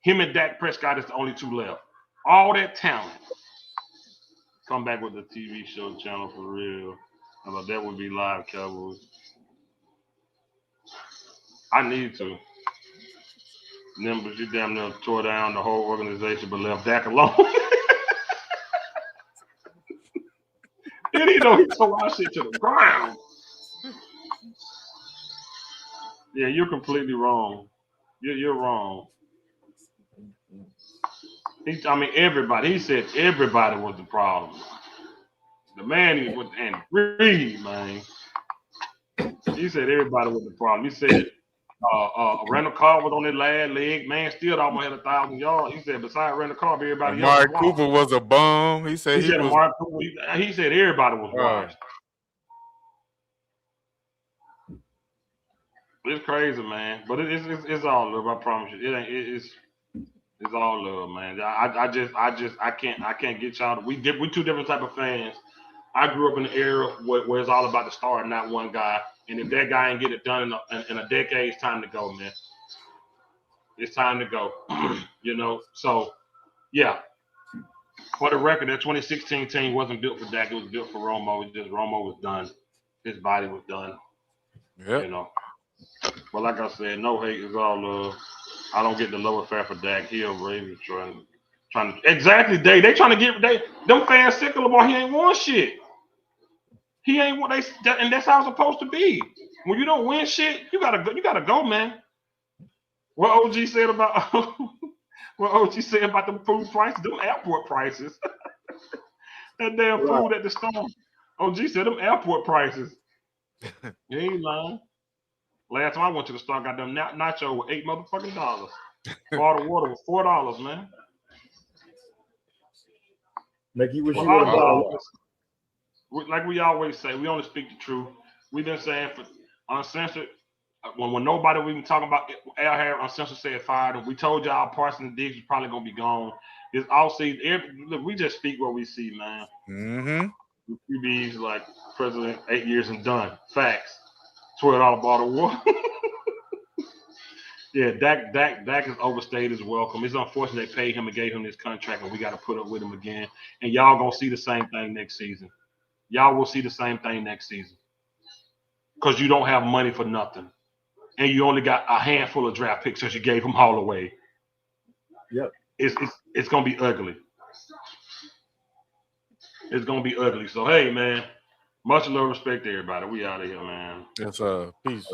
Speaker 11: Him and Dak Prescott is the only two left. All that talent. Come back with the TV show channel for real. I thought that would be live, Cowboys. I need to. But you damn near tore down the whole organization but left Dak alone. Didn't he know he tore our shit to the ground? Yeah, you're completely wrong. You're wrong. Everybody. He said everybody was the problem. The man he was Andy Reid, man. He said everybody was the problem. He said Randall Carr was on his last leg. Man, still almost had 1,000 yards. He said besides Randall Carr, everybody else
Speaker 9: Amari
Speaker 11: was
Speaker 9: Cooper was a bum. He said
Speaker 11: he said
Speaker 9: was.
Speaker 11: Amari Cooper. He said everybody was washed. It's crazy, man. But it's all love. I promise you. It ain't. It's all love, man. I can't get y'all. We two different type of fans. I grew up in an era where it's all about the star and not one guy. And if that guy ain't get it done in a decade, it's time to go, man. It's time to go. You know. So yeah. For the record, that 2016 team wasn't built for Dak. It was built for Romo. It's just Romo was done. His body was done.
Speaker 9: Yep.
Speaker 11: You know. But like I said, no hate is all love. I don't get the lower fat for Dak. He a Ravens trying to exactly they trying to get them fans sick of Lamar. He ain't won shit. He ain't what and that's how it's supposed to be. When you don't win shit, you gotta go, man. What OG said about them food prices, them airport prices. That damn food at the store. OG said them airport prices. You ain't lying. Last time I went to the store, got them nacho with $8 motherfucking dollars. Bottled water was $4, man.
Speaker 4: Like you wish you would have bought.
Speaker 11: Like we always say, we only speak the truth. We've been saying for uncensored. When nobody we even talking about Al Harris, uncensored said fired, and we told y'all Parsons and Diggs was probably gonna be gone. This all season, look, we just speak what we see, man.
Speaker 9: Mm-hmm.
Speaker 11: QB's like president, 8 years and done. Facts. $12 bottle of water. Yeah, Dak has overstayed his welcome. It's unfortunate they paid him and gave him this contract, and we got to put up with him again. And y'all gonna see the same thing next season. Y'all will see the same thing next season because you don't have money for nothing, and you only got a handful of draft picks because you gave them all away.
Speaker 4: Yep.
Speaker 11: It's gonna be ugly. It's gonna be ugly. So hey, man, much love, respect to everybody. We out of here, man.
Speaker 9: It's peace.